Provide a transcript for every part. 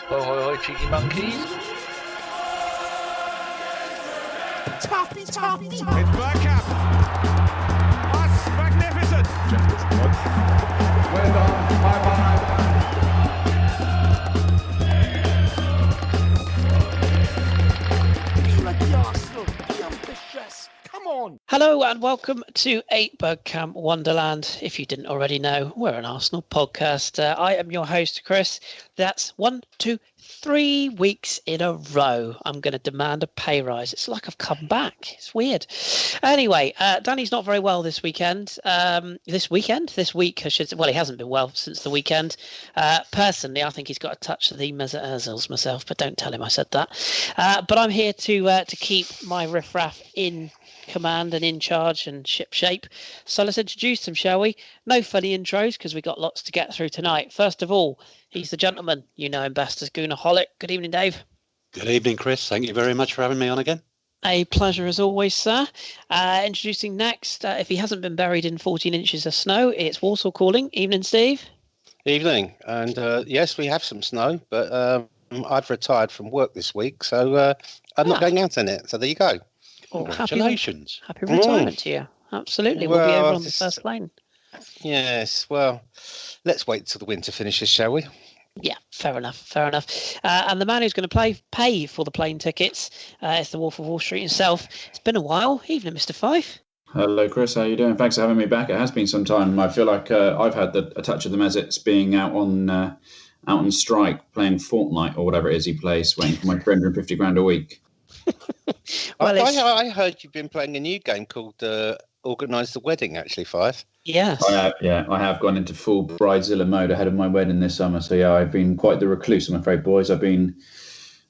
Ho, ho, ho, cheeky monkeys. Toppy. It's Bergkamp. That's magnificent. Well done. Bye-bye. Be like the Arsenal. Be ambitious. Come on. Hello and welcome to Bergkamp Wonderland. If you didn't already know, we're an Arsenal podcast. I am your host, Kris. That's 1, 2, 3 weeks in a row. I'm going to demand a pay rise. It's like I've come back. It's weird. Anyway, Danny's not very well this weekend. This week, I should say. Well, he hasn't been well since the weekend. Personally, I think he's got a touch of the measles myself, but don't tell him I said that. But I'm here to keep my riffraff in command and in charge and ship shape. So let's introduce him, shall we? No funny intros because we got lots to get through tonight. First of all, he's the gentleman. You know him best as Goonaholic. Good evening, Dave. Good evening, Kris. Thank you very much for having me on again. A pleasure as always, sir. Introducing next, if he hasn't been buried in 14 inches of snow, it's Walsall calling. Evening, Steve. Evening. And yes, we have some snow, but I've retired from work this week, so I'm not going out in it. So there you go. Oh, congratulations. Happy retirement to you. Absolutely. We'll be over on the first plane. Yes, well, let's wait till the winter finishes, shall we? Yeah, fair enough. And the man who's going to pay for the plane tickets is the Wolf of Wall Street himself. It's been a while. Evening, Mr. Fife. Hello, Kris. How are you doing? Thanks for having me back. It has been some time. I feel like I've had a touch of the Mezzets being out on strike, playing Fortnite or whatever it is he plays, waiting for my 350 grand a week. Well, I heard you've been playing a new game called Organise the Wedding, actually, Fife. Yes. I have gone into full Bridezilla mode ahead of my wedding this summer. So, yeah, I've been quite the recluse, I'm afraid, boys. I've been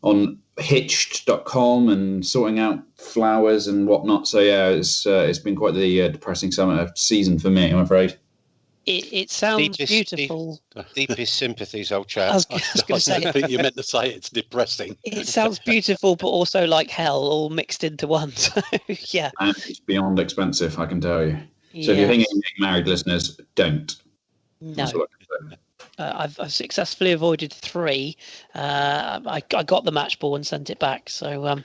on hitched.com and sorting out flowers and whatnot. So, yeah, it's been quite the depressing summer season for me, I'm afraid. It sounds beautiful. Deepest sympathies, old chap. I was going to say. I think you meant to say it's depressing. It sounds beautiful, but also like hell, all mixed into one. So, yeah. And it's beyond expensive, I can tell you. So if you're thinking of getting married, listeners, don't. No. I've successfully avoided 3. I got the match ball and sent it back. So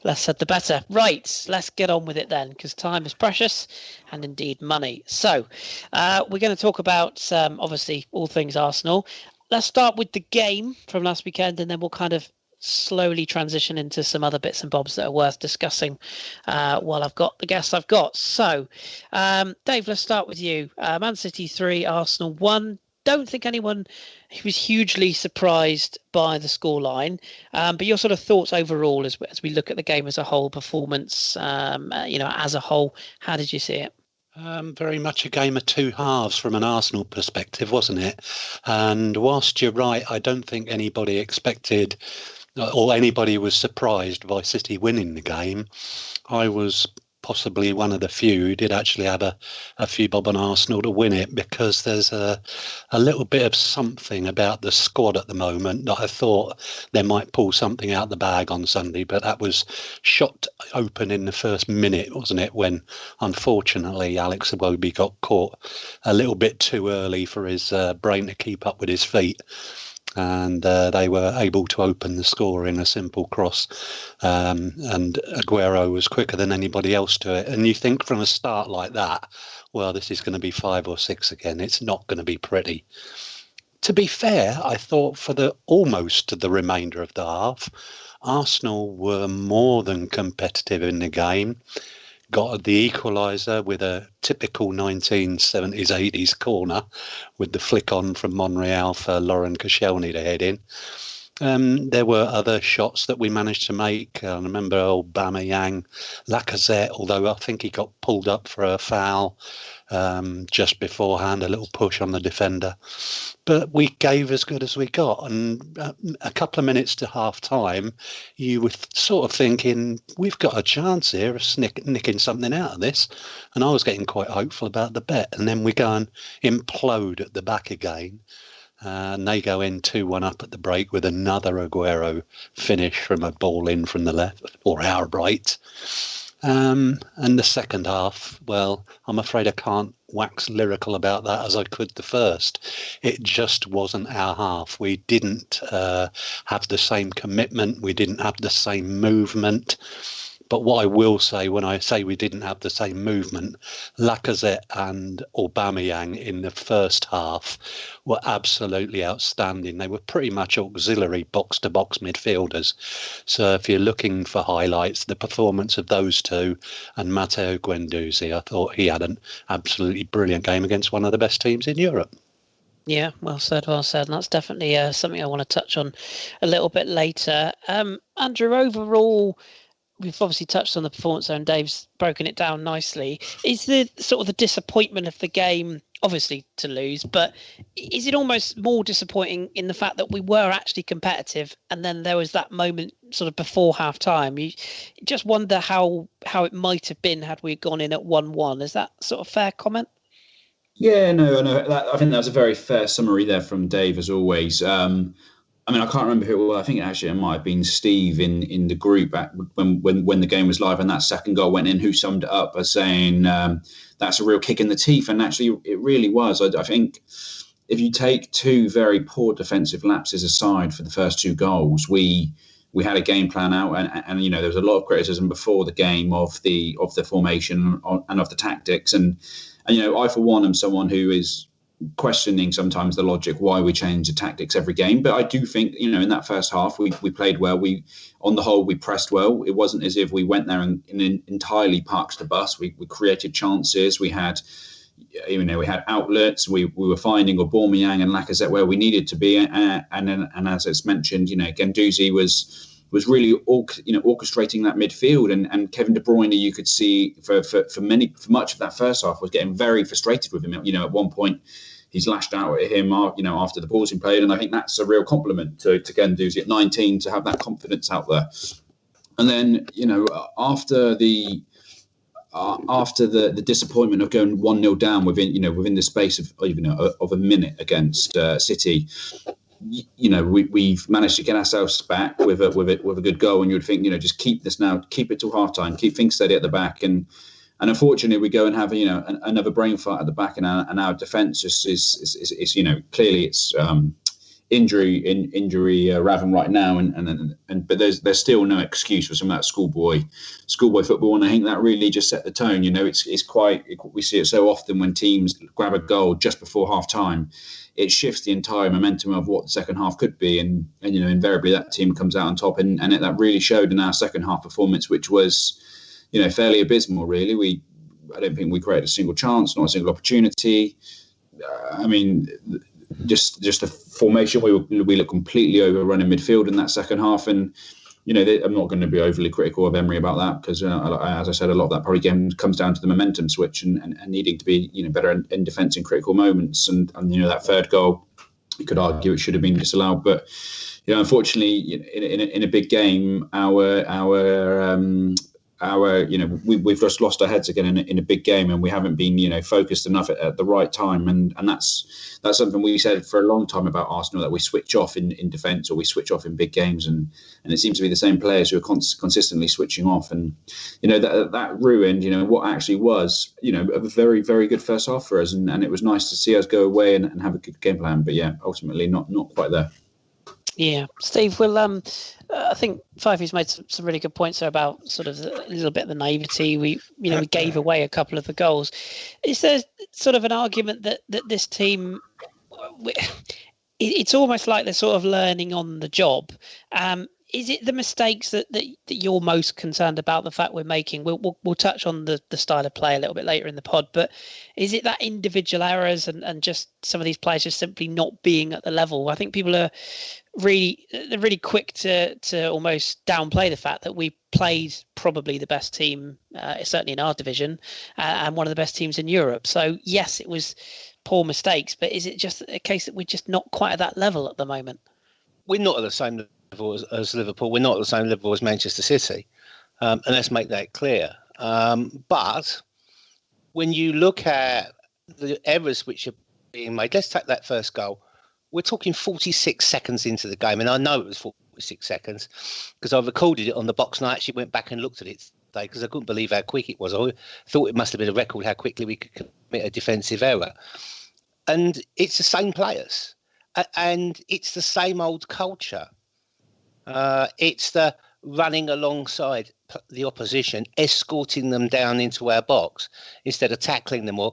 less said the better. Right, let's get on with it then, because time is precious and indeed money. So we're going to talk about, obviously, all things Arsenal. Let's start with the game from last weekend, and then we'll kind of slowly transition into some other bits and bobs that are worth discussing while I've got the guests I've got. So, Dave, let's start with you. Man City 3, Arsenal 1. Don't think anyone was hugely surprised by the scoreline, but your sort of thoughts overall as we look at the game as a whole, performance, as a whole, how did you see it? Very much a game of two halves from an Arsenal perspective, wasn't it? And whilst you're right, I don't think anybody expected or anybody was surprised by City winning the game. I was possibly one of the few who did actually have a few bob on Arsenal to win it, because there's a little bit of something about the squad at the moment that I thought they might pull something out the bag on Sunday, but that was shot open in the first minute, wasn't it, when unfortunately Alex Iwobi got caught a little bit too early for his brain to keep up with his feet. And they were able to open the score in a simple cross. And Aguero was quicker than anybody else to it. And you think from a start like that, well, this is going to be 5 or 6 again. It's not going to be pretty. To be fair, I thought for almost the remainder of the half, Arsenal were more than competitive in the game. Got the equaliser with a typical 1970s, 80s corner with the flick on from Monreal for Lauren Koscielny to head in. There were other shots that we managed to make. I remember Aubameyang, Lacazette, although I think he got pulled up for a foul just beforehand, a little push on the defender. But we gave as good as we got. And a couple of minutes to half time, you were sort of thinking, we've got a chance here of nicking something out of this. And I was getting quite hopeful about the bet. And then we go and implode at the back again. And they go in 2-1 up at the break with another Aguero finish from a ball in from the left or our right. And the second half, well, I'm afraid I can't wax lyrical about that as I could the first. It just wasn't our half. We didn't have the same commitment. We didn't have the same movement. But what I will say, when I say we didn't have the same movement, Lacazette and Aubameyang in the first half were absolutely outstanding. They were pretty much auxiliary box-to-box midfielders. So if you're looking for highlights, the performance of those two and Matteo Guendouzi, I thought he had an absolutely brilliant game against one of the best teams in Europe. Yeah, well said, well said. And that's definitely something I want to touch on a little bit later. Andrew, overall, we've obviously touched on the performance there and Dave's broken it down nicely. Is the sort of the disappointment of the game, obviously to lose, but is it almost more disappointing in the fact that we were actually competitive and then there was that moment sort of before half time? You just wonder how it might have been had we gone in at 1-1. Is that sort of fair comment? Yeah, no, I think that was a very fair summary there from Dave, as always. I mean, I can't remember who it was. I think actually it might have been Steve in the group when the game was live and that second goal went in, who summed it up as saying that's a real kick in the teeth. And actually, it really was. I think if you take two very poor defensive lapses aside for the first two goals, we had a game plan out, and you know there was a lot of criticism before the game of the formation and of the tactics, and you know I for one am someone who is questioning sometimes the logic why we change the tactics every game, but I do think in that first half we played well. We on the whole we pressed well. It wasn't as if we went there and entirely parked the bus. We created chances. We had we had outlets. We were finding Aubameyang and Lacazette where we needed to be, and as it's mentioned, Guendouzi was really orchestrating that midfield, and Kevin De Bruyne, you could see for much of that first half was getting very frustrated with him. At one point he's lashed out at him after the ball's been played, and I think that's a real compliment to Guendouzi at 19 to have that confidence out there. And then after the disappointment of going 1-0 down within the space of a minute against City, we've managed to get ourselves back with a good goal, and you would think just keep this now, keep it till half time, keep things steady at the back, and unfortunately we go and have another brain fart at the back, and our defence just is clearly it's injury raven right now, but there's still no excuse for some of that schoolboy football, and I think that really just set the tone. It's quite, we see it so often when teams grab a goal just before half time. It shifts the entire momentum of what the second half could be, and invariably that team comes out on top, and that really showed in our second half performance, which was fairly abysmal. Really, I don't think we created a single chance, not a single opportunity. I mean, just the formation, we look completely overrun in midfield in that second half, and I'm not going to be overly critical of Emery about that, because as I said, a lot of that probably comes down to the momentum switch and needing to be better in defence in critical moments, and that third goal, you could argue it should have been disallowed, but unfortunately in a big game we've just lost our heads again in a big game, and we haven't been focused enough at the right time, and that's something we said for a long time about Arsenal, that we switch off in defence, or we switch off in big games, and it seems to be the same players who are consistently switching off, and that ruined what actually was a very, very good first half for us, and it was nice to see us go away and have a good game plan, but ultimately not quite there. Yeah, Steve, I think Fifey's made some really good points there about sort of a little bit of the naivety. We gave away a couple of the goals. Is there sort of an argument that this team, it's almost like they're sort of learning on the job? Is it the mistakes that you're most concerned about, the fact we're making? We'll touch on the style of play a little bit later in the pod, but is it that individual errors and just some of these players just simply not being at the level? I think people are really quick to almost downplay the fact that we played probably the best team, certainly in our division, and one of the best teams in Europe. So yes, it was poor mistakes, but is it just a case that we're just not quite at that level at the moment? We're not at the same level as Liverpool. We're not at the same level as Manchester City, and let's make that clear. But when you look at the errors which are being made, let's take that first goal. We're talking 46 seconds into the game, and I know it was 46 seconds because I recorded it on the box and I actually went back and looked at it because I couldn't believe how quick it was. I thought it must have been a record how quickly we could commit a defensive error. And it's the same players, and it's the same old culture. It's the running alongside the opposition, escorting them down into our box instead of tackling them or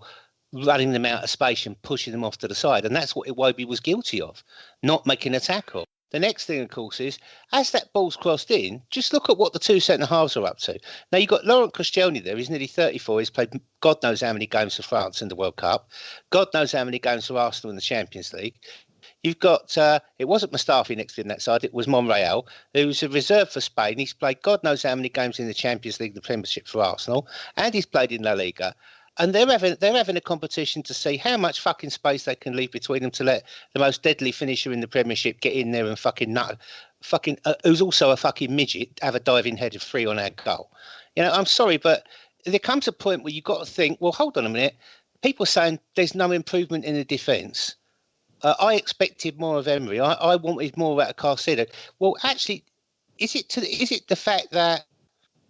running them out of space and pushing them off to the side. And that's what Iwobi was guilty of, not making a tackle. The next thing, of course, is as that ball's crossed in, just look at what the two centre-halves are up to. Now, you've got Laurent Koscielny there. He's nearly 34. He's played God knows how many games for France in the World Cup. God knows how many games for Arsenal in the Champions League. You've got, it wasn't Mustafi next to him that side, it was Monreal, who's a reserve for Spain. He's played God knows how many games in the Champions League, the Premiership for Arsenal, and he's played in La Liga. And they're having a competition to see how much fucking space they can leave between them to let the most deadly finisher in the Premiership get in there and who's also a fucking midget, have a diving header free on our goal. You know, I'm sorry, but there comes a point where you've got to think, well, hold on a minute. People are saying there's no improvement in the defence. I expected more of Emery. I wanted more out of Carcedo. Well, actually, is it the fact that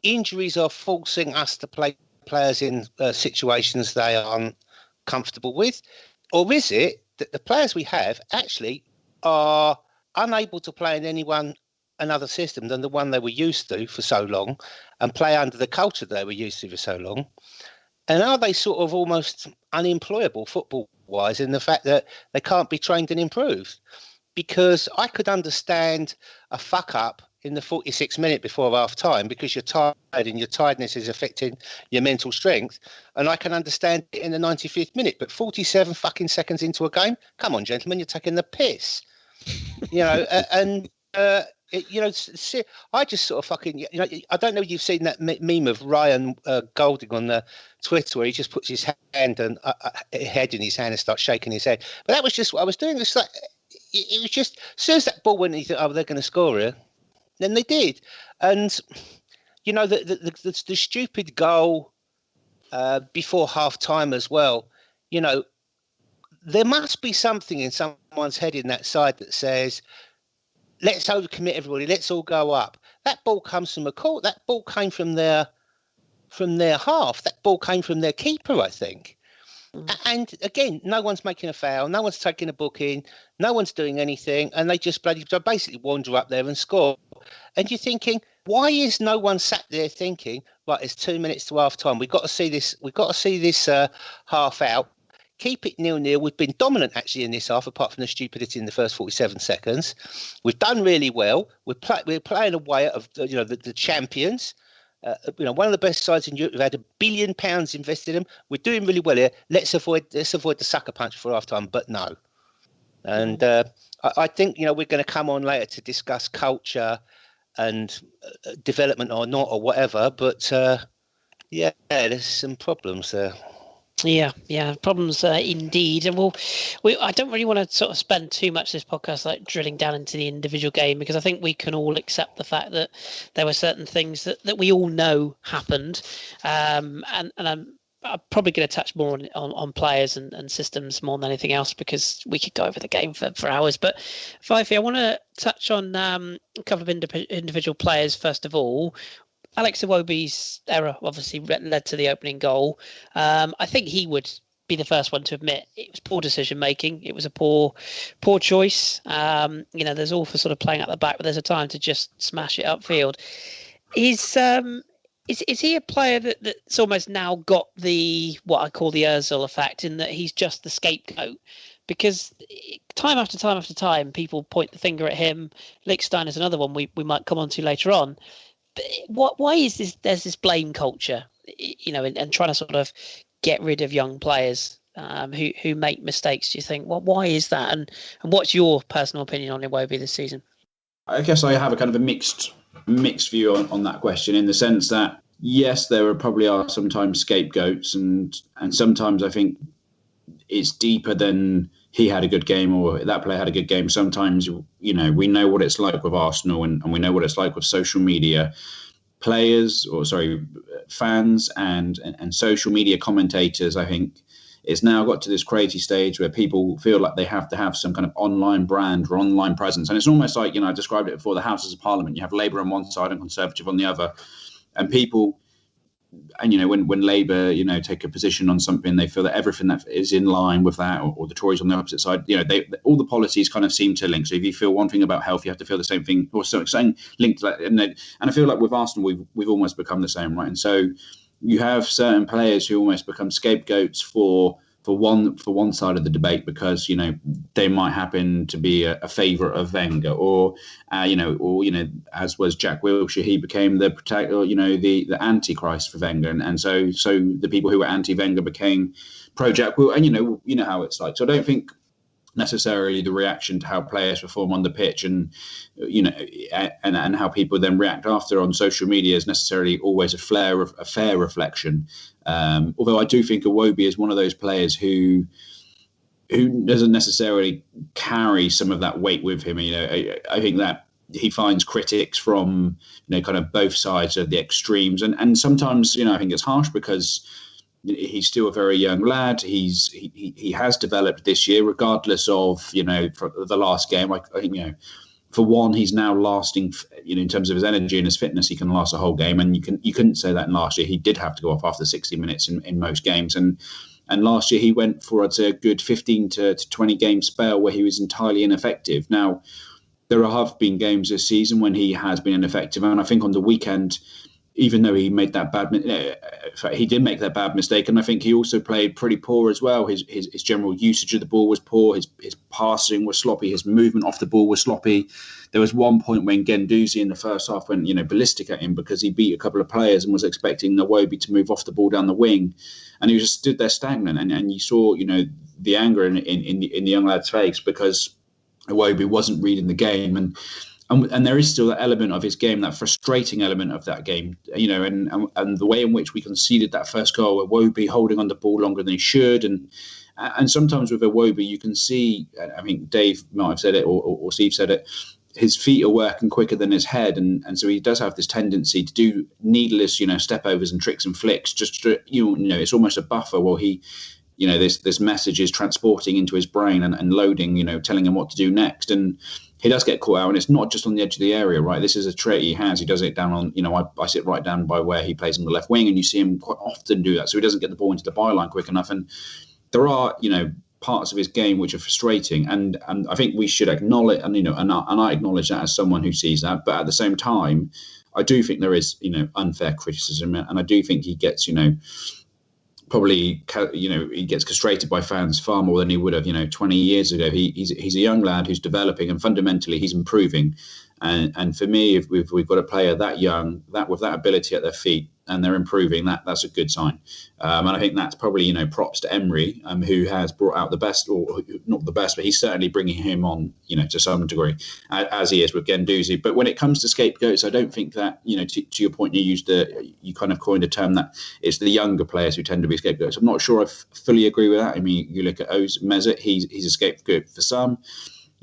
injuries are forcing us to play players in situations they aren't comfortable with, or is it that the players we have actually are unable to play in another system than the one they were used to for so long and play under the culture they were used to for so long? And are they sort of almost unemployable football-wise in the fact that they can't be trained and improved? Because I could understand a fuck-up in the 46th minute before half-time because you're tired and your tiredness is affecting your mental strength. And I can understand it in the 95th minute. But 47 fucking seconds into a game? Come on, gentlemen, you're taking the piss. You know, I just sort of fucking, I don't know if you've seen that meme of Ryan Golding on the Twitter where he just puts his hand and head in his hand and starts shaking his head. But that was just what I was doing. It's like, it was just, as soon as that ball went, you thought, oh, they're going to score here. Then they did. And, you know, the stupid goal before half time as well, you know, there must be something in someone's head in that side that says, let's overcommit everybody. Let's all go up. That ball comes from a court. That ball came from their half. That ball came from their keeper, I think. And again, no one's making a foul. No one's taking a booking. No one's doing anything. And they just basically wander up there and score. And you're thinking, why is no one sat there thinking, right, it's 2 minutes to half time. We've got to see this. We've got to see this half out. Keep it 0-0. We've been dominant actually in this half, apart from the stupidity in the first 47 seconds. We've done really well. We're playing away at the champions. One of the best sides in Europe. We've had £1 billion invested in them. We're doing really well here. Let's avoid the sucker punch for half time. But no. And I think we're going to come on later to discuss culture and development or not or whatever. But there's some problems there. Yeah, problems indeed. And I don't really want to sort of spend too much of this podcast like drilling down into the individual game, because I think we can all accept the fact that there were certain things that we all know happened. And I'm probably going to touch more on players and systems more than anything else, because we could go over the game for hours. But Fifey, I want to touch on a couple of individual players first of all. Alex Iwobi's error obviously led to the opening goal. I think he would be the first one to admit it was poor decision making. It was a poor choice. There's all for sort of playing at the back, but there's a time to just smash it upfield. Is he a player that's almost now got what I call the Ozil effect, in that he's just the scapegoat? Because time after time after time, people point the finger at him. Lichtstein is another one we might come on to later on. But why is this? There's this blame culture, and trying to sort of get rid of young players who make mistakes. Do you think? Why is that? And what's your personal opinion on Iwobi this season? I guess I have a kind of a mixed view on that question, in the sense that yes, there probably are sometimes scapegoats, and sometimes I think it's deeper than he had a good game or that player had a good game. Sometimes, we know what it's like with Arsenal, and we know what it's like with social media. Fans and social media commentators, I think it's now got to this crazy stage where people feel like they have to have some kind of online brand or online presence. And it's almost like, I described it before, the Houses of Parliament. You have Labour on one side and Conservative on the other. And people and when Labour take a position on something, they feel that everything that is in line with that, or the Tories on the opposite side, all the policies kind of seem to link. So if you feel one thing about health, you have to feel the same thing, or something linked to that. And I feel like with Arsenal, we've almost become the same, right? And so you have certain players who almost become scapegoats for one side of the debate because they might happen to be a favourite of Wenger, or as was Jack Wilshere, he became the protector, the antichrist for Wenger, and so the people who were anti-Wenger became pro Jack Wilshere, and you know how it's like. So I don't think necessarily the reaction to how players perform on the pitch and and how people then react after on social media is necessarily always a fair reflection. Although I do think Iwobi is one of those players who doesn't necessarily carry some of that weight with him. I think that he finds critics from kind of both sides of the extremes, and sometimes I think it's harsh because he's still a very young lad. He has developed this year, regardless of for the last game. I think for one, he's now lasting. In terms of his energy and his fitness, he can last a whole game. And you couldn't say that in last year. He did have to go off after 60 minutes in most games. And last year he went for I'd say a good 15 to 20 game spell where he was entirely ineffective. Now there have been games this season when he has been ineffective, and I think on the weekend, even though he made that he did make that bad mistake, and I think he also played pretty poor as well. His general usage of the ball was poor. His passing was sloppy. His movement off the ball was sloppy. There was one point when Guendouzi in the first half went ballistic at him because he beat a couple of players and was expecting Iwobi to move off the ball down the wing, and he just stood there stagnant. And you saw the anger in the young lad's face because Iwobi wasn't reading the game. And there is still that element of his game, that frustrating element of that game, and the way in which we conceded that first goal, Iwobi holding on the ball longer than he should, and sometimes with Iwobi you can see, I think Dave might have said it or Steve said it, his feet are working quicker than his head, and so he does have this tendency to do needless, step overs and tricks and flicks, just to, it's almost a buffer while he. This message is transporting into his brain and loading, telling him what to do next. And he does get caught out, and it's not just on the edge of the area, right? This is a trait he has. He does it down on, I sit right down by where he plays on the left wing, and you see him quite often do that. So he doesn't get the ball into the byline quick enough. And there are, parts of his game which are frustrating. And I think we should acknowledge, and I acknowledge that as someone who sees that. But at the same time, I do think there is, unfair criticism. And I do think he gets, probably, he gets castrated by fans far more than he would have, 20 years ago. He's a young lad who's developing, and fundamentally he's improving. And for me, if we've got a player that young, that with that ability at their feet, and they're improving, that's a good sign. And I think that's probably, props to Emery, who has brought out the best, or not the best, but he's certainly bringing him on, to some degree, as he is with Guendouzi. But when it comes to scapegoats, I don't think that, to your point, you kind of coined a term that it's the younger players who tend to be scapegoats. I'm not sure I fully agree with that. I mean, you look at Mesut, he's a scapegoat for some.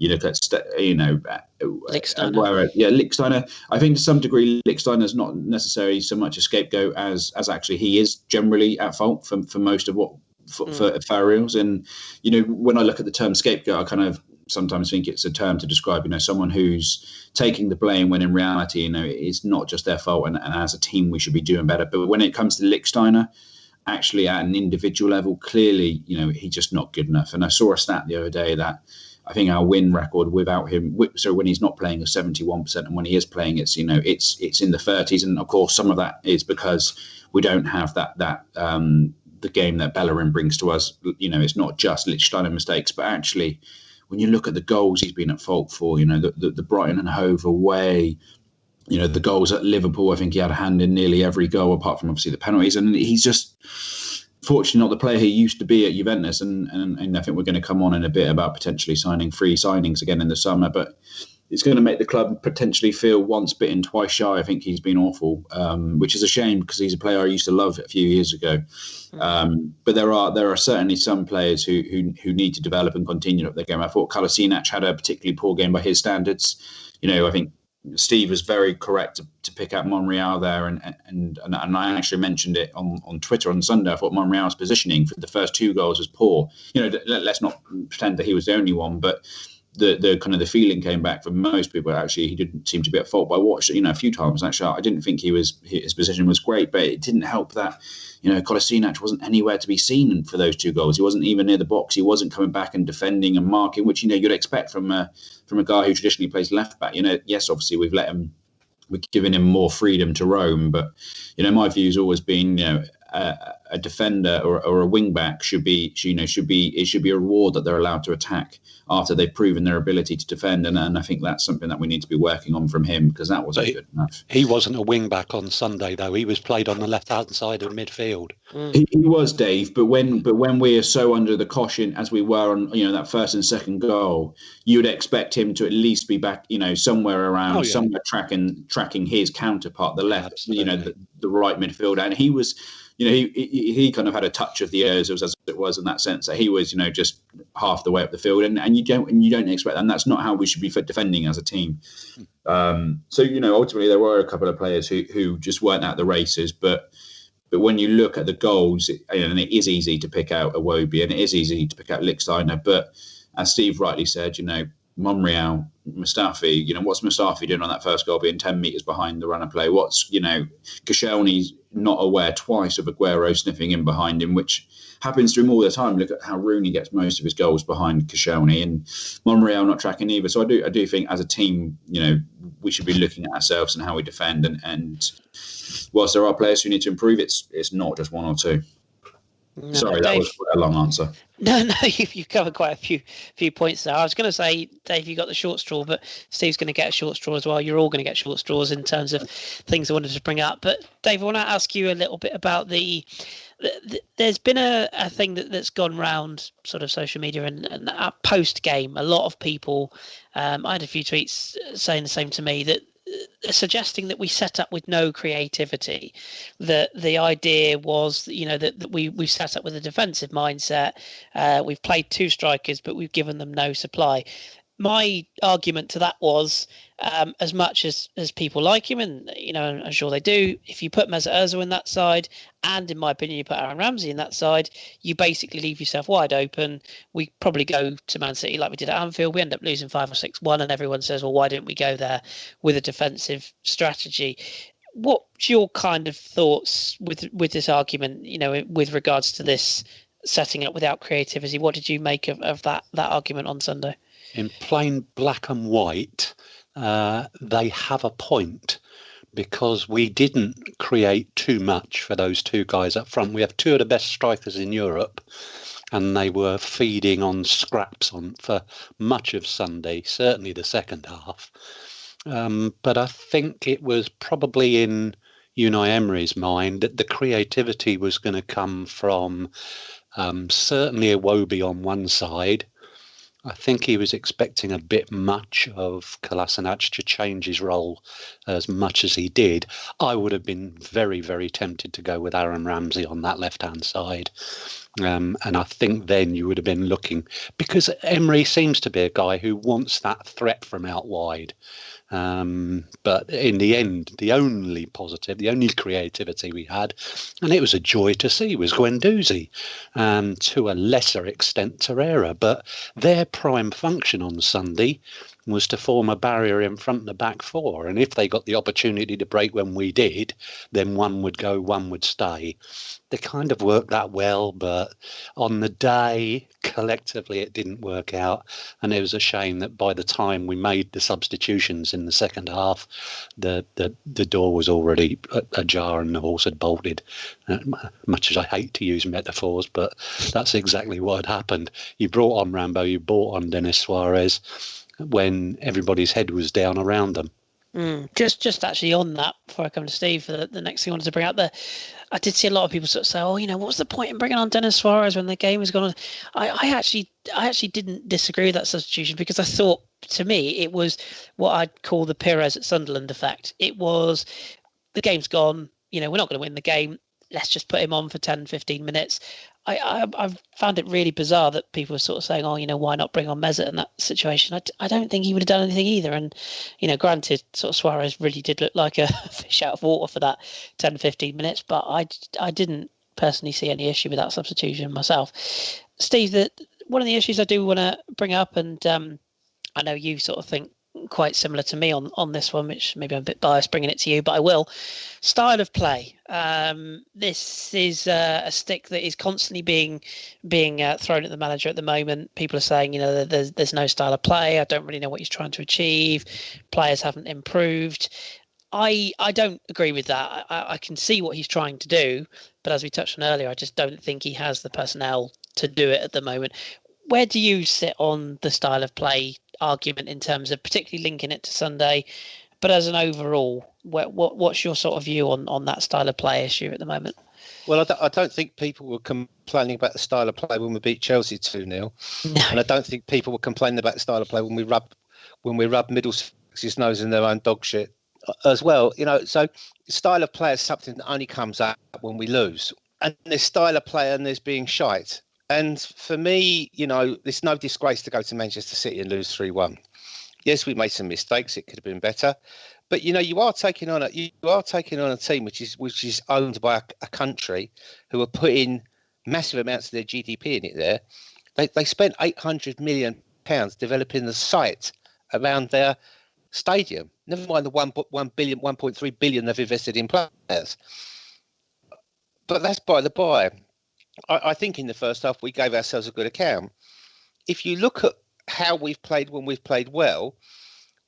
You look at, Lichtsteiner. Lichtsteiner. I think to some degree, Lichtsteiner is not necessarily so much a scapegoat as actually he is generally at fault for most of what for aerials. And when I look at the term scapegoat, I kind of sometimes think it's a term to describe someone who's taking the blame when in reality it's not just their fault, and as a team we should be doing better. But when it comes to Lichtsteiner, actually at an individual level, clearly he's just not good enough. And I saw a stat the other day that I think our win record without him, so when he's not playing, is 71%, and when he is playing, it's it's in the 30s. And of course, some of that is because we don't have that the game that Bellerin brings to us. It's not just Lichtsteiner mistakes, but actually, when you look at the goals he's been at fault for, the Brighton and Hove away, the goals at Liverpool, I think he had a hand in nearly every goal, apart from obviously the penalties, and he's just. Fortunately, not the player he used to be at Juventus, and I think we're going to come on in a bit about potentially signing free signings again in the summer. But it's going to make the club potentially feel once bitten, twice shy. I think he's been awful, which is a shame because he's a player I used to love a few years ago. But there are certainly some players who need to develop and continue up their game. I thought Kolasinac had a particularly poor game by his standards. I think Steve was very correct to pick out Monreal there, and I actually mentioned it on Twitter on Sunday. I thought Monreal's positioning for the first two goals was poor. Let's not pretend that he was the only one, but the kind of the feeling came back from most people. Actually, he didn't seem to be at fault. But I watched it, a few times. Actually, I didn't think his position was great, but it didn't help that Kolasinac wasn't anywhere to be seen for those 2 goals. He wasn't even near the box. He wasn't coming back and defending and marking, which you'd expect from a guy who traditionally plays left back. Yes, obviously we've given him more freedom to roam, but my view has always been a defender or a wing back should be a reward that they're allowed to attack after they've proven their ability to defend, and I think that's something that we need to be working on from him, because that wasn't good enough. He wasn't a wing back on Sunday though. He was played on the left hand side of midfield. He was, Dave, but when we are so under the caution as we were on that first and second goal, you'd expect him to at least be back somewhere around somewhere tracking his counterpart, the left, the right midfielder, and he was. He kind of had a touch of the Ozils as it was in that sense that he was, just half the way up the field, and you don't expect that, and that's not how we should be defending as a team. So ultimately there were a couple of players who just weren't at the races, but when you look at the goals, and it is easy to pick out Iwobi and it is easy to pick out Lichtsteiner, but as Steve rightly said, Monreal, Mustafi, what's Mustafi doing on that first goal, being 10 metres behind the runner play? What's, Koscielny's not aware twice of Aguero sniffing in behind him, which happens to him all the time. Look at how Rooney gets most of his goals behind Koscielny, and Monreal not tracking either. So I do think as a team, we should be looking at ourselves and how we defend. And whilst there are players who need to improve, it's not just 1 or 2. No, sorry, that was a long answer. No, you've covered quite a few points there. I was going to say, Dave, you got the short straw, but Steve's going to get a short straw as well. You're all going to get short straws in terms of things I wanted to bring up. But Dave, I want to ask you a little bit about there's been a thing that's gone round sort of social media and post game. A lot of people, I had a few tweets saying the same to me, that suggesting that we set up with no creativity, that the idea was that we've set up with a defensive mindset, we've played 2 strikers but we've given them no supply. My argument to that was, as much as people like him, and I'm sure they do, if you put Mesut Ozil in that side, and in my opinion you put Aaron Ramsey in that side, you basically leave yourself wide open. We probably go to Man City like we did at Anfield. We end up losing 5 or 6-1, and everyone says, well, why didn't we go there with a defensive strategy? What's your kind of thoughts with this argument, with regards to this setting up without creativity? What did you make of that argument on Sunday? In plain black and white, they have a point, because we didn't create too much for those 2 guys up front. We have 2 of the best strikers in Europe, and they were feeding on scraps for much of Sunday, certainly the second half. But I think it was probably in Unai Emery's mind that the creativity was going to come from certainly Iwobi on one side. I think he was expecting a bit much of Kolasinac to change his role as much as he did. I would have been very, very tempted to go with Aaron Ramsey on that left-hand side. And I think then you would have been looking, because Emery seems to be a guy who wants that threat from out wide. But in the end, the only creativity we had, and it was a joy to see, was Guendouzi, to a lesser extent Torreira. But their prime function on Sunday was to form a barrier in front of the back 4. And if they got the opportunity to break when we did, then one would go, one would stay. They kind of worked that well, but on the day, collectively, it didn't work out. And it was a shame that by the time we made the substitutions in the second half, the door was already ajar and the horse had bolted. Much as I hate to use metaphors, but that's exactly what had happened. You brought on Rambo, you brought on Denis Suarez when everybody's head was down around them. Just actually on that, before I come to Steve, for the next thing I wanted to bring up there, I did see a lot of people sort of say, what's the point in bringing on Denis Suarez when the game has gone on? I actually didn't disagree with that substitution, because I thought, to me, it was what I'd call the Pires at Sunderland effect. It was, the game's gone, we're not going to win the game, let's just put him on for 10, 15 minutes. I found it really bizarre that people were sort of saying, why not bring on Mesut in that situation? I don't think he would have done anything either. And, granted, sort of Suarez really did look like a fish out of water for that 10, 15 minutes, but I didn't personally see any issue with that substitution myself. Steve, one of the issues I do want to bring up, and I know you sort of think quite similar to me on this one, which maybe I'm a bit biased bringing it to you, but I will. Style of play. This is a stick that is constantly being thrown at the manager at the moment. People are saying, there's no style of play. I don't really know what he's trying to achieve. Players haven't improved. I don't agree with that. I can see what he's trying to do, but as we touched on earlier, I just don't think he has the personnel to do it at the moment. Where do you sit on the style of play argument in terms of particularly linking it to Sunday, but as an overall, what's your sort of view on that style of play issue at the moment? Well, I don't think people were complaining about the style of play when we beat Chelsea 2-0, no. And I don't think people were complaining about the style of play when we rub Middlesex's nose in their own dog shit as well. So style of play is something that only comes up when we lose, and there's style of play and there's being shite. And for me, it's no disgrace to go to Manchester City and lose 3-1. Yes, we made some mistakes. It could have been better, but you are taking on a team which is owned by a country who are putting massive amounts of their GDP in it. There, they spent £800 million developing the site around their stadium. Never mind the 1.3 billion they've invested in players. But that's by the by. I think in the first half we gave ourselves a good account. If you look at how we've played when we've played well,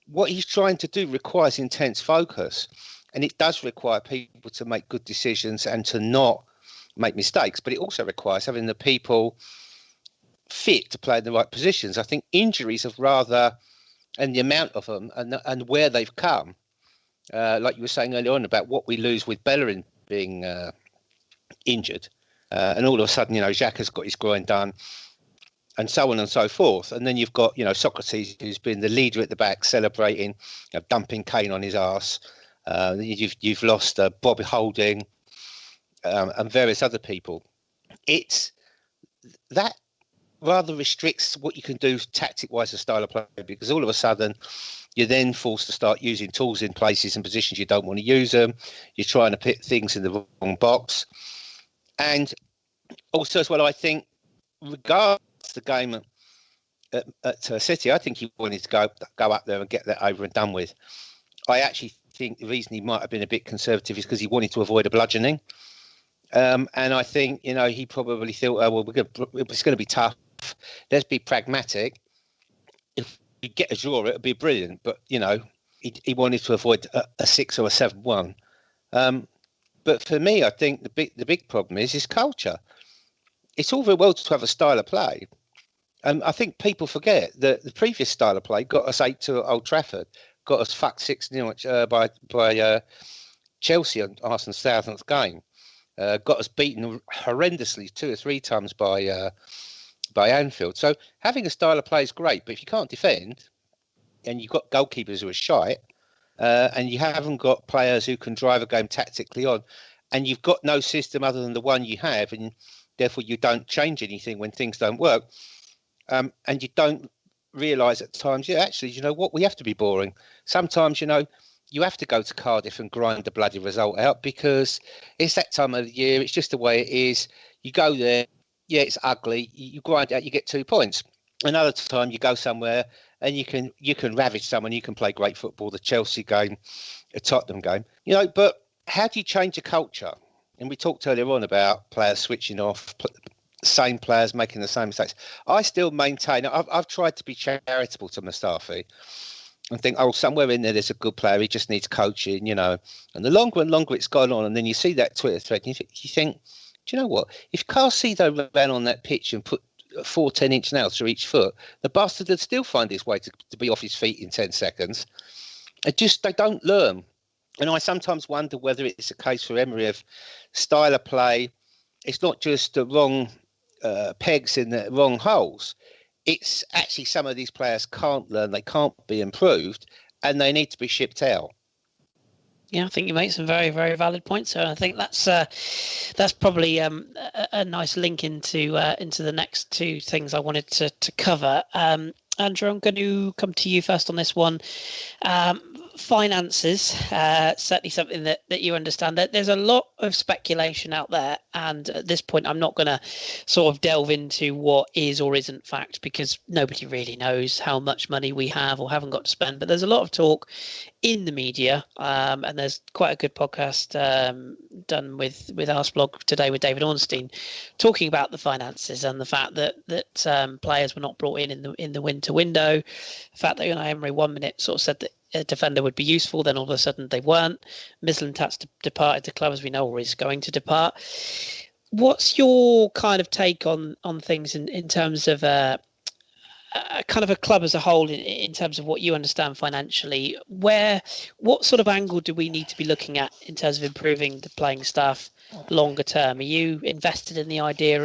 what he's trying to do requires intense focus, and it does require people to make good decisions and to not make mistakes, but it also requires having the people fit to play in the right positions. I think injuries and the amount of them and where they've come, like you were saying earlier on about what we lose with Bellerin being injured, and all of a sudden, Xhaka's got his groin done, and so on and so forth. And then you've got, Socrates, who's been the leader at the back, celebrating, dumping Kane on his arse. You've lost Bobby Holding and various other people. It's that rather restricts what you can do tactic-wise of style of play, because all of a sudden you're then forced to start using tools in places and positions you don't want to use them. You're trying to put things in the wrong box. And also as well, I think, regardless of the game at City, I think he wanted to go up there and get that over and done with. I actually think the reason he might have been a bit conservative is because he wanted to avoid a bludgeoning. And I think, he probably thought, it's going to be tough. Let's be pragmatic. If we get a draw, it'll be brilliant. But, he wanted to avoid a 6 or a 7-1. But for me, I think the big problem is culture. It's all very well to have a style of play. And I think people forget that the previous style of play got us 8-2 at Old Trafford, got us fucked 6-0 by Chelsea on Arsenal's 1000th game, got us beaten horrendously 2 or 3 times by Anfield. So having a style of play is great, but if you can't defend and you've got goalkeepers who are shite, and you haven't got players who can drive a game tactically on, and you've got no system other than the one you have, and therefore you don't change anything when things don't work, and you don't realise at times, actually, what, we have to be boring. Sometimes, you have to go to Cardiff and grind the bloody result out because it's that time of the year. It's just the way it is. You go there, it's ugly. You grind it out, you get 2 points. Another time you go somewhere and you can ravage someone. You can play great football, the Chelsea game, a Tottenham game. But how do you change a culture? And we talked earlier on about players switching off, same players making the same mistakes. I still maintain, I've tried to be charitable to Mustafi and think, somewhere in there's a good player. He just needs coaching, And the longer and longer it's gone on, and then you see that Twitter thread, and you think, do you know what? If Carcedo ran on that pitch and put 4 10-inch nails through each foot, the bastard would still find his way to be off his feet in 10 seconds. They don't learn. And I sometimes wonder whether it's a case for Emery of style of play. It's not just the wrong pegs in the wrong holes. It's actually some of these players can't learn, they can't be improved, and they need to be shipped out. Yeah, I think you make some very, very valid points there. And I think that's probably a nice link into the next 2 things I wanted to cover. Andrew, I'm going to come to you first on this one. finances, certainly something that you understand. That there's a lot of speculation out there, and at this point I'm not going to sort of delve into what is or isn't fact, because nobody really knows how much money we have or haven't got to spend. But there's a lot of talk in the media, and there's quite a good podcast done with Arsblog today with David Ornstein, talking about the finances and the fact that players were not brought in the winter window. The fact that Emery 1 minute sort of said that a defender would be useful, then all of a sudden they weren't. Maitland-Niles departed the club, as we know, or is going to depart. What's your kind of take on things in terms of kind of a club as a whole, in terms of what you understand financially? What sort of angle do we need to be looking at in terms of improving the playing staff longer term? Are you invested in the idea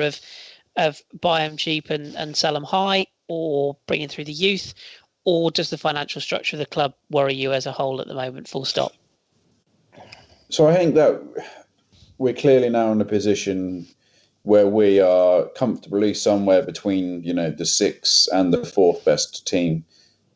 of buy them cheap and sell them high, or bringing through the youth? Or does the financial structure of the club worry you as a whole at the moment, full stop? So I think that we're clearly now in a position where we are comfortably somewhere between, the sixth and the fourth best team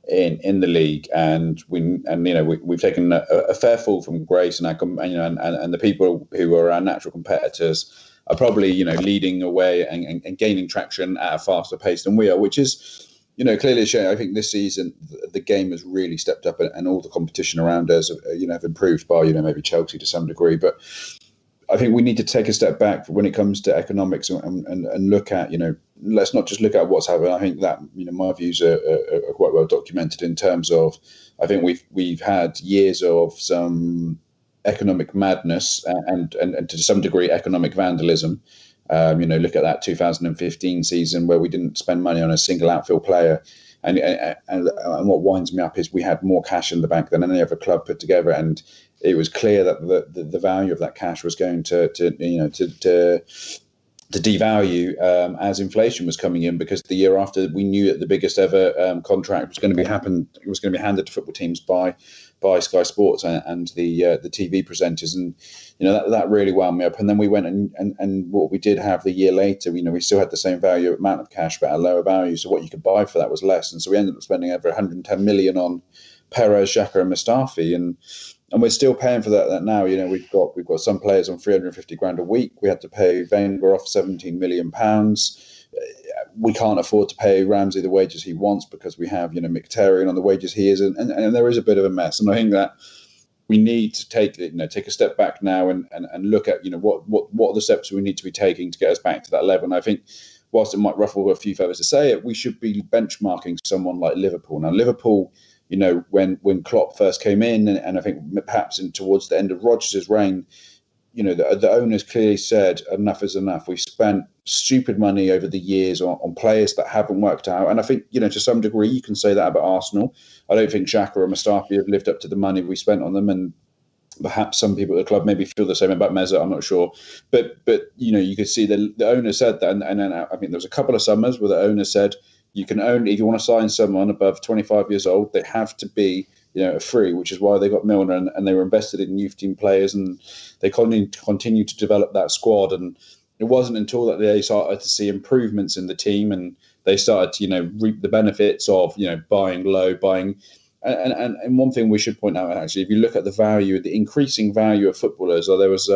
in the league, and we've taken a fair fall from grace, and and the people who are our natural competitors are probably leading away and gaining traction at a faster pace than we are, which is clearly showing. I think this season the game has really stepped up, and all the competition around us have improved, by maybe Chelsea to some degree, but I think we need to take a step back when it comes to economics and look at, let's not just look at what's happened. I think that, my views are quite well documented in terms of, I think we've had years of some economic madness and to some degree economic vandalism. Look at that 2015 season where we didn't spend money on a single outfield player. And what winds me up is we had more cash in the bank than any other club put together, and it was clear that the value of that cash was going to devalue as inflation was coming in, because the year after we knew that the biggest ever contract was going to be handed to football teams by Sky Sports and the TV presenters, and that really wound me up. And then we went and what we did have the year later, we still had the same amount of cash but at a lower value, so what you could buy for that was less, and so we ended up spending over 110 million on Perez, Xhaka and Mustafi, and we're still paying for that now. We've got some players on 350 grand a week. We had to pay Wenger off 17 million pounds. We can't afford to pay Ramsey the wages he wants because we have Mkhitaryan on the wages he is, and there is a bit of a mess. And I think that we need to take a step back now and look at what are the steps we need to be taking to get us back to that level. And I think, whilst it might ruffle a few feathers to say it, we should be benchmarking someone like Liverpool. Now, Liverpool, when Klopp first came in, and I think perhaps towards the end of Rodgers' reign, the owners clearly said enough is enough. We've spent stupid money over the years on players that haven't worked out. And I think, to some degree, you can say that about Arsenal. I don't think Xhaka or Mustafi have lived up to the money we spent on them. And perhaps some people at the club maybe feel the same about Meza, I'm not sure. But you could see the owner said that. And then I think there was a couple of summers where the owner said, you can only, if you want to sign someone above 25 years old, they have to be free, which is why they got Milner, and they were invested in youth team players, and they continue to develop that squad. And it wasn't until that they started to see improvements in the team, and they started to reap the benefits of buying low, and one thing we should point out, actually, if you look at the increasing value of footballers, there was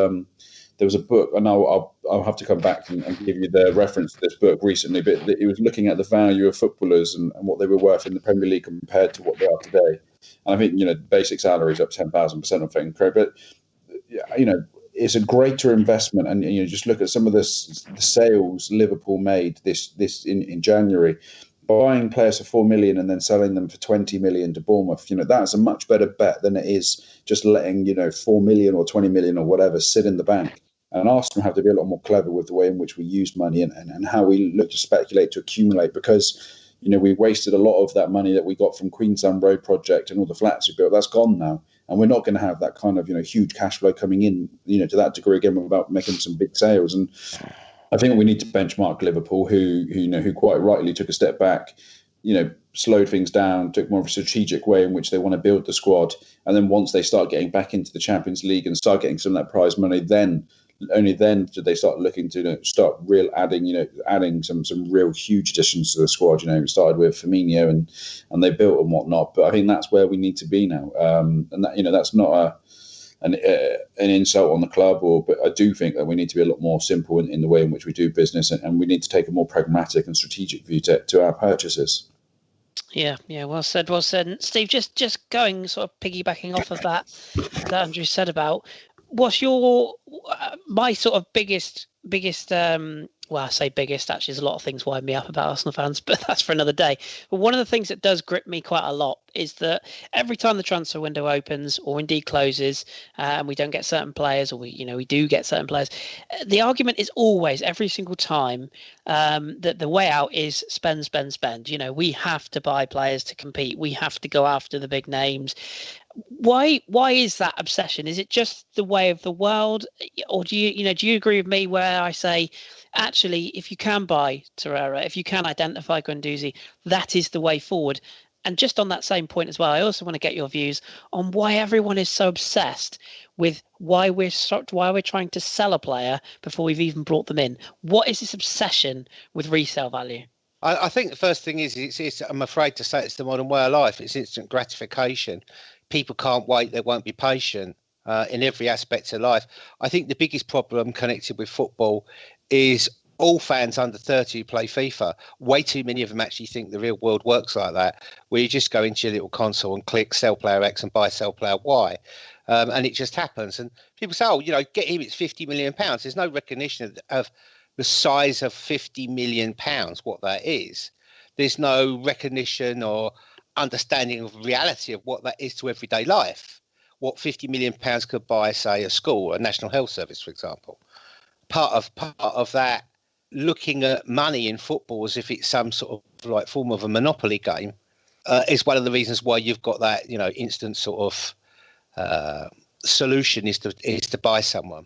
a book, and I'll have to come back and give you the reference to this book recently, but it was looking at the value of footballers and what they were worth in the Premier League compared to what they are today. And I think, basic salary is up 10,000%, I think, but, it's a greater investment. And, just look at some of the sales Liverpool made this in January, buying players for 4 million and then selling them for 20 million to Bournemouth. That's a much better bet than it is just letting, 4 million or 20 million or whatever sit in the bank. And Arsenal have to be a lot more clever with the way in which we use money and how we look to speculate to accumulate, because we wasted a lot of that money that we got from Queensland Road project and all the flats we built. That's gone now, and we're not going to have that kind of huge cash flow coming in to that degree again without making some big sales. And I think we need to benchmark Liverpool, who quite rightly took a step back, slowed things down, took more of a strategic way in which they want to build the squad, and then once they start getting back into the Champions League and start getting some of that prize money, then only then did they start looking to start adding some real huge additions to the squad. We started with Firmino and they built and whatnot. But I think that's where we need to be now. And that that's not an insult on the club, but I do think that we need to be a lot more simple in the way in which we do business, and we need to take a more pragmatic and strategic view to our purchases. Yeah, well said. And Steve, just going sort of piggybacking off of that Andrew said about, what's your my sort of biggest well, I say biggest, actually there's a lot of things wind me up about Arsenal fans, but that's for another day. But one of the things that does grip me quite a lot is that every time the transfer window opens or indeed closes, and we don't get certain players, or we do get certain players, the argument is always, every single time, that the way out is spend. We have to buy players to compete. We have to go after the big names. Why is that obsession? Is it just the way of the world, or do you agree with me where I say, actually, if you can buy Torreira, if you can identify Guendouzi, that is the way forward? And just on that same point as well, I also want to get your views on why everyone is so obsessed with why we're trying to sell a player before we've even brought them in. What is this obsession with resale value? I think the first thing is, it's I'm afraid to say, it's the modern way of life. It's instant gratification. People can't wait. They won't be patient in every aspect of life. I think the biggest problem connected with football is all fans under 30 who play FIFA. Way too many of them actually think the real world works like that, where you just go into your little console and click sell player X and buy sell player Y. And it just happens. And people say, get him, it's £50 million. There's no recognition of the size of £50 million, what that is. There's no recognition or understanding of reality of what that is to everyday life. What £50 million could buy, say, a school, a national health service, for example. Part of that, looking at money in football as if it's some sort of like form of a monopoly game, is one of the reasons why you've got that instant sort of solution is to buy someone.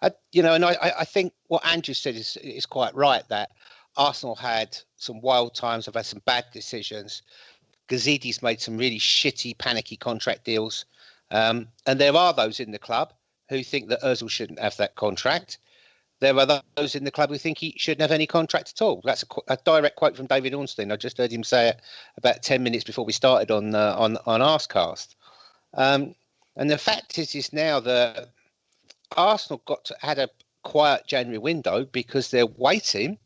And I think what Andrew said is quite right, that Arsenal had some wild times. They've had some bad decisions. Gazidis made some really shitty, panicky contract deals. And there are those in the club who think that Ozil shouldn't have that contract. There are those in the club who think he shouldn't have any contract at all. That's a direct quote from David Ornstein. I just heard him say it about 10 minutes before we started on Arsecast. And the fact is now that Arsenal had a quiet January window because they're waiting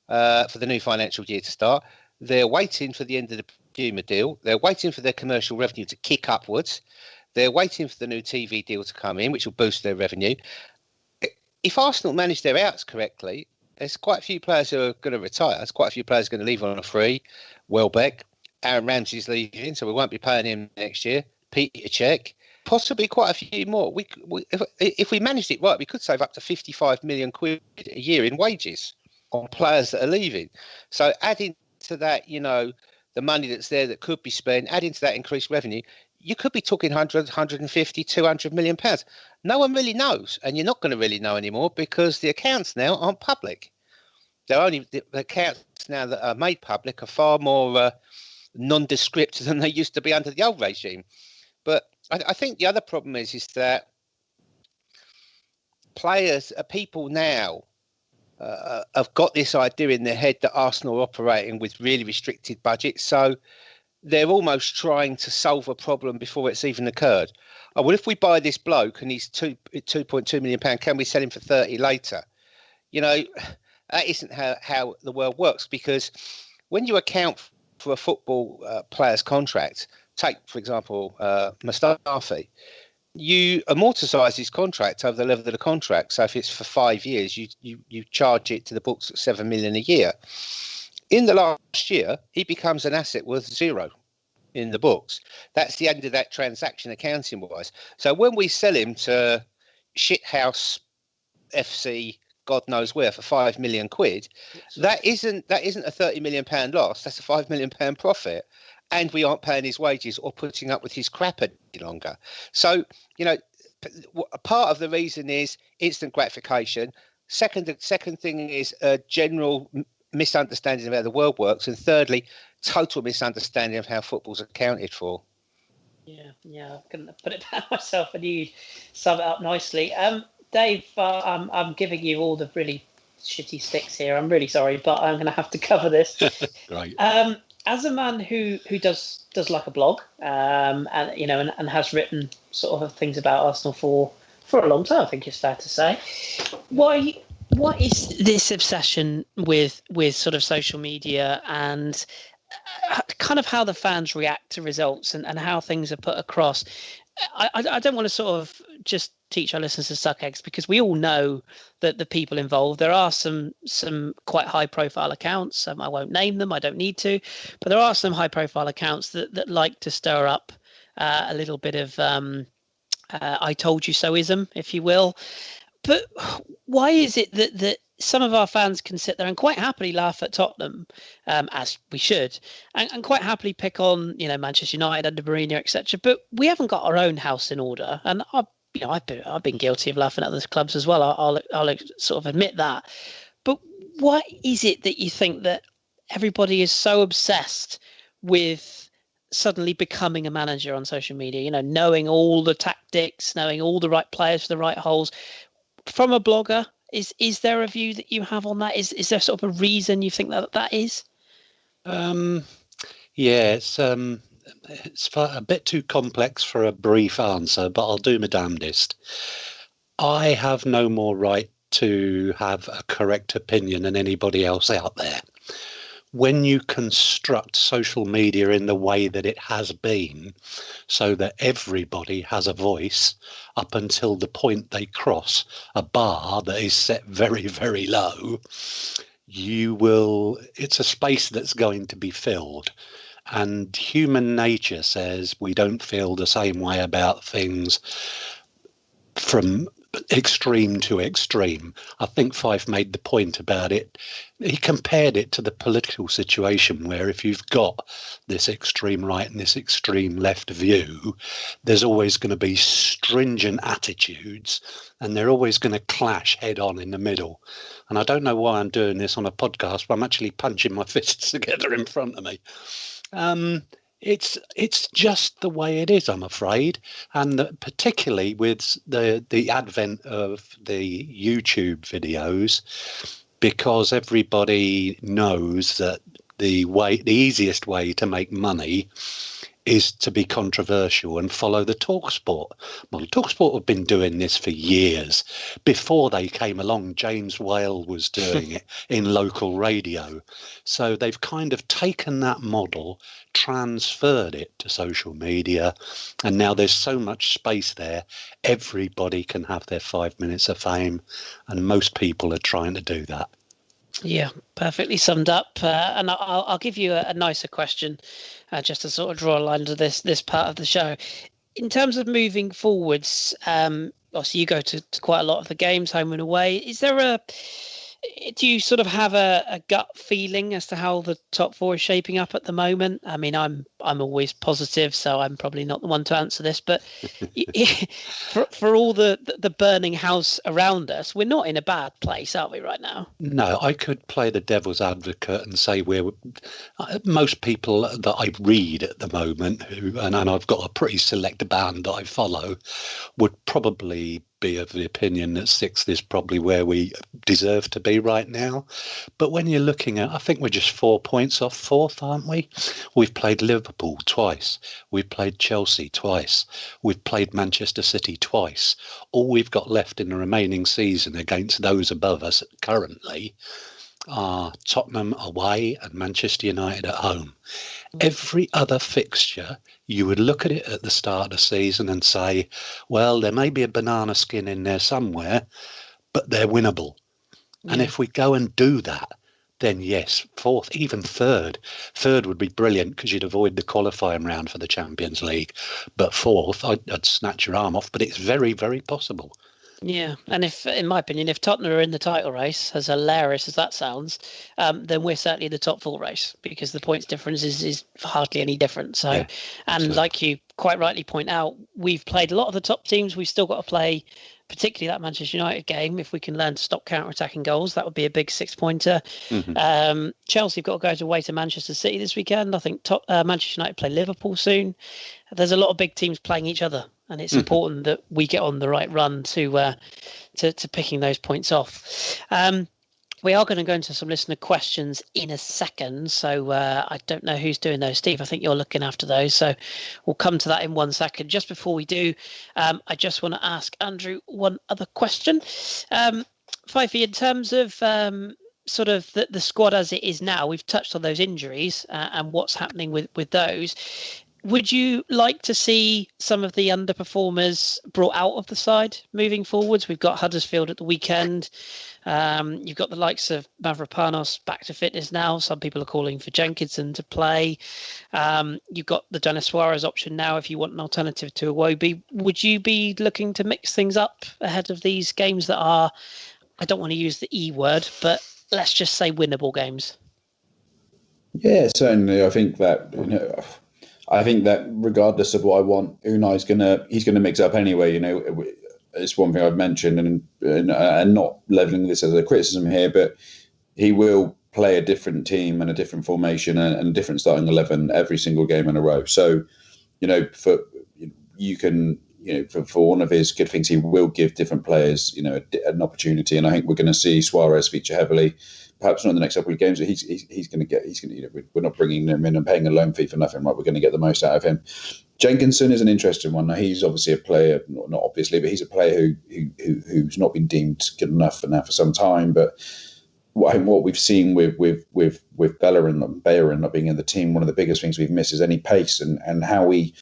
for the new financial year to start. They're waiting for the end of the Puma deal. They're waiting for their commercial revenue to kick upwards. They're waiting for the new TV deal to come in, which will boost their revenue. If Arsenal manage their outs correctly, there's quite a few players who are going to retire. There's quite a few players going to leave on a free. Welbeck, Aaron Ramsey's leaving, so we won't be paying him next year. Peter Cech, possibly quite a few more. If we managed it right, we could save up to 55 million quid a year in wages on players that are leaving. So adding to that, the money that's there that could be spent, adding to that increased revenue, you could be talking 100, 150, 200 million pounds. No one really knows, and you're not going to really know anymore because the accounts now aren't public. They're only the accounts now that are made public are far more nondescript than they used to be under the old regime. But I think the other problem is that people now have got this idea in their head that Arsenal are operating with really restricted budgets. So they're almost trying to solve a problem before it's even occurred. Oh, well, if we buy this bloke and he's £2.2 million, can we sell him for 30 later? That isn't how the world works, because when you account for a football player's contract, take, for example, Mustafi, you amortise his contract over the level of the contract. So if it's for 5 years, you charge it to the books at $7 million a year. In the last year, he becomes an asset worth zero in the books. That's the end of that transaction accounting wise. So when we sell him to Shithouse FC, God knows where, for 5 million quid, that isn't a £30 million loss. That's a £5 million profit. And we aren't paying his wages or putting up with his crap any longer. So, a part of the reason is instant gratification. Second thing is a general misunderstanding of how the world works. And thirdly, total misunderstanding of how football's accounted for. Yeah, I couldn't put it down myself, and you sum it up nicely. Dave, I'm giving you all the really shitty sticks here. I'm really sorry, but I'm going to have to cover this. Great. As a man who does like a blog, and and has written sort of things about Arsenal for a long time, I think it's fair to say. What is this obsession with sort of social media and kind of how the fans react to results and how things are put across? I don't want to sort of just teach our listeners to suck eggs, because we all know that the people involved, there are some quite high profile accounts. I won't name them, I don't need to, but there are some high profile accounts that like to stir up a little bit of I told you so-ism, if you will. But why is it that some of our fans can sit there and quite happily laugh at Tottenham, as we should, and quite happily pick on Manchester United under Mourinho, etc. But we haven't got our own house in order, and I've been guilty of laughing at those clubs as well. I'll sort of admit that. But what is it that you think that everybody is so obsessed with suddenly becoming a manager on social media? Knowing all the tactics, knowing all the right players for the right holes. From a blogger, is there a view that you have on that? Is there sort of a reason you think that is? Yeah, it's a bit too complex for a brief answer, but I'll do my damnedest. I have no more right to have a correct opinion than anybody else out there. When you construct social media in the way that it has been, so that everybody has a voice up until the point they cross a bar that is set very, very low, it's a space that's going to be filled. And human nature says we don't feel the same way about things from extreme to extreme. I think Fife made the point about it. He compared it to the political situation, where if you've got this extreme right and this extreme left view, there's always going to be stringent attitudes and they're always going to clash head on in the middle. And I don't know why I'm doing this on a podcast, but I'm actually punching my fists together in front of me. It's just the way it is, I'm afraid, and particularly with the advent of the YouTube videos, because everybody knows that the easiest way to make money is to be controversial and follow the TalkSport model. TalkSport have been doing this for years. Before they came along, James Whale was doing it in local radio. So they've kind of taken that model, transferred it to social media, and now there's so much space there. Everybody can have their 5 minutes of fame, and most people are trying to do that. Yeah, perfectly summed up. And I'll give you a nicer question, just to sort of draw a line to this part of the show. In terms of moving forwards, obviously you go to quite a lot of the games, home and away. Do you sort of have a gut feeling as to how the top four is shaping up at the moment? I mean, I'm always positive, so I'm probably not the one to answer this. But for all the burning house around us, we're not in a bad place, are we, right now? No, I could play the devil's advocate and say most people that I read at the moment, and I've got a pretty select band that I follow, would probably be of the opinion that sixth is probably where we deserve to be right now. But when you're looking at, I think we're just 4 points off fourth, aren't we? We've played Liverpool twice. We've played Chelsea twice. We've played Manchester City twice. All we've got left in the remaining season against those above us currently are Tottenham away and Manchester United at home. Every other fixture, you would look at it at the start of the season and say, well, there may be a banana skin in there somewhere, but they're winnable. Yeah. And if we go and do that, then yes, fourth, even third. Third would be brilliant because you'd avoid the qualifying round for the Champions League. But fourth, I'd snatch your arm off, but it's very, very possible. Yeah, and in my opinion, if Tottenham are in the title race, as hilarious as that sounds, then we're certainly in the top four race, because the points difference is hardly any different. So, yeah, and like you quite rightly point out, we've played a lot of the top teams. We've still got to play, particularly that Manchester United game. If we can learn to stop counter-attacking goals, that would be a big 6-pointer. Mm-hmm. Chelsea have got to go away to Manchester City this weekend. I think Manchester United play Liverpool soon. There's a lot of big teams playing each other and it's important that we get on the right run to picking those points off. We are going to go into some listener questions in a second, so I don't know who's doing those. Steve, I think you're looking after those, so we'll come to that in 1 second. Just before we do, I just want to ask Andrew one other question. Fifey, in terms of sort of the squad as it is now, we've touched on those injuries and what's happening with those. Would you like to see some of the underperformers brought out of the side moving forwards? We've got Huddersfield at the weekend. You've got the likes of Mavropanos back to fitness now. Some people are calling for Jenkinson to play. You've got the Denis Suarez option now if you want an alternative to Iwobi. Would you be looking to mix things up ahead of these games that are, I don't want to use the E word, but let's just say winnable games? Yeah, certainly. I think that regardless of what I want, Unai's he's gonna mix up anyway. It's one thing I've mentioned, and not leveling this as a criticism here, but he will play a different team and a different formation and a different starting 11 every single game in a row. So, for one of his good things, he will give different players, an opportunity. And I think we're going to see Suarez feature heavily. Perhaps not in the next couple of games, but he's going to we're not bringing him in and paying a loan fee for nothing, right? We're going to get the most out of him. Jenkinson is an interesting one. Now, he's obviously a player, not obviously, but he's a player who's not been deemed good enough for some time. But what we've seen with Bellerin not being in the team, one of the biggest things we've missed is any pace and how we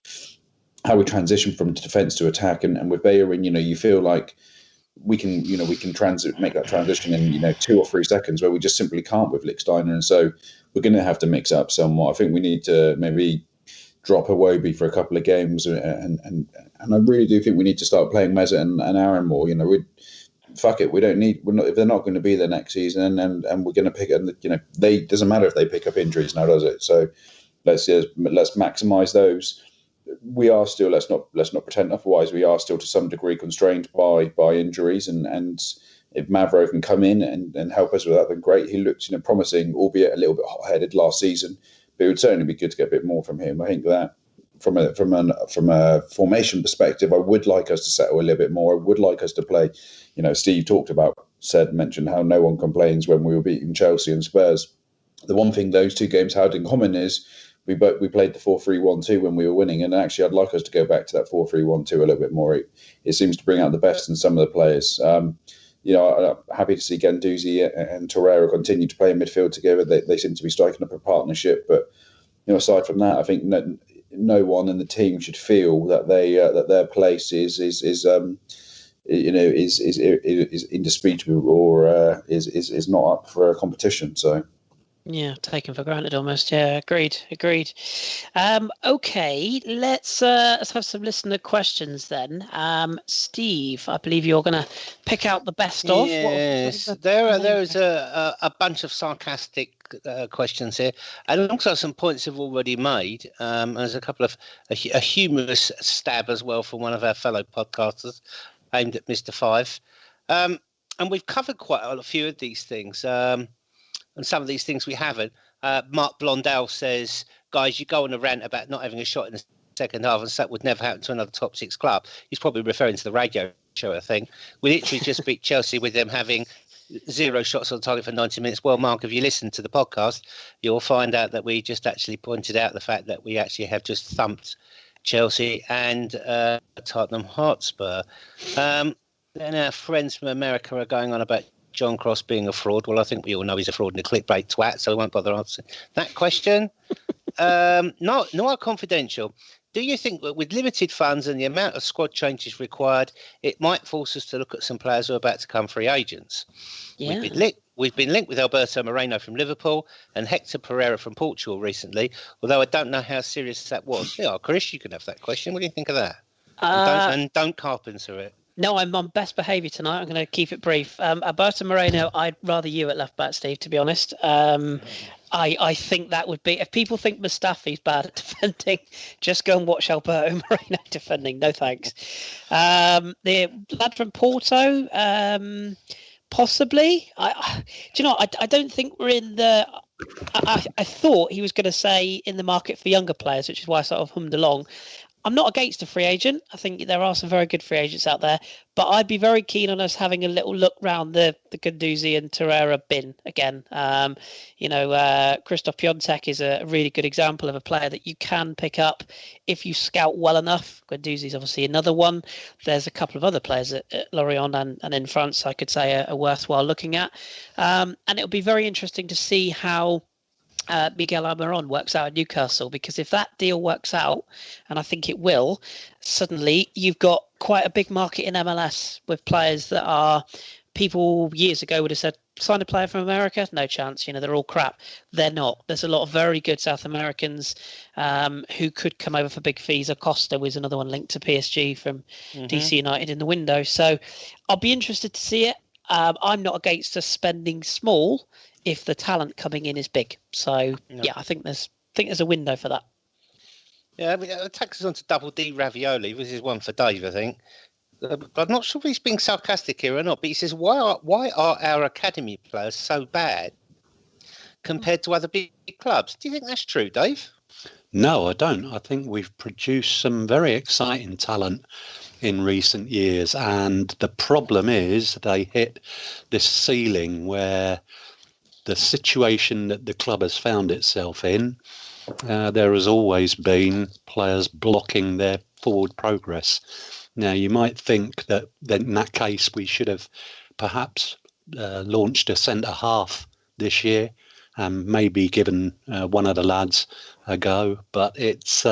transition from defence to attack. And with Bellerin, you feel like we can make that transition in 2 or 3 seconds, where we just simply can't with Lichtsteiner. And so we're going to have to mix up somewhat. I think we need to maybe drop Iwobi for a couple of games, and I really do think we need to start playing Meza and Aaron more. Fuck it, if they're not going to be there next season, and we're going to pick it. Doesn't matter if they pick up injuries now, does it? So let's maximise those. We are still, let's not pretend otherwise, we are still to some degree constrained by injuries, and if Mavro can come in and help us with that, then great. He looked promising, albeit a little bit hot-headed last season, but it would certainly be good to get a bit more from him. I think that from a formation perspective, I would like us to settle a little bit more. I would like us to play, Steve mentioned how no one complains when we were beating Chelsea and Spurs. The one thing those two games had in common is we played the 4-3-1-2 when we were winning, and actually I'd like us to go back to that 4-3-1-2 a little bit more. It seems to bring out the best in some of the players. I'm happy to see Guendouzi and Torreira continue to play in midfield together. They seem to be striking up a partnership. But aside from that, I think no one in the team should feel that their place is indisputable or is not up for a competition. So. Yeah, taken for granted almost. Yeah, agreed. Okay, let's have some listener questions then. Steve, I believe you're going to pick out the best of. Yes, there is a bunch of sarcastic questions here, and also some points have already made. There's a couple of a humorous stab as well from one of our fellow podcasters aimed at Mr. Five. And we've covered quite a few of these things. And some of these things we haven't. Mark Blondell says, guys, you go on a rant about not having a shot in the second half, and that would never happen to another top 6 club. He's probably referring to the radio show, I think. We literally just beat Chelsea with them having 0 shots on target for 90 minutes. Well, Mark, if you listen to the podcast, you'll find out that we just actually pointed out the fact that we actually have just thumped Chelsea and Tottenham Hotspur. Then our friends from America are going on about John Cross being a fraud. Well, I think we all know he's a fraud and a clickbait twat, so I won't bother answering that question. Not confidential. Do you think that with limited funds and the amount of squad changes required, it might force us to look at some players who are about to come free agents? Yeah. We've been linked with Alberto Moreno from Liverpool and Hector Pereira from Portugal recently, although I don't know how serious that was. Yeah, Kris, you can have that question. What do you think of that? And don't carpenter it. No, I'm on best behaviour tonight. I'm going to keep it brief. Alberto Moreno, I'd rather you at left back, Steve, to be honest. I think that would be, if people think Mustafi's bad at defending, just go and watch Alberto Moreno defending. No thanks. The lad from Porto, possibly. I don't think we're in the... I thought he was going to say in the market for younger players, which is why I sort of hummed along. I'm not against a free agent. I think there are some very good free agents out there, but I'd be very keen on us having a little look round the Guendouzi and Torreira bin again. Christoph Piontek is a really good example of a player that you can pick up if you scout well enough. Guendouzi is obviously another one. There's a couple of other players at Lorient and in France I could say are worthwhile looking at. And it'll be very interesting to see how Miguel Almiron works out at Newcastle, because if that deal works out, and I think it will, suddenly you've got quite a big market in MLS with players that are, people years ago would have said, sign a player from America, no chance, they're all crap. They're not. There's a lot of very good South Americans who could come over for big fees. Acosta was another one linked to PSG from DC United in the window. So I'll be interested to see it. I'm not against us spending small if the talent coming in is big. So yeah, I think there's a window for that. Yeah, I mean, it takes us on to Double D Ravioli. This is one for Dave, I think. I'm not sure if he's being sarcastic here or not, but he says, why are our academy players so bad compared to other big clubs? Do you think that's true, Dave? No, I don't. I think we've produced some very exciting talent in recent years, and the problem is they hit this ceiling where the situation that the club has found itself in, there has always been players blocking their forward progress. Now, you might think that in that case we should have perhaps launched a centre-half this year and maybe given one of the lads a go, but it's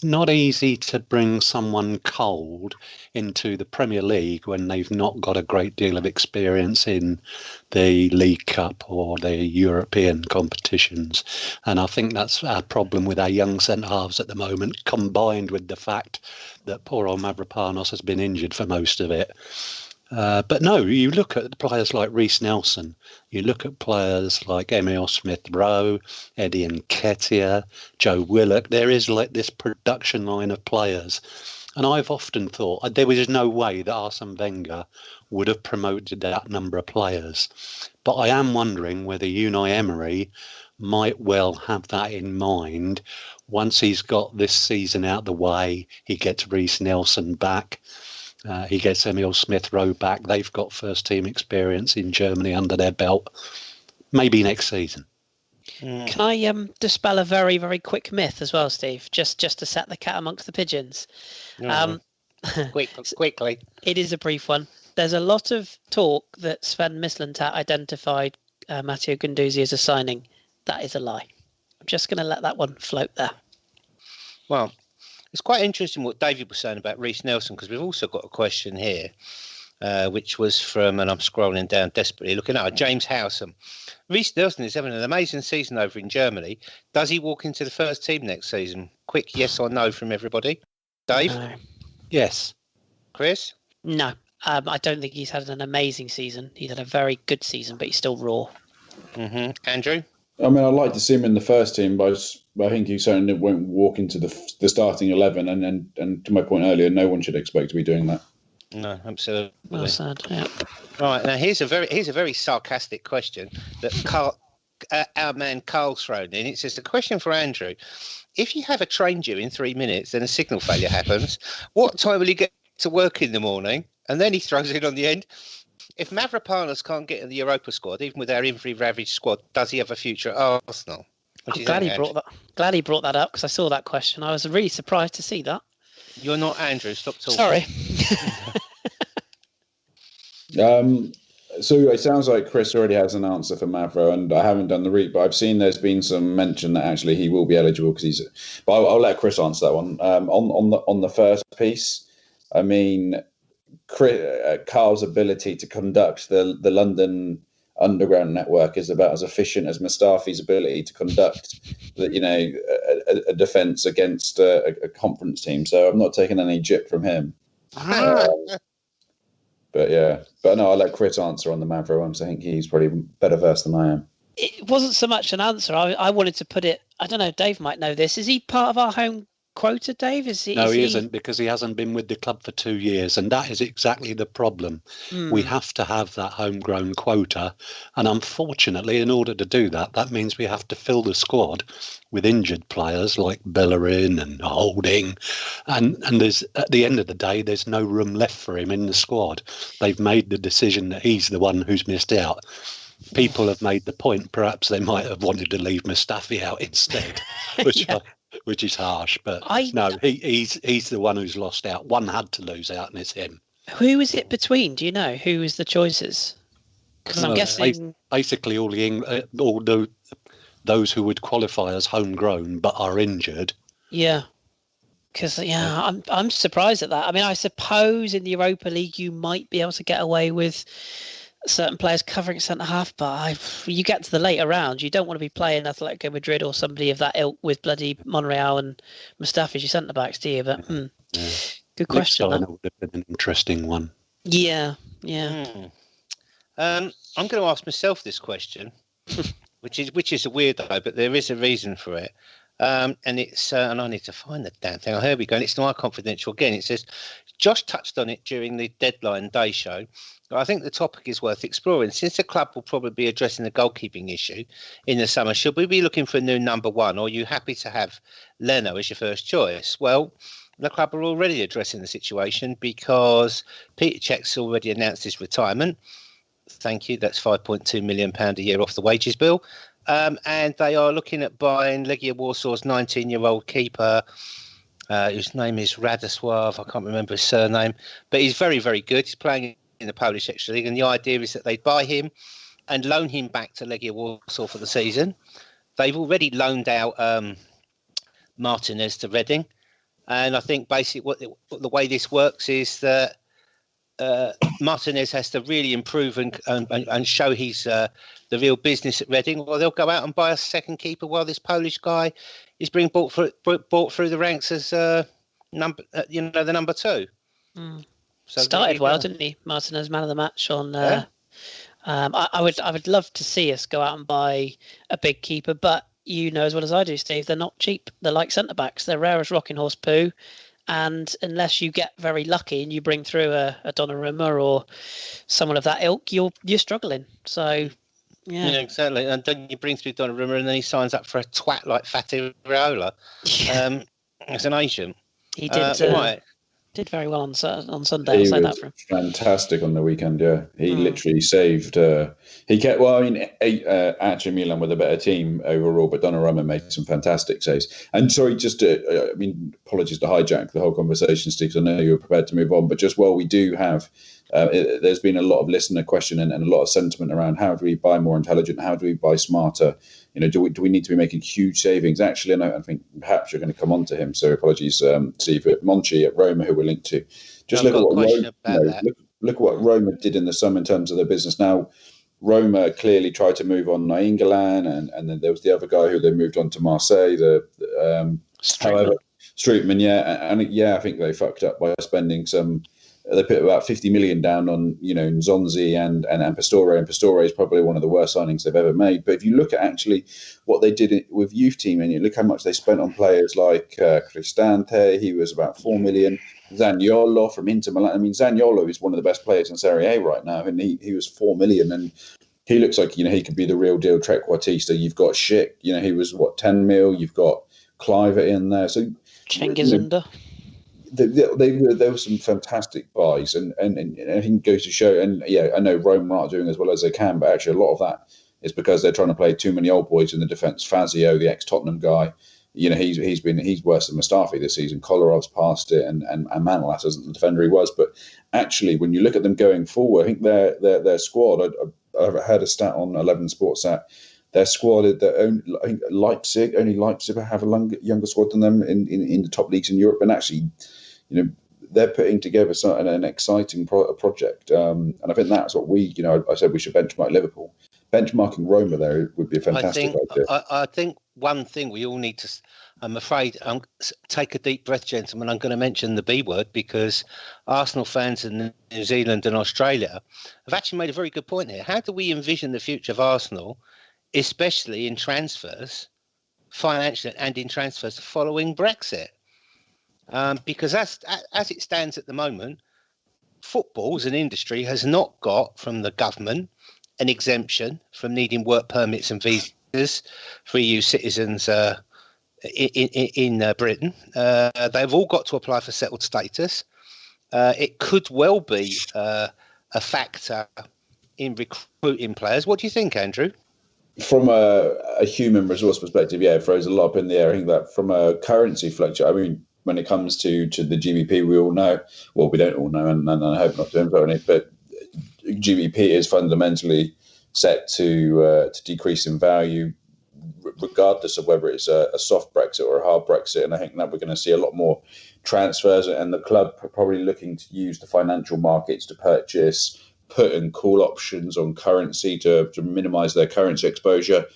not easy to bring someone cold into the Premier League when they've not got a great deal of experience in the League Cup or the European competitions. And I think that's our problem with our young centre-halves at the moment, combined with the fact that poor old Mavropanos has been injured for most of it. But no, you look at players like Reece Nelson, you look at players like Emile Smith-Rowe, Eddie Nketiah, Joe Willock. There is like this production line of players. And I've often thought there was no way that Arsene Wenger would have promoted that number of players. But I am wondering whether Unai Emery might well have that in mind. Once he's got this season out the way, he gets Reece Nelson back. He gets Emile Smith-Rowe back. They've got first-team experience in Germany under their belt. Maybe next season. Can I dispel a very, very quick myth as well, Steve? Just to set the cat amongst the pigeons. Quickly. It is a brief one. There's a lot of talk that Sven Mislintat identified Matteo Guendouzi as a signing. That is a lie. I'm just going to let that one float there. Well, it's quite interesting what David was saying about Reece Nelson, because we've also got a question here, which was from, and I'm scrolling down desperately, looking at James Howsam. Reece Nelson is having an amazing season over in Germany. Does he walk into the first team next season? Quick yes or no from everybody. Dave? No. Yes. Chris? No. I don't think he's had an amazing season. He's had a very good season, but he's still raw. Andrew? I mean, I'd like to see him in the first team, but I think he certainly won't walk into the starting 11. And to my point earlier, no one should expect to be doing that. No, absolutely. Well said. Yeah. Right, now here's a very sarcastic question that our man Carl's thrown in. It says, a question for Andrew. If you have a train due in 3 minutes, then a signal failure happens, what time will you get to work in the morning? And then he throws it on the end. If Mavropanos can't get in the Europa squad, even with our injury ravaged squad, does he have a future at Arsenal? I'm glad he brought that up, because I saw that question. I was really surprised to see that. You're not Andrew. Stop talking. Sorry. So it sounds like Kris already has an answer for Mavro, and I haven't done the read, but I've seen there's been some mention that actually he will be eligible because he's. But I'll let Kris answer that one. On the first piece, I mean, Carl's ability to conduct the London Underground network is about as efficient as Mustafi's ability to conduct a defence against a conference team. So I'm not taking any jip from him. But no, I'll let Kris answer on the Mavro one. So I think he's probably better versed than I am. It wasn't so much an answer. I wanted to put it. I don't know. Dave might know this. Is he part of our quota, Dave? Is he? No, he isn't, because he hasn't been with the club for 2 years, and that is exactly the problem. We have to have that homegrown quota, and unfortunately, in order to do that, that means we have to fill the squad with injured players like Bellerin and Holding, and there's, at the end of the day, there's no room left for him in the squad. They've made the decision that he's the one who's missed out. People have made the point perhaps they might have wanted to leave Mustafi out instead, which is harsh, but no, he's the one who's lost out. One had to lose out, and it's him. Who was it between? Do you know who was the choices? Because I'm guessing basically all those who would qualify as homegrown but are injured. Yeah, because I'm surprised at that. I mean, I suppose in the Europa League you might be able to get away with certain players covering centre half, but you get to the later rounds, you don't want to be playing Atletico Madrid or somebody of that ilk with bloody Monreal and Mustafi as your centre backs, do you? But good question. Next time would have been an interesting one. Yeah. I'm going to ask myself this question, which is a weirdo, but there is a reason for it. And it's and I need to find the damn thing. Oh, here we go. And it's not confidential again. It says Josh touched on it during the deadline day show. I think the topic is worth exploring. Since the club will probably be addressing the goalkeeping issue in the summer, should we be looking for a new number one, or are you happy to have Leno as your first choice? Well, the club are already addressing the situation because Peter Cech's already announced his retirement. Thank you. That's £5.2 million a year off the wages bill. And they are looking at buying Legia Warsaw's 19-year-old keeper, whose name is Radosław. I can't remember his surname, but he's very, very good. He's playing in the Polish Extra League, and the idea is that they'd buy him and loan him back to Legia Warsaw for the season. They've already loaned out Martinez to Reading, and I think basically the way this works is that Martinez has to really improve and show he's the real business at Reading, or they'll go out and buy a second keeper while this Polish guy is being brought through the ranks as the number two. So started well, didn't he? Martinez, man of the match on. I would love to see us go out and buy a big keeper, but you know as well as I do, Steve, they're not cheap. They're like centre backs. They're rare as rocking horse poo. And unless you get very lucky and you bring through a Donnarumma or someone of that ilk, you're struggling. So, yeah, exactly. And then you bring through Donnarumma, and then he signs up for a twat like Fatih Raiola as an agent. He did. Did very well on Sunday. I'll say that for him. Fantastic on the weekend. Yeah, he literally saved. He kept. Well, I mean, actually, Milan were the better team overall, but Donnarumma made some fantastic saves. And sorry, just apologies to hijack the whole conversation, Steve, because I know you were prepared to move on. But just while we do have, there's been a lot of listener question and a lot of sentiment around how do we buy more intelligent, how do we buy smarter. Do we need to be making huge savings? Actually, and I think perhaps you're going to come on to him. So apologies, Steve. But Monchi at Roma, who we're linked to, just look at what Roma did in the summer in terms of their business. Now, Roma clearly tried to move on Nainggolan, and then there was the other guy who they moved on to Marseille. Strootman, I think they fucked up by spending some. They put about 50 million down on, Nzonzi and Pastore, and Pastore is probably one of the worst signings they've ever made. But if you look at actually what they did with youth team, and you look how much they spent on players like Cristante, he was about 4 million. Zaniolo from Inter Milan. I mean, Zaniolo is one of the best players in Serie A right now, and he was 4 million, and he looks like he could be the real deal trequartista. You've got Schick, he was 10 mil. You've got Cliver in there, so Cengiz. There were some fantastic buys, and I think it goes to show. And I know Rome aren't doing as well as they can, but actually a lot of that is because they're trying to play too many old boys in the defence. Fazio, the ex-Tottenham guy, he's worse than Mustafi this season. Kolarov's passed it, and Manolas isn't the defender he was. But actually, when you look at them going forward, I think their squad. I've heard a stat on 11 Sports that their squad, I think Leipzig have a younger squad than them in the top leagues in Europe, and actually. They're putting together an exciting project, and I think that's what I said we should benchmark Liverpool. Benchmarking Roma there would be a fantastic idea. I think one thing we all need to, I'm afraid, take a deep breath, gentlemen. I'm going to mention the B word because Arsenal fans in New Zealand and Australia have actually made a very good point here. How do we envision the future of Arsenal, especially in transfers, financially and in transfers following Brexit? because as it stands at the moment, football as an industry has not got from the government an exemption from needing work permits and visas for EU citizens in Britain. They've all got to apply for settled status. It could well be a factor in recruiting players. What do you think, Andrew? From a human resource perspective, yeah, it throws a lot up in the air. I think that from a currency fluctuation, I mean, when it comes to the GBP, we all know, well, we don't all know, and I hope not to info on it, but GBP is fundamentally set to decrease in value, regardless of whether it's a soft Brexit or a hard Brexit. And I think that we're going to see a lot more transfers, and the club are probably looking to use the financial markets to purchase put and call options on currency to minimise their currency exposure.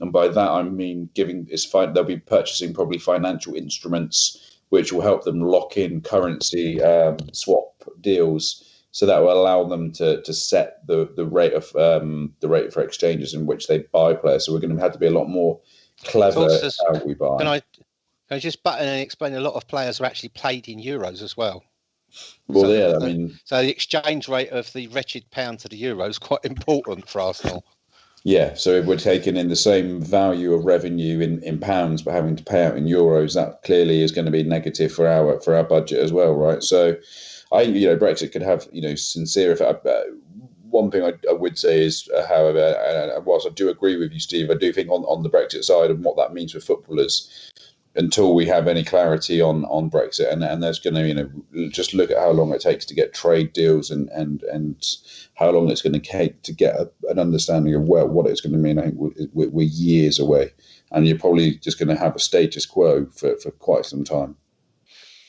And by that, I mean they'll be purchasing probably financial instruments which will help them lock in currency swap deals. So that will allow them to set the rate for exchanges in which they buy players. So we're going to have to be a lot more clever how we buy. Can I just butt in and explain? A lot of players are actually paid in euros as well. Well, so, yeah, I mean, so the exchange rate of the wretched pound to the euro is quite important for Arsenal. Yeah, so if we're taking in the same value of revenue in pounds but having to pay out in euros, that clearly is going to be negative for our budget as well, right? So I think, Brexit could have, sincere effect. One thing I would say is, however, whilst I do agree with you, Steve, I do think on the Brexit side and what that means for footballers, until we have any clarity on Brexit, and there's going to, just look at how long it takes to get trade deals and how long it's going to take to get an understanding of what it's going to mean. I think we're years away, and you're probably just going to have a status quo for quite some time.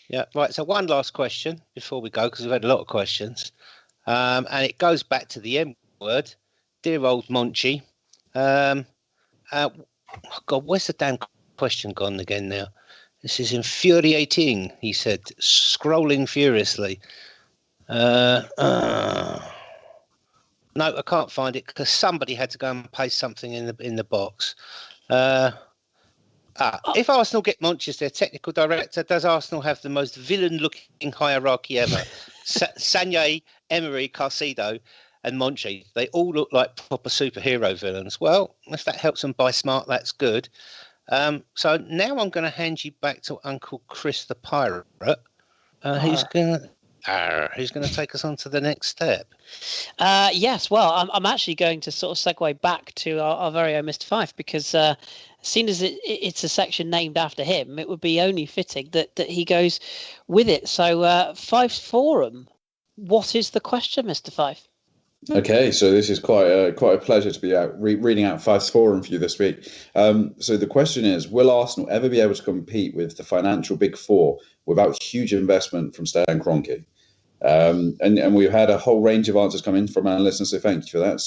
Yeah, right. So one last question before we go, because we've had a lot of questions, and it goes back to the M word, dear old Monchi. God, where's the damn question gone again now? This is infuriating, he said, scrolling furiously. No, I can't find it because somebody had to go and paste something in the box. If Arsenal get Monchi as their technical director, does Arsenal have the most villain-looking hierarchy ever? Sanye, Emery, Caicedo, and Monchi, they all look like proper superhero villains. Well, if that helps them buy smart, that's good. So now I'm going to hand you back to Uncle Kris the Pirate, who's going to take us on to the next step. Yes, well, I'm actually going to sort of segue back to our very own Mr. Fife, because seeing as it's a section named after him, it would be only fitting that he goes with it. So Fife's Forum, what is the question, Mr. Fife? Okay, so this is quite a pleasure to be out reading out Fife's Forum for you this week. So the question is, will Arsenal ever be able to compete with the financial big four without huge investment from Stan Kroenke? And we've had a whole range of answers come in from our listeners, so thank you for that.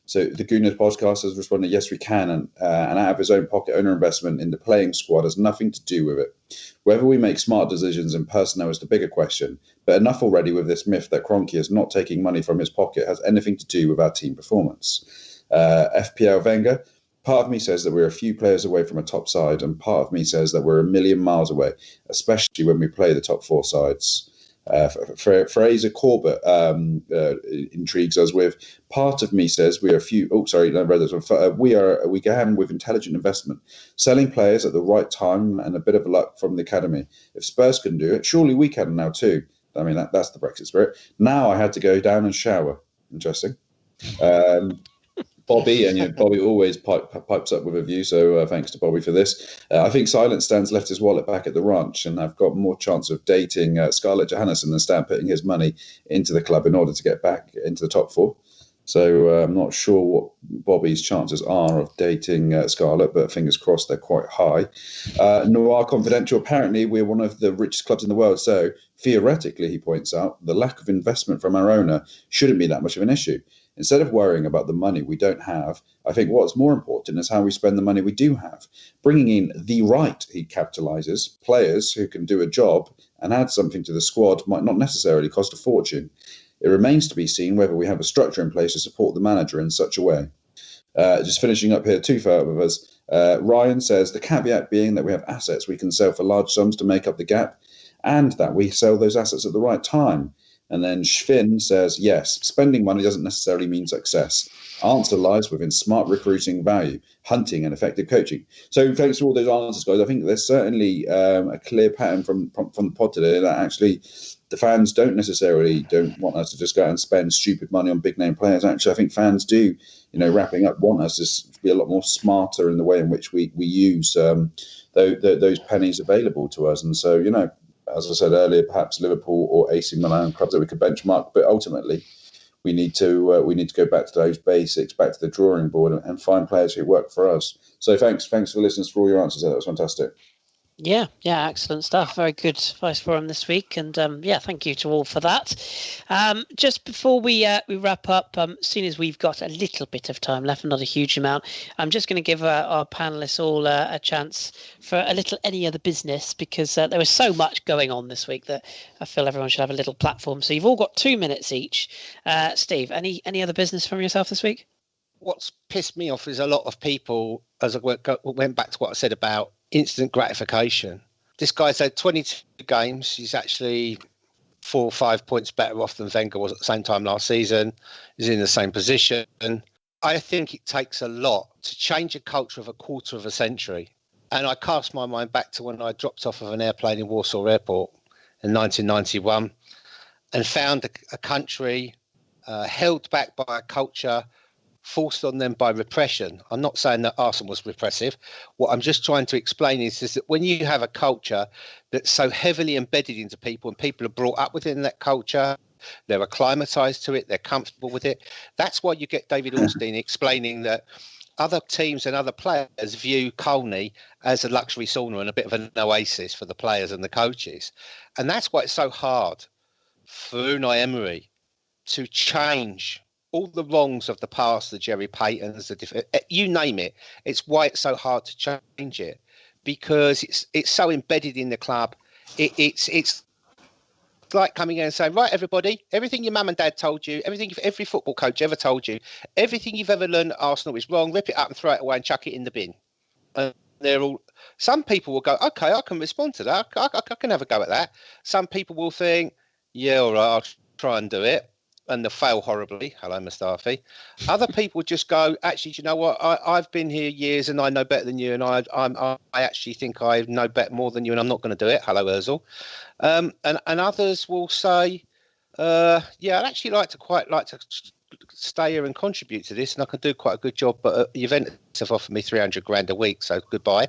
So the Gooners podcast has responded, yes, we can, and out of his own pocket, owner investment in the playing squad has nothing to do with it. Whether we make smart decisions in personnel is the bigger question, but enough already with this myth that Kroenke is not taking money from his pocket has anything to do with our team performance. FPL Wenger, part of me says that we're a few players away from a top side, and part of me says that we're a million miles away, especially when we play the top four sides. Fraser Corbett intrigues us with, part of me says we are a few. Oh, sorry, no, read this one. We can with intelligent investment, selling players at the right time and a bit of luck from the academy. If Spurs can do it, surely we can now too. I mean, that's the Brexit spirit. Now I had to go down and shower. Interesting. Bobby, and Bobby always pipes up with a view, so thanks to Bobby for this. I think Silent Stan's left his wallet back at the ranch, and I've got more chance of dating Scarlett Johansson than Stan putting his money into the club in order to get back into the top four. So I'm not sure what Bobby's chances are of dating Scarlett, but fingers crossed they're quite high. Noir Confidential, apparently we're one of the richest clubs in the world, so theoretically, he points out, the lack of investment from our owner shouldn't be that much of an issue. Instead of worrying about the money we don't have, I think what's more important is how we spend the money we do have. Bringing in the right, he capitalises, players who can do a job and add something to the squad might not necessarily cost a fortune. It remains to be seen whether we have a structure in place to support the manager in such a way. Just finishing up here, Tufa with us. Ryan says, the caveat being that we have assets we can sell for large sums to make up the gap, and that we sell those assets at the right time. And then Finn says, yes, spending money doesn't necessarily mean success. Answer lies within smart recruiting, value, hunting, and effective coaching. So thanks for all those answers, guys. I think there's certainly a clear pattern from the pod today that actually the fans don't want us to just go out and spend stupid money on big name players. Actually, I think fans do, wrapping up, want us to be a lot more smarter in the way in which we use those pennies available to us. And so, as I said earlier, perhaps Liverpool or AC Milan, clubs that we could benchmark, but ultimately we need to go back to those basics, back to the drawing board, and find players who work for us. So thanks for listeners for all your answers. That was fantastic. Yeah, excellent stuff. Very good advice for him this week, and thank you to all for that. Just before we wrap up, seeing as we've got a little bit of time left, not a huge amount, I'm just going to give our panelists all a chance for a little any other business, because there was so much going on this week that I feel everyone should have a little platform. So you've all got 2 minutes each. Steve, any other business from yourself this week? What's pissed me off is a lot of people, as I went back to what I said about instant gratification. This guy's had 22 games. He's actually 4 or 5 points better off than Wenger was at the same time last season. He's in the same position. I think it takes a lot to change a culture of a quarter of a century. And I cast my mind back to when I dropped off of an airplane in Warsaw Airport in 1991 and found a country held back by a culture forced on them by repression. I'm not saying that Arsenal was repressive. What I'm just trying to explain is that when you have a culture that's so heavily embedded into people and people are brought up within that culture, they're acclimatized to it, they're comfortable with it. That's why you get David Ornstein explaining that other teams and other players view Colney as a luxury sauna and a bit of an oasis for the players and the coaches. And that's why it's so hard for Unai Emery to change all the wrongs of the past, the Jerry Paytons, you name it. It's why it's so hard to change it, because it's so embedded in the club. It's like coming in and saying, right, everybody, everything your mum and dad told you, every football coach ever told you, everything you've ever learned at Arsenal is wrong. Rip it up and throw it away and chuck it in the bin. And some people will go, okay, I can respond to that. I can have a go at that. Some people will think, yeah, all right, I'll try and do it. And they'll fail horribly. Hello, Mustafi. Other people just go, actually, do you know what? I've been here years and I know better than you. And I actually think I know more than you and I'm not going to do it. Hello, Ozil. And others will say, I'd actually quite like to stay here and contribute to this. And I can do quite a good job. But Juventus have offered me 300 grand a week. So goodbye,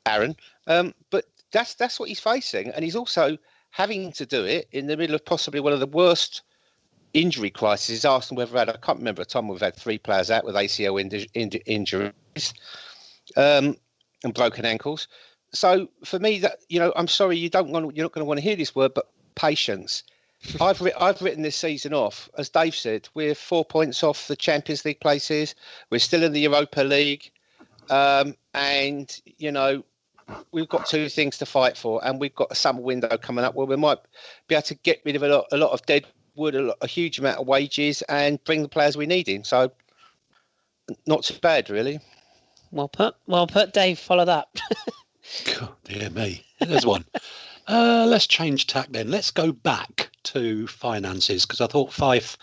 Aaron. But that's what he's facing. And he's also having to do it in the middle of possibly one of the worst injury crisis Arsenal ever had. I can't remember a time we've had 3 players out with ACL injuries and broken ankles. So for me, that I'm sorry, you're not going to want to hear this word, but patience. I've written this season off, as Dave said. We're 4 points off the Champions League places. We're still in the Europa League, and we've got 2 things to fight for, and we've got a summer window coming up where we might be able to get rid of a lot of dead would a huge amount of wages and bring the players we need in. So not too bad, really. Well put, Dave. Follow that. God, dear me. There's one. Let's change tack then. Let's go back to finances, because I thought Fife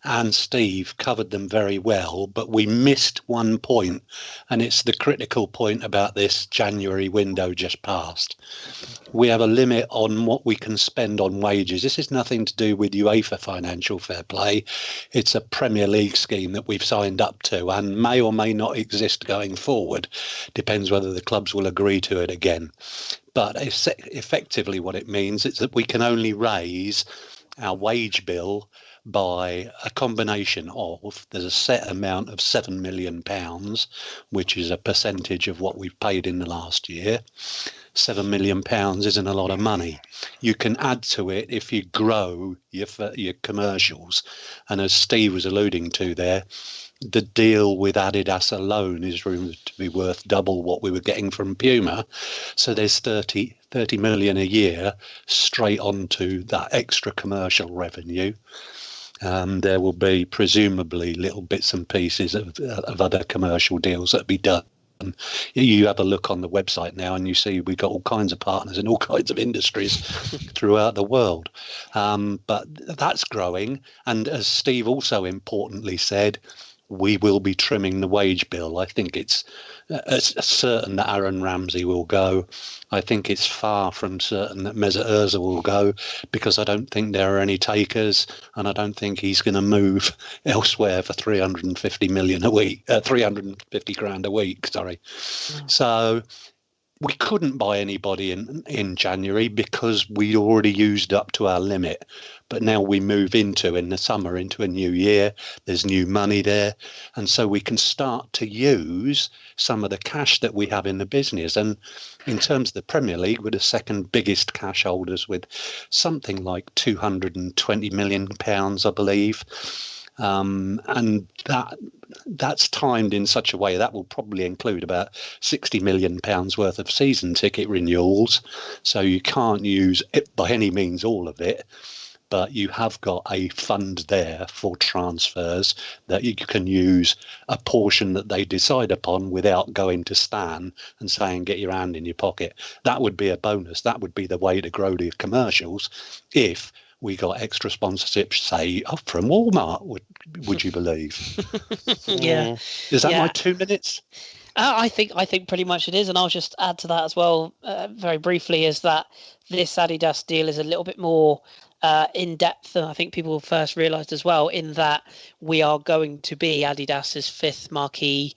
and Steve covered them very well, but we missed one point, and it's the critical point about this January window just passed. We have a limit on what we can spend on wages. This is nothing to do with UEFA financial fair play. It's a Premier League scheme that we've signed up to and may or may not exist going forward. Depends whether the clubs will agree to it again. But effectively what it means is that we can only raise our wage bill by a combination of, there's a set amount of £7 million, which is a percentage of what we've paid in the last year. £7 million isn't a lot of money. You can add to it if you grow your commercials. And as Steve was alluding to there, the deal with Adidas alone is rumored to be worth double what we were getting from Puma. So there's 30 million a year straight onto that extra commercial revenue. There will be presumably little bits and pieces of other commercial deals that be done You have a look on the website now and you see we've got all kinds of partners in all kinds of industries throughout the world. But that's growing. And as Steve also importantly said, we will be trimming the wage bill. I think it's certain that Aaron Ramsey will go. I think it's far from certain that Mesut Ozil will go, because I don't think there are any takers, and I don't think he's going to move elsewhere for 350 million a week, 350 grand a week. Sorry. So we couldn't buy anybody in January because we already used up to our limit. But now we move in the summer into a new year. There's new money there. And so we can start to use some of the cash that we have in the business. And in terms of the Premier League, we're the second biggest cash holders with something like £220 million, I believe. And that's timed in such a way that will probably include about £60 million worth of season ticket renewals. So you can't use it by any means all of it, but you have got a fund there for transfers that you can use a portion that they decide upon without going to Stan and saying, get your hand in your pocket. That would be a bonus. That would be the way to grow the commercials if we got extra sponsorships, say, from Walmart, would you believe? Yeah. Is that my 2 minutes? I think pretty much it is. And I'll just add to that as well, very briefly, is that this Adidas deal is a little bit more in depth than I think people first realised as well, in that we are going to be Adidas's fifth marquee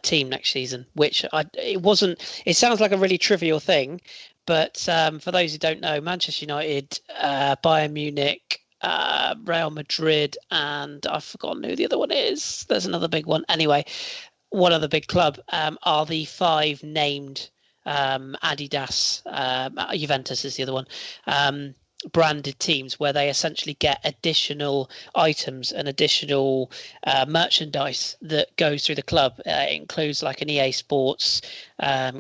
team next season, which it sounds like a really trivial thing. But for those who don't know, Manchester United, Bayern Munich, Real Madrid, and I've forgotten who the other one is. There's another big one. Anyway, one other big club are the five named Adidas. Juventus is the other one. Branded teams where they essentially get additional items and additional merchandise that goes through the club. It includes like an EA Sports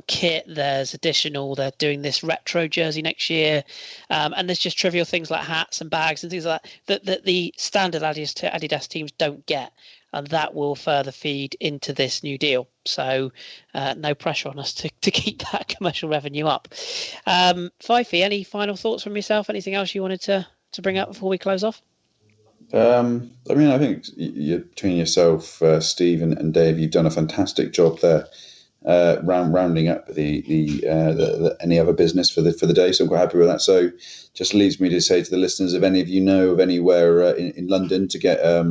kit. There's additional, they're doing this retro jersey next year, and there's just trivial things like hats and bags and things like that the standard Adidas teams don't get, and that will further feed into this new deal. So no pressure on us to keep that commercial revenue up. Fifey, any final thoughts from yourself? Anything else you wanted to bring up before we close off? I mean, I think between yourself, Steve, and Dave, you've done a fantastic job there, rounding up the any other business for the day. So I'm quite happy with that. So just leaves me to say to the listeners, if any of you know of anywhere in London to get a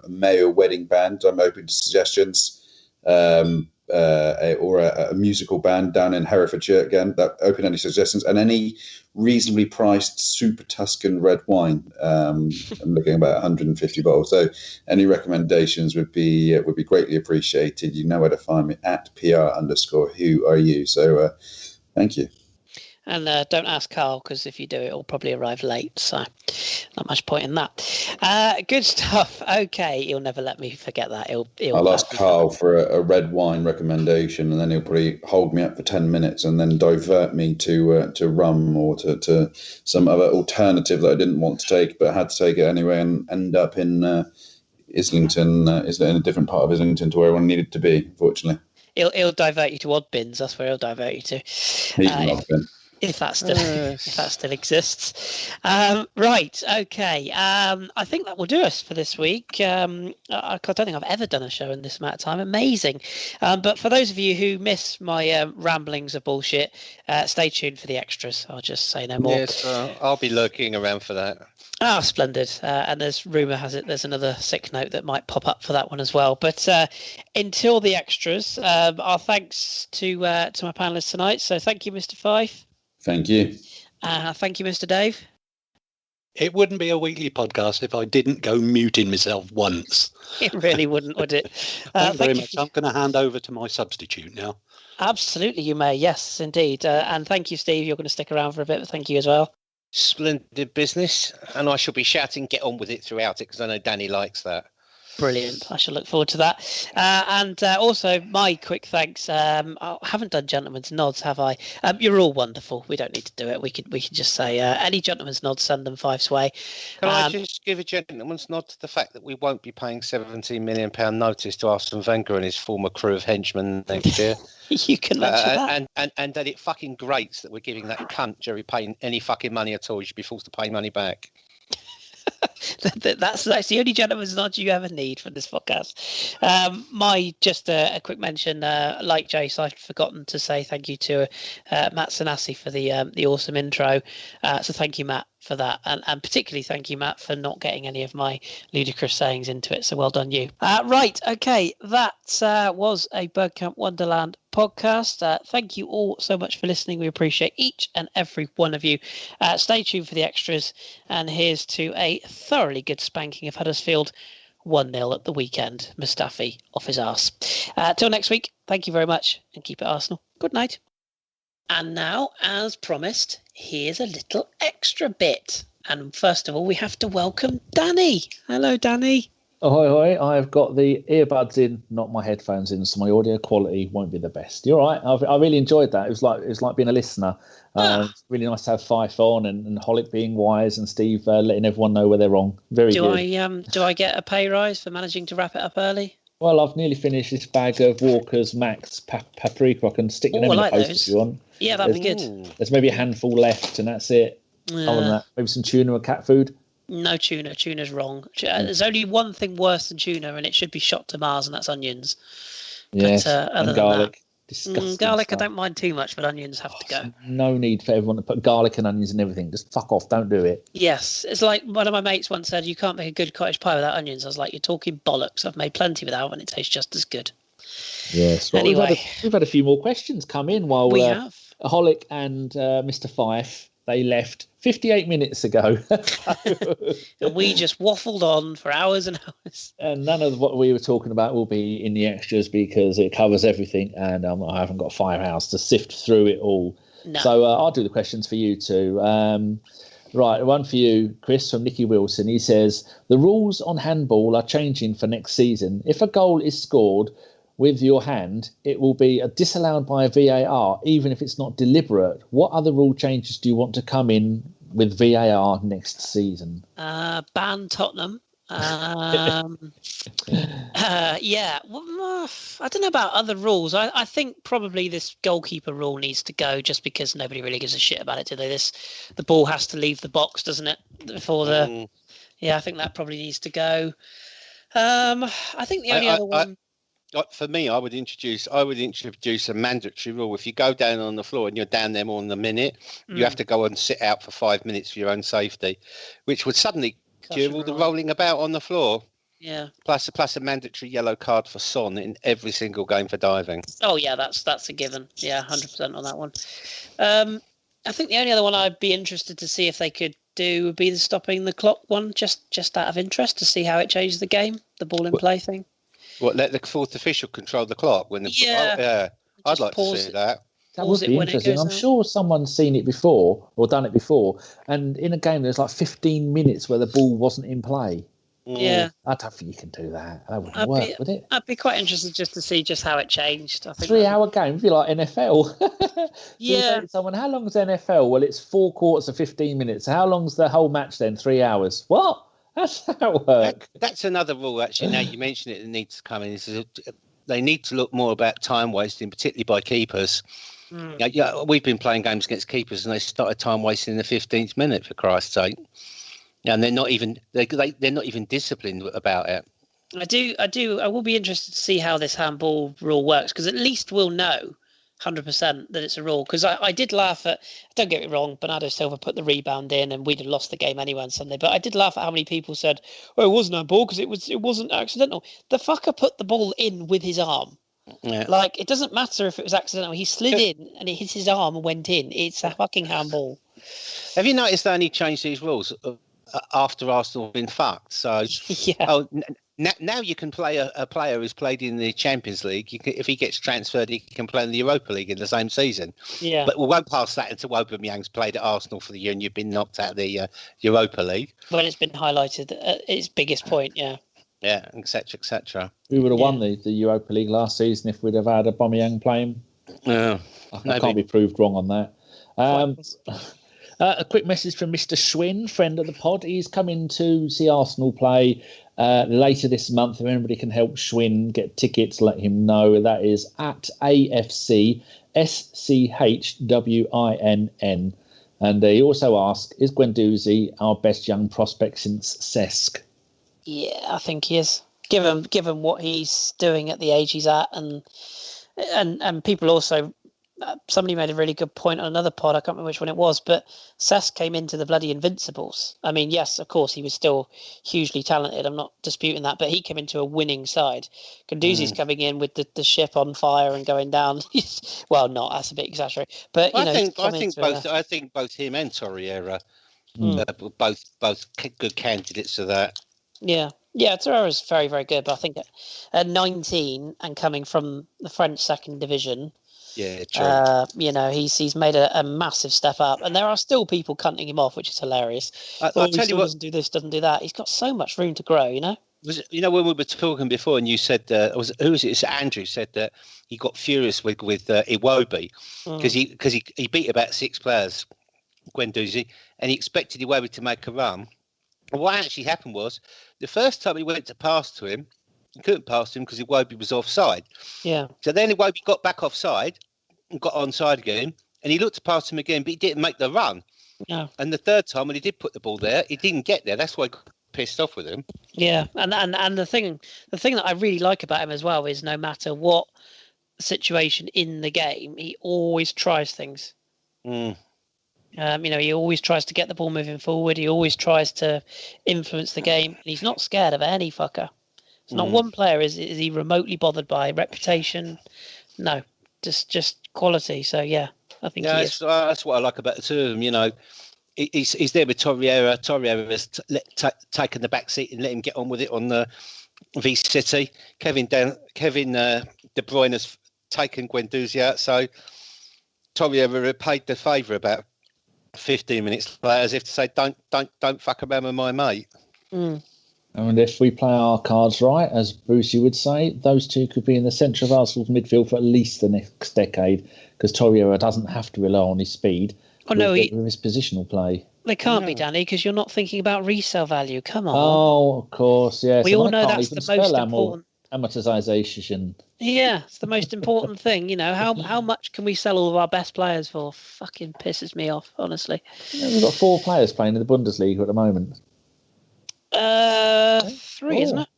male wedding band, I'm open to suggestions. Or a musical band down in Herefordshire, again, that open any suggestions, and any reasonably priced Super Tuscan red wine. I'm looking at about 150 bottles. So any recommendations would be greatly appreciated. You know where to find me at PR_who are you. So thank you. And don't ask Carl, because if you do, it'll probably arrive late. So not much point in that. Good stuff. Okay, he'll never let me forget that. I'll ask Carl for a red wine recommendation, and then he'll probably hold me up for 10 minutes and then divert me to rum or to some other alternative that I didn't want to take but had to take it anyway, and end up in Islington, in a different part of Islington to where I needed to be, unfortunately. He'll divert you to Odd Bins. That's where he'll divert you to. He's an Odd Bin. If that still exists. Right, okay. I think that will do us for this week. I don't think I've ever done a show in this amount of time. Amazing. But for those of you who miss my ramblings of bullshit, stay tuned for the extras. I'll just say no more. Yes, I'll be lurking around for that. Oh, splendid. And there's rumour has it there's another sick note that might pop up for that one as well. But until the extras, our thanks to my panellists tonight. So thank you, Mr. Fife. Thank you. Thank you, Mr. Dave. It wouldn't be a weekly podcast if I didn't go muting myself once. It really wouldn't, would it? Thank you very much. I'm going to hand over to my substitute now. Absolutely, you may. Yes, indeed. And thank you, Steve. You're going to stick around for a bit, but thank you as well. Splendid business. And I shall be shouting, get on with it throughout it, because I know Danny likes that. Brilliant. I shall look forward to that. And also, my quick thanks. I haven't done gentlemen's nods, have I? You're all wonderful. We don't need to do it. We could just say any gentlemen's nods, send them Fife's way. Can I just give a gentleman's nod to the fact that we won't be paying £17 million notice to Arsene Wenger and his former crew of henchmen next year? You can mention that. And that it fucking grates that we're giving that cunt Jerry Payne any fucking money at all. You should be forced to pay money back. That's the only gentleman's nod you ever need for this podcast. Just a quick mention, like Jace, I've forgotten to say thank you to Matt Sanassi for the awesome intro. So thank you, Matt, for that, and particularly thank you, Matt, for not getting any of my ludicrous sayings into it. So well done, you. Right, okay, that was a Bergkamp Wonderland podcast. Thank you all so much for listening. We appreciate each and every one of you. Stay tuned for the extras, and here's to a thoroughly good spanking of Huddersfield 1-0 at the weekend. Mustafi off his arse. Till next week, thank you very much, and keep it Arsenal. Good night. And now, as promised, here's a little extra bit. And first of all, we have to welcome Danny. Hello, Danny. Ahoy, ahoy. I've got the earbuds in, not my headphones in, so my audio quality won't be the best. You're right. I really enjoyed that. It was like being a listener. It's really nice to have Fife on and Holic being wise and Steve letting everyone know where they're wrong. Very good. Do I get a pay rise for managing to wrap it up early? Well, I've nearly finished this bag of Walker's Max paprika. I can stick them in the post if you want. Yeah, that'd be good. There's maybe a handful left, and that's it. Other than that, maybe some tuna or cat food. No tuna. Tuna's wrong. There's only one thing worse than tuna, and it should be shot to Mars, and that's onions. Yes, but, other and garlic. Than that, disgusting garlic, stuff. I don't mind too much, but onions have to go. No need for everyone to put garlic and onions and everything. Just fuck off. Don't do it. Yes. It's like one of my mates once said, you can't make a good cottage pie without onions. I was like, you're talking bollocks. I've made plenty without, and it tastes just as good. Yes. Well, anyway, we've had a few more questions come in while we have. Holic and Mr. Fife, they left 58 minutes ago. And we just waffled on for hours and hours. And none of what we were talking about will be in the extras because it covers everything, and I haven't got Firehouse to sift through it all. No. So I'll do the questions for you too. Right, one for you, Kris, from Nicky Wilson. He says, the rules on handball are changing for next season. If a goal is scored with your hand, it will be disallowed by a VAR, even if it's not deliberate. What other rule changes do you want to come in with VAR next season? Ban Tottenham. Yeah. Well, I don't know about other rules. I think probably this goalkeeper rule needs to go just because nobody really gives a shit about it, do they? The ball has to leave the box, doesn't it? Before the... Yeah, I think that probably needs to go. I think the only other one... For me, I would introduce a mandatory rule. If you go down on the floor and you're down there more than a minute, you have to go and sit out for 5 minutes for your own safety, which would suddenly cure all the rolling about on the floor. Yeah. Plus a mandatory yellow card for Son in every single game for diving. Oh yeah, that's a given. Yeah, 100% on that one. I think the only other one I'd be interested to see if they could do would be the stopping the clock one, just out of interest to see how it changes the game, the ball in play thing. What, let the fourth official control the clock when I'd like to see that. That would be interesting. I'm sure someone's seen it before or done it before. And in a game, there's like 15 minutes where the ball wasn't in play. Yeah. I don't think you can do that. That wouldn't work, would it? I'd be quite interested just to see just how it changed. I think 3-hour game would be like NFL. Yeah. Someone, how long is NFL? Well, it's 4 quarters of 15 minutes. How long's the whole match then? 3 hours. What? That's how it works. That's another rule, actually. Now you mention it, it needs to come in. They need to look more about time wasting, particularly by keepers. Yeah, we've been playing games against keepers, and they started time wasting in the 15th minute, for Christ's sake. And they're not even disciplined about it. I will be interested to see how this handball rule works, because at least we'll know 100% that it's a rule. Because I did laugh at, don't get me wrong, Bernardo Silva put the rebound in and we'd have lost the game anyway on Sunday, but I did laugh at how many people said, well, it wasn't a ball because it wasn't accidental. The fucker put the ball in with his arm. Yeah. Like, it doesn't matter if it was accidental. He slid in and it hit his arm and went in. It's a fucking handball. Have you noticed they only changed these rules after Arsenal have been fucked? So yeah. Now you can play a player who's played in the Champions League. If he gets transferred, he can play in the Europa League in the same season. Yeah. But we won't pass that until Aubameyang's played at Arsenal for the year and you've been knocked out of the Europa League. When it's been highlighted at its biggest point, yeah. Yeah, etc., etc. We would have won the Europa League last season if we'd have had Aubameyang playing. Yeah. I can't be proved wrong on that. A quick message from Mr. Schwinn, friend of the pod. He's coming to see Arsenal play later this month. If anybody can help Schwinn get tickets, let him know. That is at AFC SCHWINN. And he also asked, is Guendouzi our best young prospect since Cesc? Yeah, I think he is. Given what he's doing at the age he's at, and people also, somebody made a really good point on another pod. I can't remember which one it was, but Cesc came into the bloody Invincibles. I mean, yes, of course, he was still hugely talented. I'm not disputing that, but he came into a winning side. Guendouzi's coming in with the ship on fire and going down. Well, not, that's a bit exaggerated, but I think both him and Torreira were both good candidates for that. Yeah, Torreira's very, very good, but I think at 19 and coming from the French second division. Yeah, true. He's made a massive step up, and there are still people cutting him off, which is hilarious. I'll tell you what, doesn't do this, doesn't do that. He's got so much room to grow, when we were talking before, and you said, who was it? It's Andrew said that he got furious with Iwobi because he beat about 6 players, Guendouzi, and he expected Iwobi to make a run. And what actually happened was the first time he went to pass to him, he couldn't pass to him because Iwobi was offside. Yeah. So then Iwobi got back offside and got onside again, and he looked to pass him again, but he didn't make the run. No. And the third time when he did put the ball there, he didn't get there. That's why I got pissed off with him. Yeah, and the thing that I really like about him as well is no matter what situation in the game, he always tries things. He always tries to get the ball moving forward. He always tries to influence the game, and he's not scared of any fucker. It's not one player is he remotely bothered by reputation. No, just quality. So yeah, I think that's what I like about the two of them. He's there with Torreira. Torreira has taken the back seat and let him get on with it on the V City. Kevin De Bruyne has taken Guendouzi out, so Torreira paid the favour about 15 minutes later, as if to say, "Don't fuck around with my mate." And if we play our cards right, as Brucey would say, those two could be in the centre of Arsenal's midfield for at least the next decade, because Torreira doesn't have to rely on his speed. With his positional play. They can't be, Danny, because you're not thinking about resale value. Come on. Oh, of course, yes. We all know that's the most important. Amortization. Yeah, it's the most important thing. How much can we sell all of our best players for? Fucking pisses me off, honestly. Yeah, we've got 4 players playing in the Bundesliga at the moment. 3, isn't it?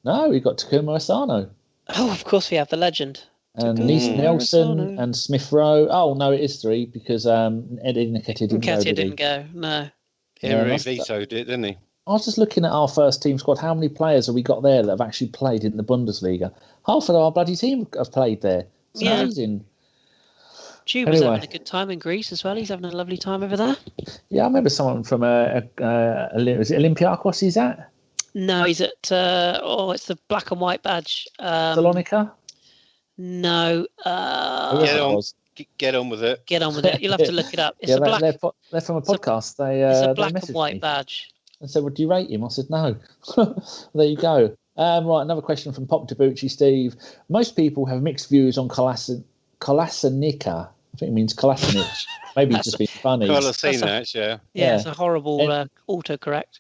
No, we've got Takuma Asano. Oh, of course we have the legend. And Nelson and Smith Rowe. Oh, no, it is 3 because Eddie Nketiah didn't go. No. Emery vetoed it, didn't he? I was just looking at our first team squad. How many players have we got there that have actually played in the Bundesliga? Half of our bloody team have played there. It's amazing. Tuba's having a good time in Greece as well. He's having a lovely time over there. Yeah, I remember someone from was it Olympiakos he's at? No, he's at it's the black and white badge. Salonika? No. Get on with it. Get on with it. You'll have to look it up. It's they're from a podcast. It's a black and white badge. And said, well, do you rate him? I said, no. There you go. Right, another question from Pop Debucci, Steve. Most people have mixed views on Kolasinac. I think it means Kolasinac. Maybe he's just being funny. Kolasinac, yeah. Yeah, it's a horrible autocorrect.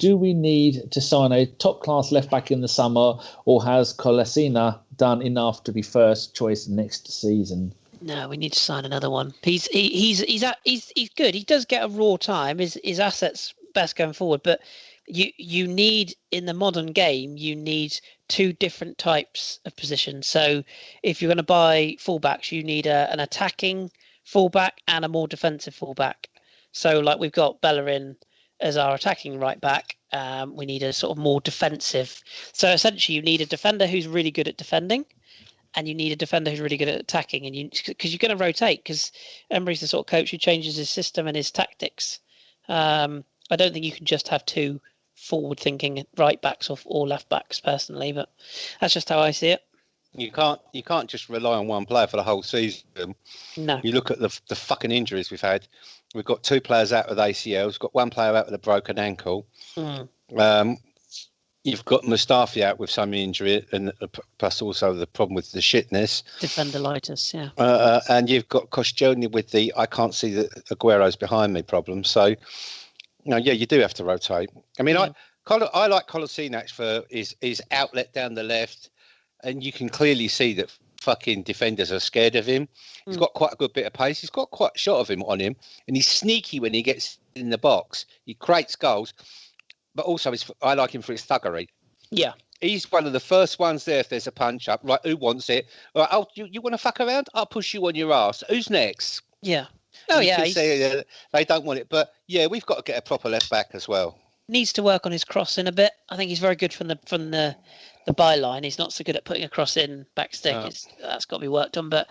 Do we need to sign a top-class left-back in the summer, or has Kolasinac done enough to be first choice next season? No, we need to sign another one. He's good. He does get a raw time. His assets best going forward, but you need, in the modern game, you need 2 different types of positions. So if you're going to buy fullbacks, you need an attacking fullback and a more defensive fullback. So like we've got Bellerin as our attacking right back. We need a sort of more defensive. So essentially you need a defender who's really good at defending, and you need a defender who's really good at attacking, and because you're going to rotate, because Emery's the sort of coach who changes his system and his tactics. I don't think you can just have 2 forward-thinking right backs or left backs, personally, but that's just how I see it. You can't just rely on one player for the whole season. No. You look at the fucking injuries we've had. We've got 2 players out with ACLs. We've got 1 player out with a broken ankle. You've got Mustafi out with some injury, and plus also the problem with the shitness. Defenderitis, yeah. And you've got Koscielny with the I can't see the Aguero's behind me problem. So, you do have to rotate. I mean, I like Kolasinac for his outlet down the left, and you can clearly see that fucking defenders are scared of him. He's got quite a good bit of pace. He's got quite a shot of him on him, and he's sneaky when he gets in the box. He creates goals. But also, I like him for his thuggery. Yeah. He's one of the first ones there if there's a punch up. Right, who wants it? Right, you want to fuck around? I'll push you on your ass. Who's next? Yeah. Oh, yeah. Say, they don't want it. But, yeah, we've got to get a proper left back as well. Needs to work on his crossing a bit. I think he's very good from the byline. He's not so good at putting a cross in back stick. That's got to be worked on. But,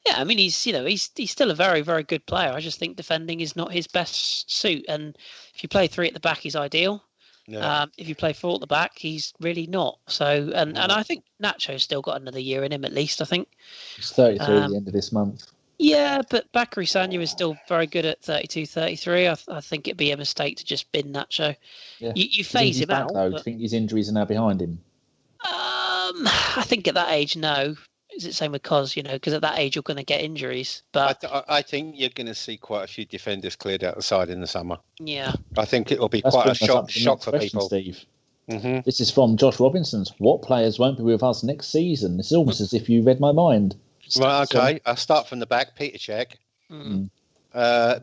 yeah, I mean, he's still a very, very good player. I just think defending is not his best suit. And if you play 3 at the back, he's ideal. Yeah. If you play 4 at the back, he's really not. So, and I think Nacho's still got another year in him at least, I think. He's 33 at the end of this month. Yeah, but Bakary Sagna is still very good at 32, 33. I think it'd be a mistake to just bin Nacho. Yeah. You phase him out. Though, do you think his injuries are now behind him? I think at that age, no. Is it same with Cos, because at that age you're going to get injuries. But I think you're going to see quite a few defenders cleared out the side in the summer. Yeah. I think it'll be quite a shock for people. Steve. Mm-hmm. This is from Josh Robinson's. What players won't be with us next season? It's almost as if you read my mind. Right, okay. I'll start from the back. Peter Cech.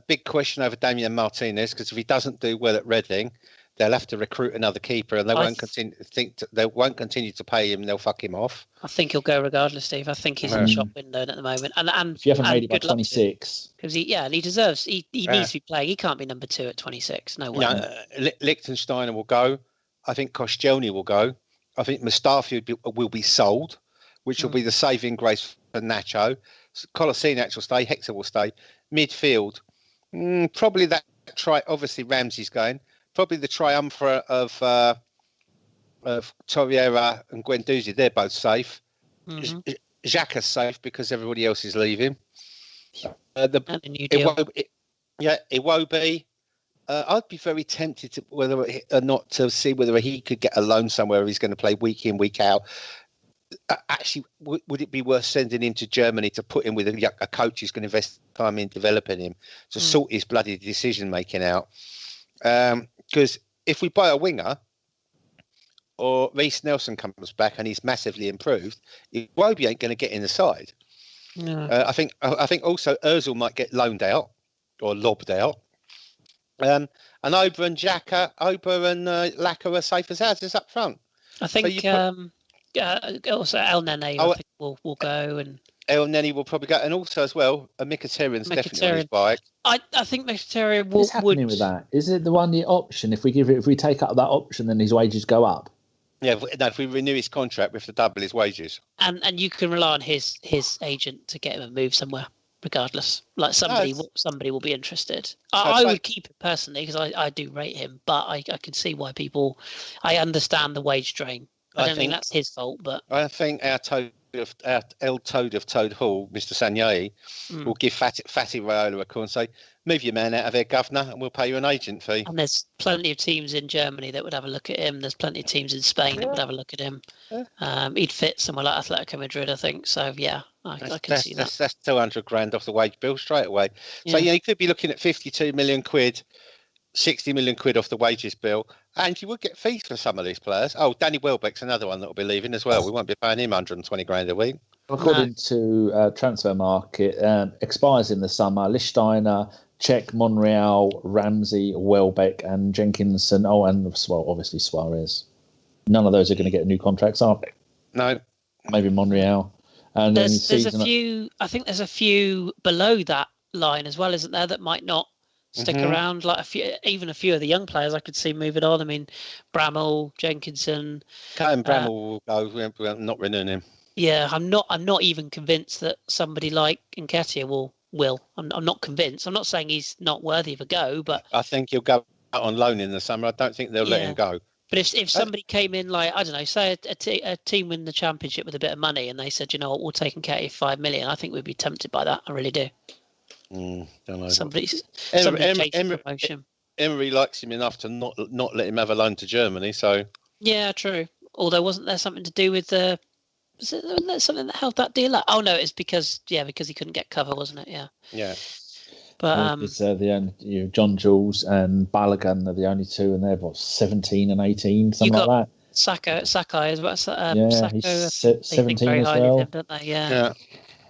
Big question over Damian Martinez, because if he doesn't do well at Reading, they'll have to recruit another keeper, and they won't continue to pay him. They'll fuck him off. I think he'll go regardless, Steve. I think he's in the shop window at the moment. And if you haven't made it by 26, because he deserves. He needs to be playing. He can't be number 2 at 26. No way. Liechtensteiner will go. I think Koscielny will go. I think Mustafi will be sold, which will be the saving grace for Nacho. Kolasinac will stay. Hector will stay. Midfield, probably that obviously Ramsey's going. Probably the triumvirate of Torreira and Guendouzi. They're both safe. Xhaka's safe because everybody else is leaving. Iwobi. I'd be very tempted to whether or not to see whether he could get a loan somewhere if he's going to play week in, week out. Actually, would it be worth sending him to Germany to put him with a coach who's going to invest time in developing him to sort his bloody decision making out? Because if we buy a winger or Reece Nelson comes back and he's massively improved, Iwobi ain't going to get in the side. No. I think also Ozil might get loaned out or lobbed out. And Oba and Xhaka, Laka are safe as houses up front. I think also El Nene I think will go, and El Nene will probably go, and also as well, Mkhitaryan's definitely on his bike. I think Mkhitaryan will. What's happening with that? Is it the option? If we take up that option, then his wages go up. Yeah, if we renew his contract, we have to double his wages. And you can rely on his agent to get him a move somewhere, regardless. Like somebody will be interested. I would keep it personally because I do rate him, but I can see why people. I understand the wage drain. I don't think that's his fault, but I think our El Toad of Toad Hall, Mr. Sanyei, will give Fatty Raiola a call and say, "Move your man out of there, governor, and we'll pay you an agent fee." And there's plenty of teams in Germany that would have a look at him. There's plenty of teams in Spain that would have a look at him. Yeah. He'd fit somewhere like Atletico Madrid, I think. So yeah, I can see that. That's 200 grand off the wage bill straight away. Yeah. So you could be looking at 52 million quid. 60 million quid off the wages bill, and you would get fees for some of these players. Oh, Danny Welbeck's another one that will be leaving as well. We won't be paying him 120 grand a week. According to Transfer Market, expires in the summer. Lichtsteiner, Cech, Monreal, Ramsey, Welbeck, and Jenkinson. Oh, and obviously Suarez. None of those are going to get new contracts, are they? No. Maybe Monreal. And there's a few. I think there's a few below that line as well, isn't there? That might not stick around, like even a few of the young players I could see moving on. I mean, Bramall, Jenkinson. Bramall will go. We're not renewing him. Yeah, I'm not even convinced that somebody like Nketiah will. I'm not convinced. I'm not saying he's not worthy of a go, but I think he'll go out on loan in the summer. I don't think they'll let him go. But if somebody came in, like, I don't know, say a team win the championship with a bit of money, and they said, you know what, we'll take Nketiah for 5 million, I think we'd be tempted by that. I really do. Don't know. Somebody changed promotion. Emery likes him enough to not let him have a loan to Germany, so Yeah, true. Although, wasn't there something to do with wasn't there something that held that deal up? Oh no, it's because he couldn't get cover, wasn't it? Yeah. Yeah. But it's the only John Jules and Balogun are the only two, and they're 17 and 18, something like that. Sakai as well. He's They 17 think very as highly well. of him, don't they? Yeah.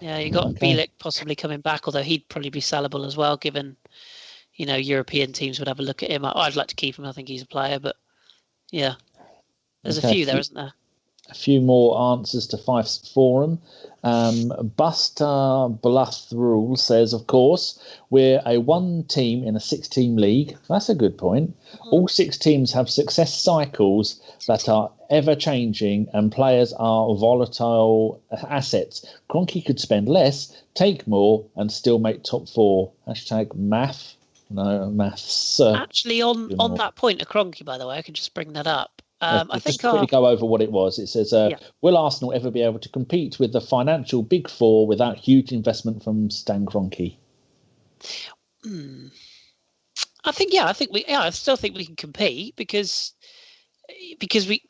You got Bielik possibly coming back, although he'd probably be sellable as well, given European teams would have a look at him. I'd like to keep him. I think he's a player, but yeah, there's a few there, isn't there? A few more answers to Fife's forum. Buster Blathrule says, of course, we're a one team in a 6-team league. That's a good point. All 6 teams have success cycles that are ever changing, and players are volatile assets. Kroenke could spend less, take more, and still make top 4. Hashtag math. No, maths. Actually, on that point of Kroenke, by the way, I could just bring that up. I think quickly go over what it was. It says, will Arsenal ever be able to compete with the financial big 4 without huge investment from Stan Kroenke? I still think we can compete because we,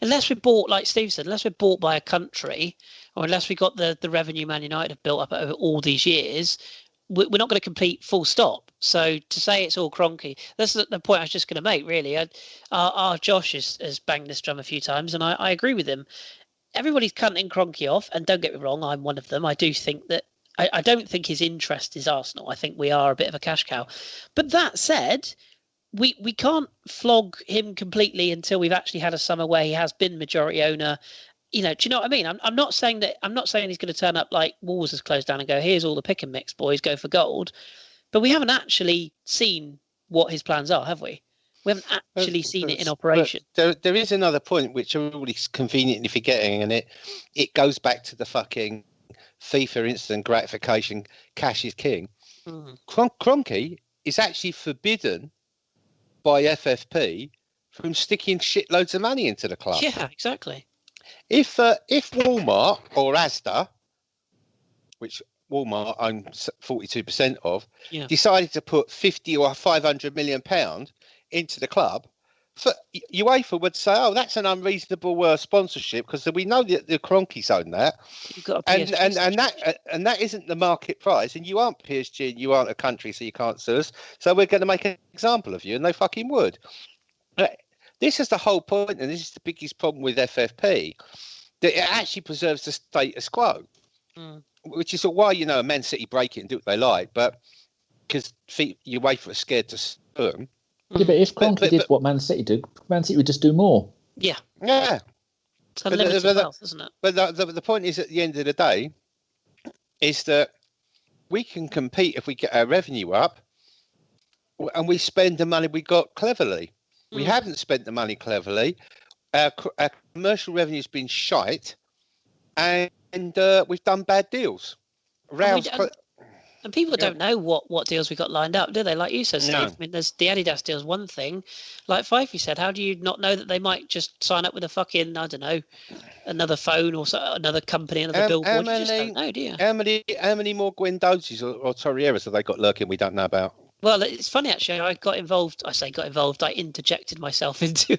unless we're bought, like Steve said, unless we're bought by a country, or unless we got the revenue Man United have built up over all these years, we're not going to compete full stop. So to say it's all Kroenke, that's the point I was just going to make, really. Our Josh has banged this drum a few times, and I agree with him. Everybody's cutting Kroenke off, and don't get me wrong, I'm one of them. I do think that I don't think his interest is Arsenal. I think we are a bit of a cash cow. But that said, we can't flog him completely until we've actually had a summer where he has been majority owner. Do you know what I mean? I'm not saying he's going to turn up like Wolves has closed down and go, here's all the pick and mix, boys, go for gold. But we haven't actually seen what his plans are, have we? We haven't actually seen it in operation. There is another point which everybody's conveniently forgetting, and it goes back to the fucking FIFA instant gratification, cash is king. Kroenke is actually forbidden by FFP from sticking shitloads of money into the club. Yeah, exactly. If Walmart or Asda, which Walmart owns 42% of, decided to put 50 or 500 million pound into the club, UEFA would say, "Oh, that's an unreasonable sponsorship because we know that the Kroenkes own that, and that isn't the market price, and you aren't PSG, and you aren't a country, so you can't sue us. So we're going to make an example of you," and they fucking would. This is the whole point, and this is the biggest problem with FFP, that it actually preserves the status quo, which is why, Man City break it and do what they like, but because UEFA are scared to sue them. Yeah, but if Kroenke did what Man City did, Man City would just do more. Yeah. Yeah. It's unlimited wealth, isn't it? But the point is, at the end of the day, is that we can compete if we get our revenue up and we spend the money we got cleverly. We haven't spent the money cleverly. Our commercial revenue's been shite, and we've done bad deals. And people don't know what deals we got lined up, do they? Like you said, Steve. No. I mean, there's the Adidas deal's one thing. Like Fifey said, how do you not know that they might just sign up with a fucking, I don't know, another phone or another company, another billboard? You just don't know, do you? How many more Guendouzi's or Torreiras have they got lurking we don't know about? Well, it's funny, actually. I interjected myself into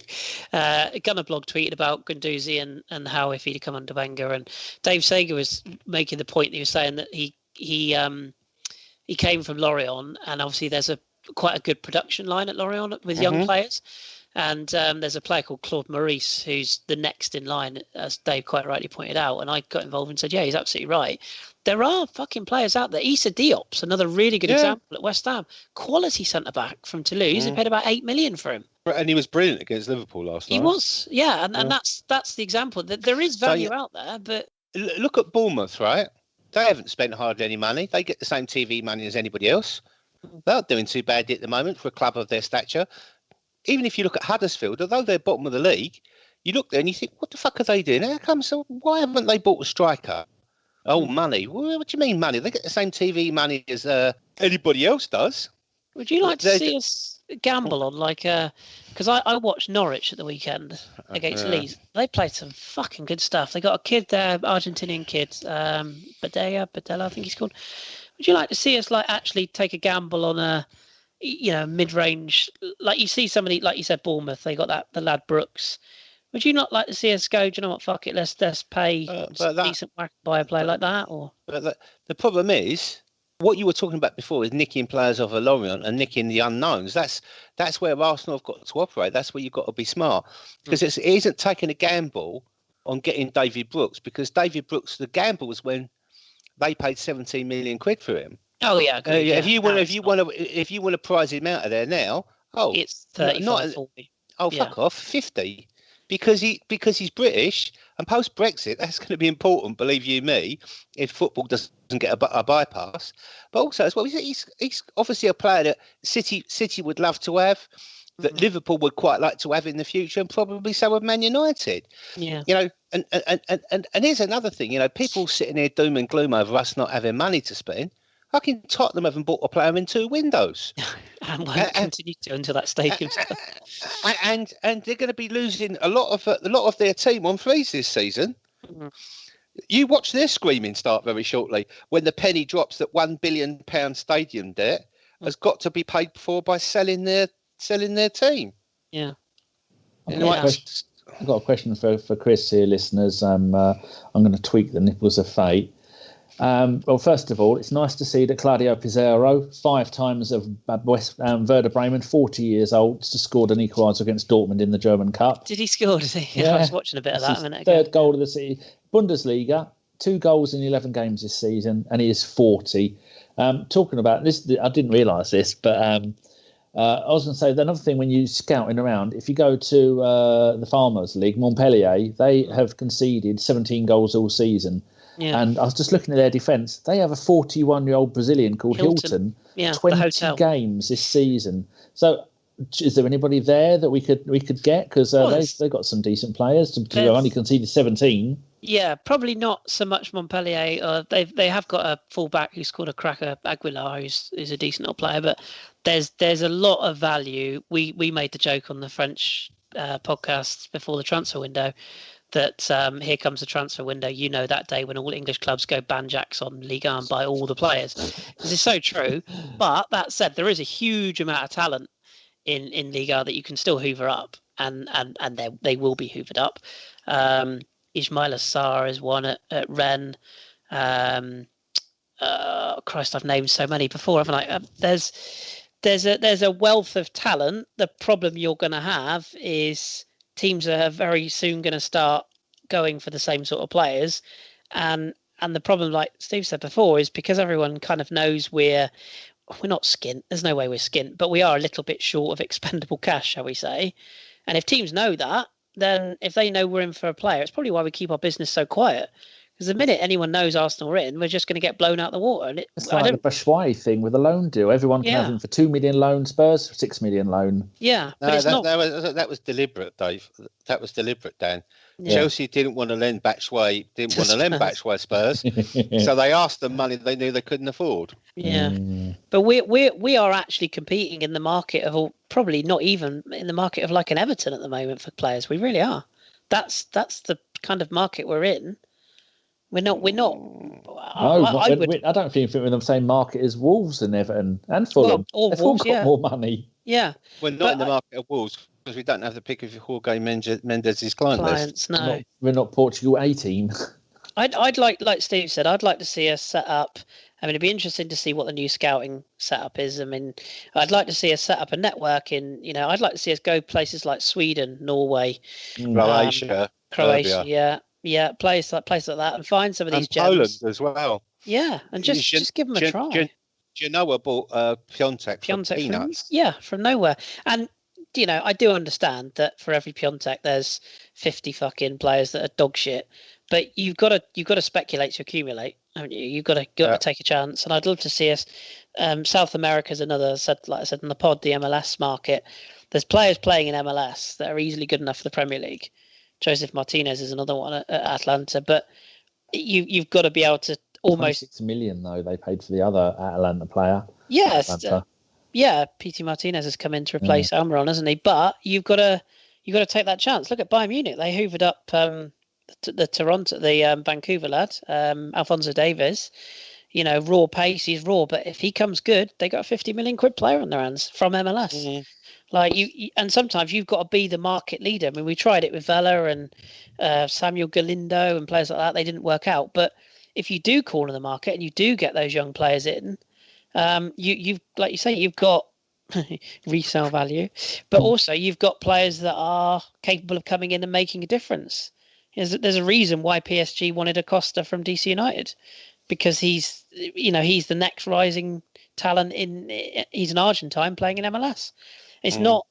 a Gunner blog tweeted about Guendouzi and how if he'd come under Wenger. And Dave Sager was making the point, he was saying that he came from Lorient, and obviously there's quite a good production line at Lorient with young players. And there's a player called Claude Maurice who's the next in line, as Dave quite rightly pointed out. And I got involved and said, yeah, he's absolutely right. There are fucking players out there. Issa Diop's another really good example at West Ham. Quality centre-back from Toulouse. They paid about 8 million for him. And he was brilliant against Liverpool last night. He was, yeah. And that's the example. There is value out there, but... Look at Bournemouth, right? They haven't spent hardly any money. They get the same TV money as anybody else. They're not doing too badly at the moment for a club of their stature. Even if you look at Huddersfield, although they're bottom of the league, you look there and you think, what the fuck are they doing? How come? So why haven't they bought a striker? Oh, money. What do you mean money? They get the same TV money as anybody else does. Would you like to see us gamble on because I watched Norwich at the weekend against Leeds. They played some fucking good stuff. They got a kid there, Argentinian kid, Badella, I think he's called. Would you like to see us actually take a gamble on a mid-range, like you see somebody, like you said, Bournemouth, they got the lad Brooks. Would you not like to see us go, do you know what, fuck it, let's pay decent whack buy a player like that? Or But the problem is, what you were talking about before is nicking players off of Lorient and nicking the unknowns. That's where Arsenal have got to operate. That's where you've got to be smart. Because it isn't taking a gamble on getting David Brooks, because David Brooks, the gamble was when they paid 17 million quid for him. Oh yeah, if you want to prize him out of there now, it's 35, 40. Fuck off, 50, because he's British, and post Brexit that's going to be important. Believe you me, if football doesn't get a bypass, but also as well, he's obviously a player that City would love to have, that Liverpool would quite like to have in the future, and probably so would Man United. Yeah, and here's another thing. People sitting here doom and gloom over us not having money to spend. Fucking Tottenham haven't bought a player in 2 windows, and won't continue to until that stadium. And they're going to be losing a lot of their team on frees this season. Mm-hmm. You watch their screaming start very shortly when the penny drops that £1 billion stadium debt has got to be paid for by selling their team. Yeah. I've got a question for Kris here, listeners. I'm going to tweak the nipples of fate. Well, first of all, it's nice to see that Claudio Pizarro, 5 times of Werder Bremen, 40 years old, just scored an equaliser against Dortmund in the German Cup. Did he score? Did he? Yeah. I was watching a bit of that a minute ago. Third goal of the season. Bundesliga, 2 goals in 11 games this season, and he is 40. Talking about this, I didn't realise this, but I was going to say another thing when you scouting around, if you go to the Farmers League, Montpellier, they have conceded 17 goals all season. Yeah. And I was just looking at their defence. They have a 41-year-old Brazilian called Hilton. 20 games this season. So is there anybody there that we could get? Because they've got some decent players. They've only conceded 17. Yeah, probably not so much Montpellier. They have got a fullback who's called a cracker, Aguilar, who's a decent little player. But there's a lot of value. We made the joke on the French podcast before the transfer window that here comes the transfer window. That day when all English clubs go banjacks on Ligue 1 and buy all the players. This is so true. But that said, there is a huge amount of talent in Ligue 1 that you can still hoover up, and they will be hoovered up. Ismail Assar is one at Rennes. Christ, I've named so many before, haven't I? There's a wealth of talent. The problem you're going to have is teams are very soon going to start going for the same sort of players, and the problem, like Steve said before, is because everyone kind of knows we're not skint. There's no way we're skint, but we are a little bit short of expendable cash, shall we say? And if teams know that, then if they know we're in for a player, it's probably why we keep our business so quiet. Because the minute anyone knows Arsenal are in, we're just going to get blown out the water. And it's like the Batshuayi thing with the loan deal. Everyone can have him for 2 million loan, Spurs for 6 million loan. Yeah, but it's not. That was deliberate, Dave. That was deliberate, Dan. Yeah. Chelsea didn't want to lend Batshuayi, Spurs, so they asked them money they knew they couldn't afford. Yeah, but we are actually competing in the market of probably not even in the market of like an Everton at the moment for players. We really are. That's the kind of market we're in. We're not. I don't think we're in the same market as Wolves and Everton and Fulham. They've all got more money. Yeah, we're not in the market of Wolves because we don't have the pick of Jorge Mendes's client list. No, we're not Portugal A team. I'd like Steve said, I'd like to see us set up. I mean, it'd be interesting to see what the new scouting setup is. I mean, I'd like to see us set up a network in. I'd like to see us go places like Sweden, Norway, Croatia, yeah, places like that, and find some of these gems. Poland as well. Yeah, and just give them a try. Genoa bought Piontek for peanuts. From nowhere. And I do understand that for every Piontek, there's 50 fucking players that are dog shit. But you've got to speculate to accumulate, haven't you? You've got to take a chance. And I'd love to see us. South America's another. Like I said in the pod, the MLS market. There's players playing in MLS that are easily good enough for the Premier League. Joseph Martinez is another one at Atlanta, but you've got to be able to almost 6 million though they paid for the other Atlanta player. Yes, PT Martinez has come in to replace Almiron, hasn't he? But you've got to take that chance. Look at Bayern Munich; they hoovered up the Vancouver lad, Alphonso Davies. Raw pace, he's raw, but if he comes good, they got a 50 million quid player on their hands from MLS. Like and sometimes you've got to be the market leader. I mean, we tried it with Vela and Samuel Galindo and players like that. They didn't work out. But if you do corner the market and you do get those young players in, you've like you say, you've got resale value, but also you've got players that are capable of coming in and making a difference. There's a reason why PSG wanted Acosta from DC United, because he's the next rising talent he's an Argentine playing in MLS. It's not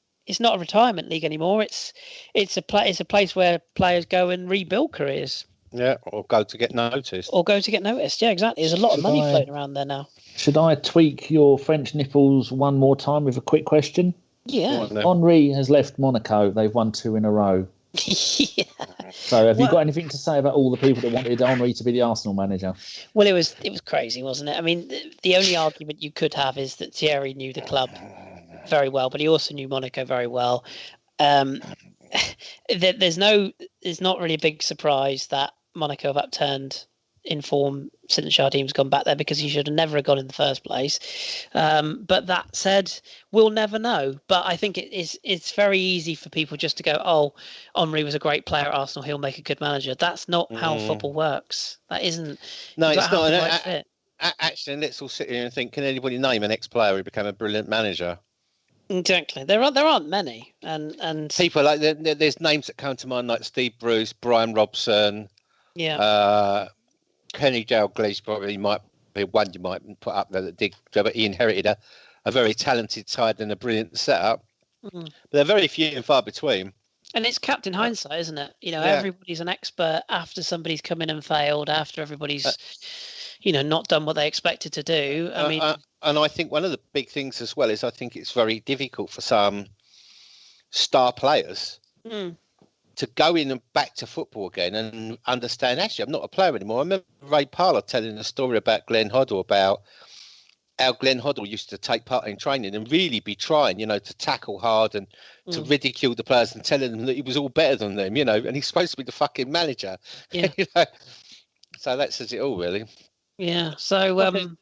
a retirement league anymore. It's a place where players go and rebuild careers. Yeah, or go to get noticed. Yeah, exactly. There's a lot of money floating around there now. Should I tweak your French nipples one more time with a quick question? Yeah. Henry has left Monaco. They've won 2 in a row. Yeah. So have you got anything to say about all the people that wanted Henry to be the Arsenal manager? Well, it was crazy, wasn't it? I mean, the only argument you could have is that Thierry knew the club very well, but he also knew Monaco very well. There's not really a big surprise that Monaco have upturned in form since Jardim's gone back there, because he should have never have gone in the first place. But that said, we'll never know. But I think it's very easy for people just to go, oh, Emery was a great player at Arsenal, he'll make a good manager. That's not how football works. That isn't. No, it's not. Actually, let's all sit here and think, can anybody name an ex-player who became a brilliant manager? Exactly. There aren't many. And people like there's names that come to mind like Steve Bruce, Brian Robson. Yeah. Kenny Dalglish probably might be one you might put up there that did, but he inherited a very talented side and a brilliant setup. But they're very few and far between. And it's captain hindsight, isn't it? Everybody's an expert after somebody's come in and failed, after everybody's, not done what they expected to do. And I think one of the big things as well is I think it's very difficult for some star players to go in and back to football again and understand, actually, I'm not a player anymore. I remember Ray Parlour telling a story about Glenn Hoddle, about how Glenn Hoddle used to take part in training and really be trying, to tackle hard and to ridicule the players and telling them that he was all better than them, and he's supposed to be the fucking manager. Yeah. So that says it all, really. Yeah. So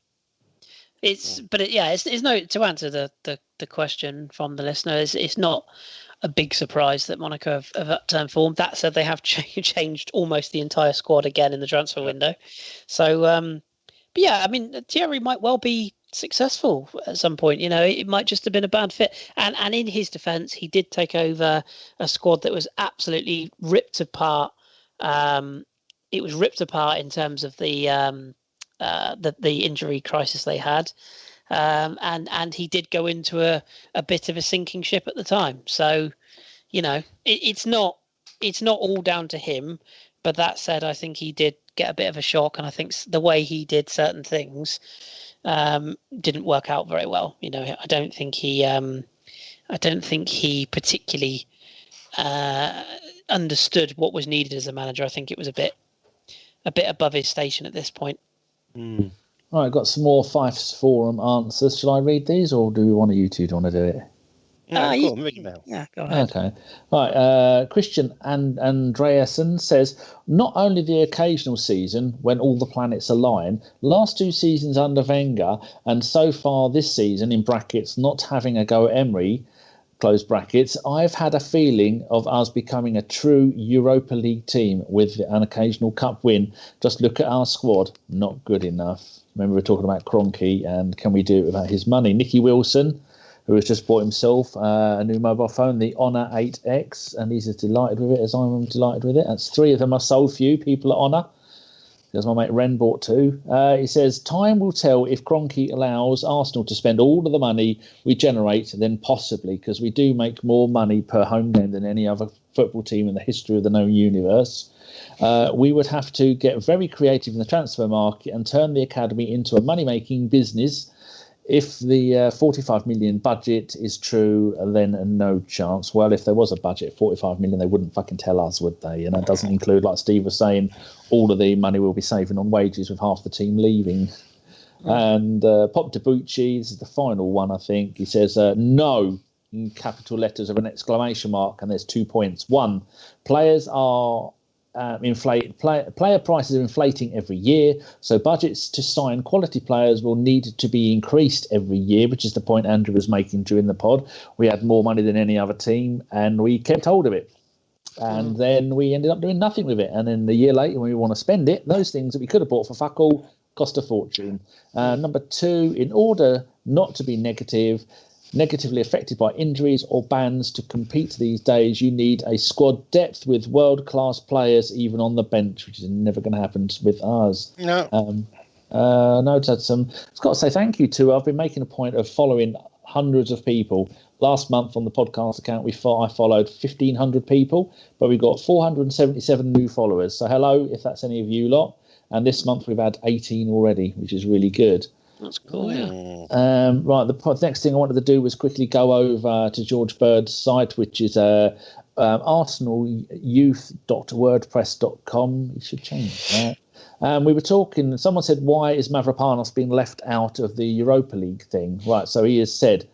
it's no, to answer the question from the listener, it's not a big surprise that Monaco have upturned form. That said, they have changed almost the entire squad again in the transfer window. So, but yeah, I mean, Thierry might well be successful at some point. It might just have been a bad fit. And in his defence, he did take over a squad that was absolutely ripped apart. It was ripped apart in terms of the injury crisis they had. And he did go into a bit of a sinking ship at the time. So, it's not all down to him. But that said, I think he did get a bit of a shock, and I think the way he did certain things didn't work out very well. I don't think he particularly understood what was needed as a manager. I think it was a bit above his station at this point. Right, I've got some more Fifes Forum answers. Shall I read these, or do you two want to do it? No, go on, read them out. Yeah, go ahead. Okay. Right, Christian Andreasen says, not only the occasional season when all the planets align, last 2 seasons under Wenger, and so far this season, in brackets, not having a go at Emery, close brackets, I've had a feeling of us becoming a true Europa League team with an occasional cup win. Just look at our squad, not good enough. Remember, we were talking about Kroenke, and can we do it without his money? Nicky Wilson, who has just bought himself a new mobile phone, the Honor 8X, and he's as delighted with it as I'm delighted with it. That's 3 of them are sold for you, people at Honor. Because my mate Ren bought 2. He says, time will tell if Kroenke allows Arsenal to spend all of the money we generate, then possibly, because we do make more money per home game than any other football team in the history of the known universe. We would have to get very creative in the transfer market and turn the academy into a money-making business. If the 45 million budget is true, then no chance. Well, if there was a budget, 45 million, they wouldn't fucking tell us, would they? And that doesn't include, like Steve was saying, all of the money we'll be saving on wages with half the team leaving. And Pop Debucci, this is the final one, I think. He says, no, in capital letters of an exclamation mark, and there's 2 points. 1, players are player prices are inflating every year, so budgets to sign quality players will need to be increased every year, which is the point Andrew was making during the pod. We had more money than any other team, and we kept hold of it. And then we ended up doing nothing with it. And then the year later, when we want to spend it, those things that we could have bought for fuck all cost a fortune. Number 2, in order not to be negatively affected by injuries or bans to compete these days, you need a squad depth with world-class players even on the bench, which is never going to happen with ours. No. I've got to say thank you to. I've been making a point of following hundreds of people. Last month on the podcast account, I followed 1,500 people, but we got 477 new followers. So hello, if that's any of you lot. And this month we've had 18 already, which is really good. That's cool, yeah. Right, the next thing I wanted to do was quickly go over to George Bird's site, which is arsenalyouth.wordpress.com. You should change that. We were talking, someone said, why is Mavropanos being left out of the Europa League thing? Right, so he has said,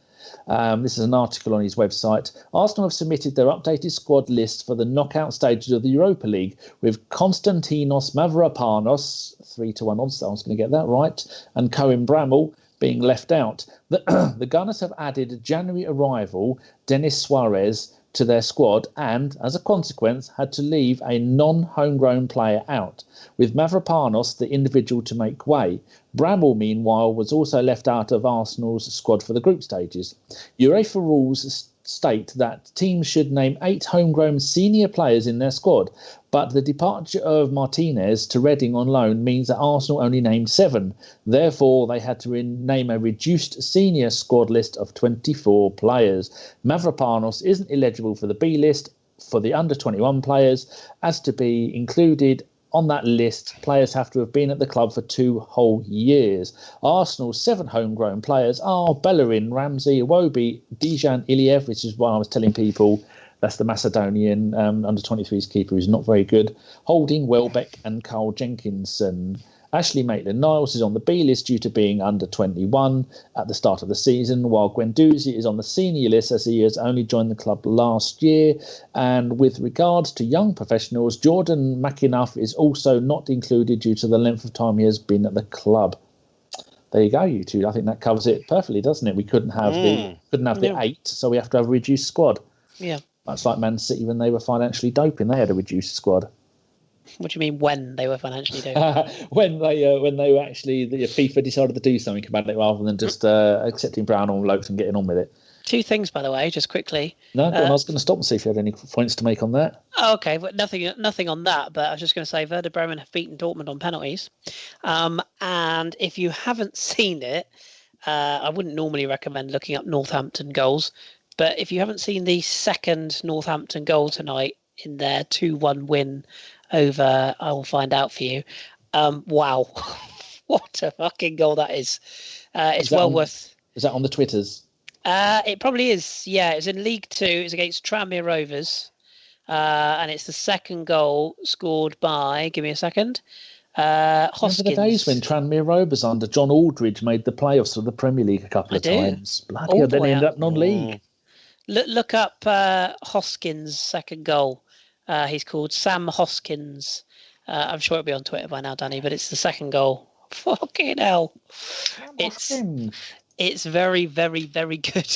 this is an article on his website. Arsenal have submitted their updated squad list for the knockout stages of the Europa League with Konstantinos Mavropanos, 3-1 odds, I was going to get that right, and Cohen Bramall being left out. The Gunners have added January arrival Denis Suarez to their squad and, as a consequence, had to leave a non-homegrown player out, with Mavropanos the individual to make way. Bramall, meanwhile, was also left out of Arsenal's squad for the group stages. UEFA rules state that teams should name 8 homegrown senior players in their squad, but the departure of Martinez to Reading on loan means that Arsenal only named 7. Therefore, they had to name a reduced senior squad list of 24 players. Mavropanos isn't eligible for the B list for the under-21 players. As to be included on that list, players have to have been at the club for 2 whole years. Arsenal's 7 homegrown players are Bellerin, Ramsey, Iwobi, Dejan Iliev, which is what I was telling people. That's the Macedonian under-23s keeper who's not very good. Holding, Welbeck and Carl Jenkinson. Ashley Maitland-Niles is on the B list due to being under 21 at the start of the season, while Guendouzi is on the senior list as he has only joined the club last year. And with regards to young professionals, Jordan McInniff is also not included due to the length of time he has been at the club. There you go, you two. I think that covers it perfectly, doesn't it? We couldn't have the 8, so we have to have a reduced squad. Yeah. Much like Man City when they were financially doping, they had a reduced squad. What do you mean when they were financially doping? when they were actually, the FIFA decided to do something about it rather than just accepting brown envelopes and getting on with it. 2 things, by the way, just quickly. No, I was going to stop and see if you had any points to make on that. Oh, okay, but nothing on that. But I was just going to say Werder Bremen have beaten Dortmund on penalties. And if you haven't seen it, I wouldn't normally recommend looking up Northampton goals. But if you haven't seen the second Northampton goal tonight in their 2-1 win over, I will find out for you. Wow, what a fucking goal that is! It's well worth. Is that on the Twitters? It probably is. Yeah, it's in League 2. It's against Tranmere Rovers, and it's the second goal scored by. Give me a second. Hoskins. Remember the days when Tranmere Rovers under John Aldridge made the playoffs of the Premier League a couple of times? Bloody hell, then they ended up non-league. Look up Hoskins' second goal. He's called Sam Hoskins. I'm sure it'll be on Twitter by now, Danny, but it's the second goal. Fucking hell. It's very, very, very good.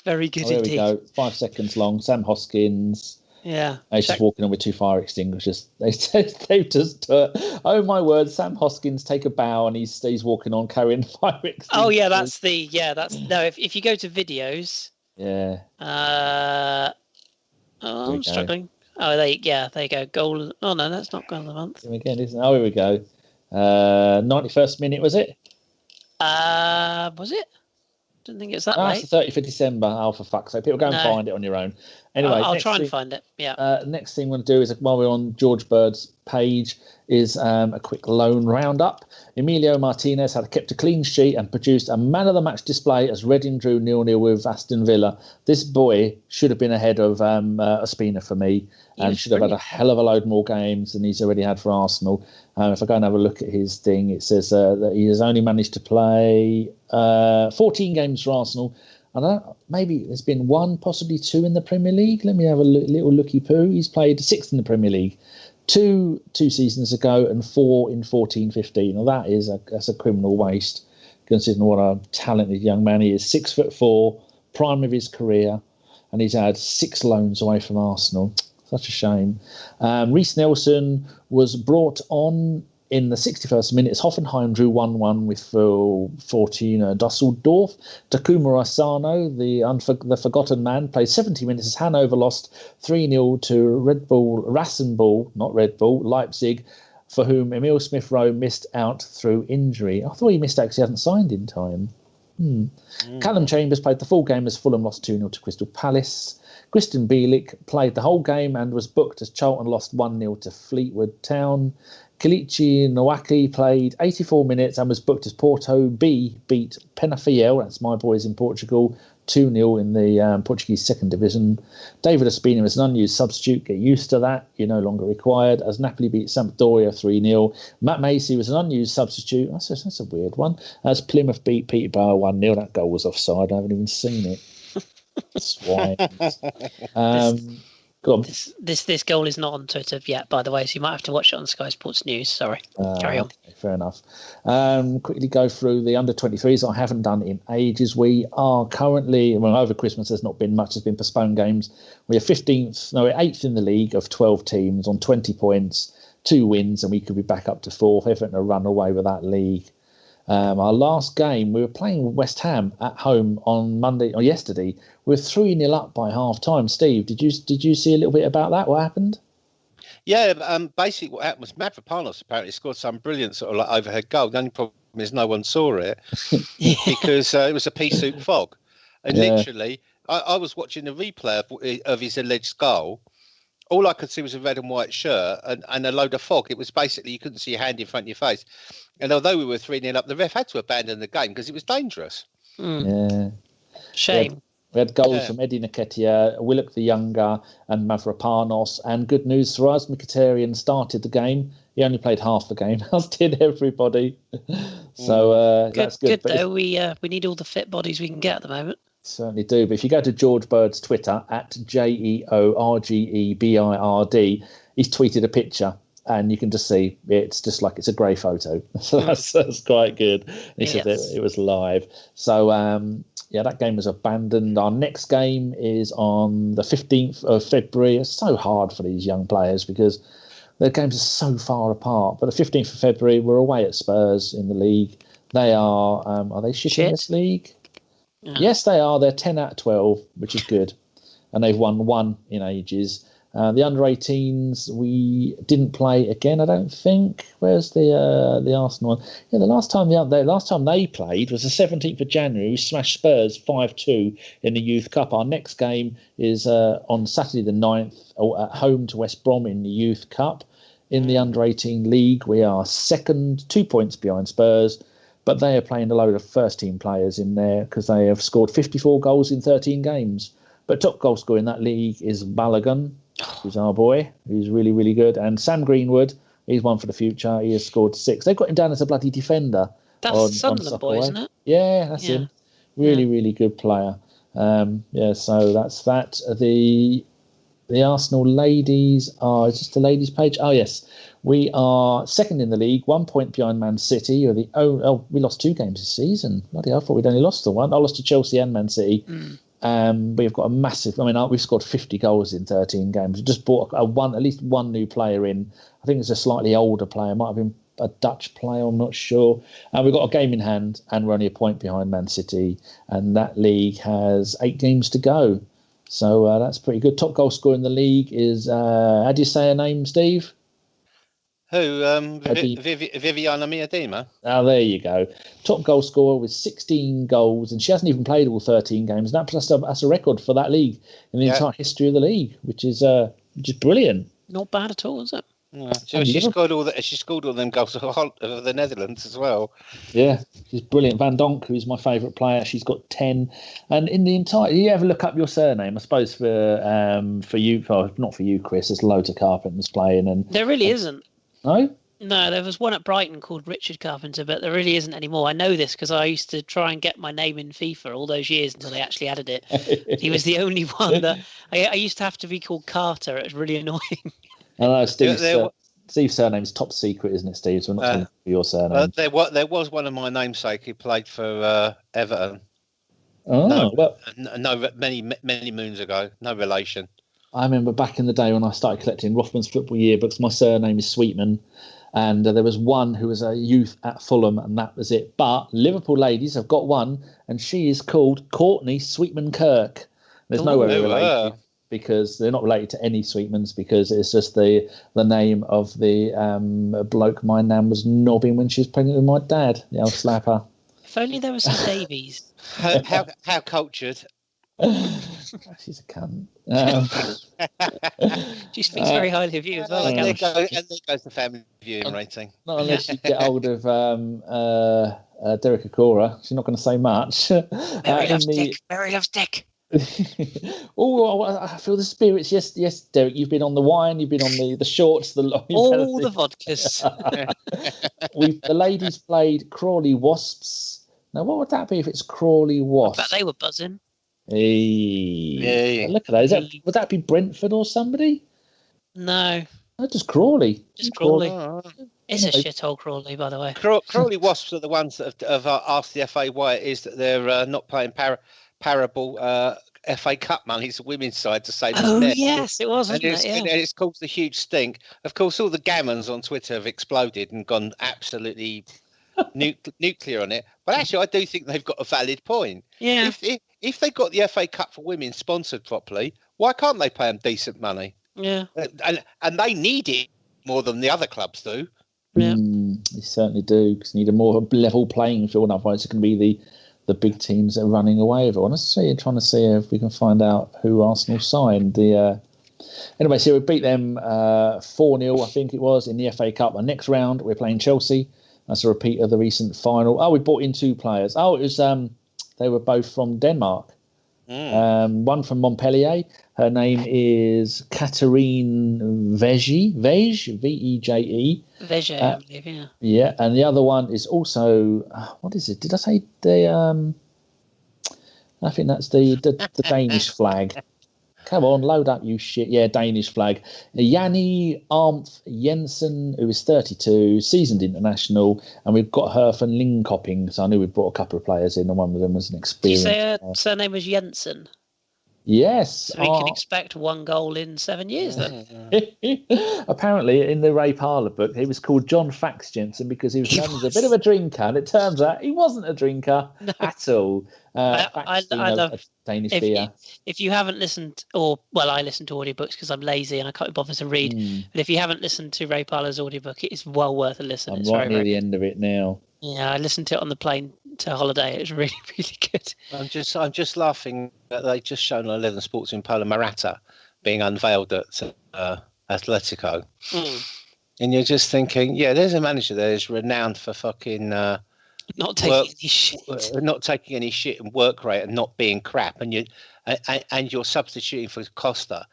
Very good indeed. There we go. 5 seconds long. Sam Hoskins. Yeah. He's just walking on with 2 fire extinguishers. They've just, oh my word, Sam Hoskins take a bow and he's walking on carrying fire extinguishers. Oh yeah, no, if you go to videos. Yeah. I'm struggling. Oh, there you go. Goal. Oh no, that's not goal of the month. Again, isn't it? Oh, here we go. 91st minute, was it? Was it? Didn't think it was that late. It's the 30th of December. Oh, for fuck's sake. People go and find it on your own. Anyway, I'll try and find it. Yeah. Next thing we're going to do is, while we're on George Bird's page, is a quick loan roundup. Emilio Martinez had kept a clean sheet and produced a man-of-the-match display as Reading drew 0-0 with Aston Villa. This boy should have been ahead of Ospina for me and should have had a hell of a load more games than he's already had for Arsenal. If I go and have a look at his thing, it says that he has only managed to play 14 games for Arsenal. I don't know, maybe there's been 1, possibly 2 in the Premier League. Let me have a little looky-poo. He's played 6 in the Premier League. two seasons ago and 4 in 14-15. Now that's a criminal waste, considering what a talented young man he is. 6'4", prime of his career, and he's had 6 loans away from Arsenal. Such a shame. Reece Nelson was brought on in the 61st minute as Hoffenheim drew 1-1 with Fortuna Dusseldorf. Takuma Asano, the forgotten man, played 70 minutes as Hanover lost 3-0 to Leipzig, for whom Emil Smith-Rowe missed out through injury. I thought he missed out because he hadn't signed in time. Callum Chambers played the full game as Fulham lost 2-0 to Crystal Palace. Kristen Bielik played the whole game and was booked as Charlton lost 1-0 to Fleetwood Town. Kelechi Nwaki played 84 minutes and was booked as Porto B beat Penafiel, that's my boys in Portugal, 2-0 in the Portuguese second division. David Ospina was an unused substitute. Get used to that. You're no longer required. As Napoli beat Sampdoria 3-0. Matt Macy was an unused substitute. That's a weird one. As Plymouth beat Peterborough 1-0. That goal was offside. I haven't even seen it. Swine. Go on. This goal is not on Twitter yet, by the way, so you might have to watch it on Sky Sports News. Sorry. Carry on. Okay, fair enough. Quickly go through the under-23s. I haven't done in ages. We are currently, over Christmas there's not been much. There's been postponed games. We're 8th in the league of 12 teams on 20 points, 2 wins, and we could be back up to 4th. Everton to run away with that league. Our last game, we were playing West Ham at home on yesterday. We were 3-0 up by half time. Steve, did you see a little bit about that? What happened? Yeah, basically what happened was Mavropanos apparently scored some brilliant sort of like overhead goal. The only problem is no one saw it because it was a pea soup fog. And literally, I was watching the replay of his alleged goal. All I could see was a red and white shirt and a load of fog. It was basically, you couldn't see your hand in front of your face. And although we were 3-0 up, the ref had to abandon the game because it was dangerous. Yeah. Shame. We had goals from Eddie Nketiah, Willock the Younger, and Mavropanos. And good news for us, Mkhitaryan started the game. He only played half the game, as did everybody. So that's good. Good though. We need all the fit bodies we can get at the moment. Certainly do. But if you go to George Bird's Twitter at JeorgeBird, he's tweeted a picture. And you can just see it's just like it's a grey photo. So that's quite good. And he said that it was live. So, that game was abandoned. Our next game is on the 15th of February. It's so hard for these young players because their games are so far apart. But the 15th of February, we're away at Spurs in the league. They are they shit in this league? Yeah. Yes, they are. They're 10 out of 12, which is good. And they've won 1 in ages. The under-18s, we didn't play again, I don't think. Where's the Arsenal one? Yeah, the last time they played was the 17th of January. We smashed Spurs 5-2 in the Youth Cup. Our next game is on Saturday the 9th at home to West Brom in the Youth Cup. In the under-18 league, we are second, 2 points behind Spurs, but they are playing a load of first-team players in there because they have scored 54 goals in 13 games. But top goal scorer in that league is Balogun, who's our boy, who's really, really good. And Sam Greenwood, he's one for the future. He has scored 6. They've got him down as a bloody defender. That's the Sunderland boy, isn't it? Yeah, that's him. Really, really good player. So that's that. The Arsenal ladies are, is this the ladies page? Oh, yes. We are second in the league, 1 point behind Man City. We lost 2 games this season. Bloody hell, I thought we'd only lost the one. I lost to Chelsea and Man City. We've got a massive. We've scored 50 goals in 13 games. We just bought at least one new player in. I think it's a slightly older player. Might have been a Dutch player. I'm not sure. And we've got a game in hand, and we're only a point behind Man City. And that league has 8 games to go. So that's pretty good. Top goal scorer in the league is how do you say her name, Steve? Who? Viviana Miedema. Oh, there you go. Top goal scorer with 16 goals, and she hasn't even played all 13 games. That's a record for that league in the entire history of the league, which is brilliant. Not bad at all, is it? No. She scored all them goals for the Netherlands as well. Yeah, she's brilliant. Van Donk, who's my favourite player, she's got 10. And in the entire, you ever look up your surname? I suppose for you, not for you, Chris. There's loads of Carpenters playing, and there really isn't. No, there was one at Brighton called Richard Carpenter, but there really isn't anymore. I know this because I used to try and get my name in FIFA all those years until they actually added it. He was the only one that I used to have to be called Carter. It was really annoying. I know, Steve Steve's surname is top secret, isn't it, Steve? So we're not telling you your surname. There was one of my namesake who played for Everton. Many moons ago. No relation. I remember back in the day when I started collecting Rothman's football yearbooks, my surname is Sweetman. And there was one who was a youth at Fulham, and that was it. But Liverpool ladies have got one, and she is called Courtney Sweetman Kirk. There's no way we're related, because they're not related to any Sweetmans, because it's just the name of the bloke my nan was knobbing when she was pregnant with my dad. The old slapper. If only there was some Davies. How cultured. She's a cunt. She speaks very highly of you as well. And there goes the family viewing rating. Not unless you get hold of Derek Akora. She's not going to say much. Mary loves Dick. Oh, I feel the spirits. Yes, Derek. You've been on the wine. You've been on the shorts. All the vodkas. The ladies played Crawley Wasps. Now, what would that be if it's Crawley Wasps? I bet they were buzzing. Hey. Yeah. Look at that. Would that be Brentford or somebody? No. No, just Crawley. Just Crawley. It's a shithole, Crawley, by the way. Crawley Wasps are the ones that have asked the FA why it is that they're not playing parable FA Cup money to women's side to save the net. Yes, it was, wasn't it? Yeah. And it's caused a huge stink. Of course, all the gammons on Twitter have exploded and gone absolutely nuclear on it. But actually, I do think they've got a valid point. Yeah. If they got the FA Cup for women sponsored properly, why can't they pay them decent money? Yeah. And they need it more than the other clubs do. Yeah. They certainly do, because you need a more level playing field. Otherwise, it can be the big teams that are running away with it. Honestly, trying to see if we can find out who Arsenal signed. Anyway, so we beat them 4-0, I think it was, in the FA Cup. And next round, we're playing Chelsea. That's a repeat of the recent final. Oh, we brought in 2 players. Oh, it was they were both from Denmark. One from Montpellier. Her name is Catherine Veje, Veje. Veje, I believe, yeah. Yeah, and the other one is also, what is it? Did I say the? I think that's the Danish flag. Come on, load up, you shit. Yeah, Danish flag. Janni Armf Jensen, who is 32, seasoned international, and we've got her from Linköping. So I knew we brought a couple of players in, and one of them was an experienced. Did you say her surname was Jensen? Yes. So we can expect 1 goal in 7 years then. Apparently, in the Ray Parlour book, he was called John Fax Jensen because he was known as a bit of a drinker, and it turns out he wasn't a drinker at all. I love Danish beer. If you haven't listened, I listen to audiobooks because I'm lazy and I can't bother to read. But if you haven't listened to Ray Parlour's audiobook, it is well worth a listen. I'm right near the end of it now. Yeah, I listened to it on the plane to holiday. It was really, really good. I'm just laughing that they just shown on 11 Sports in Polo Morata being unveiled at Atletico. And you're just thinking, yeah, there's a manager there who's renowned for fucking not taking any shit and work rate and not being crap, and you're substituting for Costa.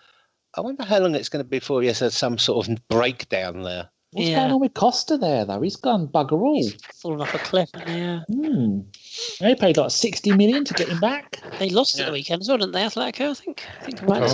I wonder how long it's going to be before he has some sort of breakdown there. What's going on with Costa there, though? He's gone bugger all. He's fallen off a cliff, yeah. They paid like 60 million to get him back. They lost at the weekend as well, didn't they, Atletico? I think I'm right in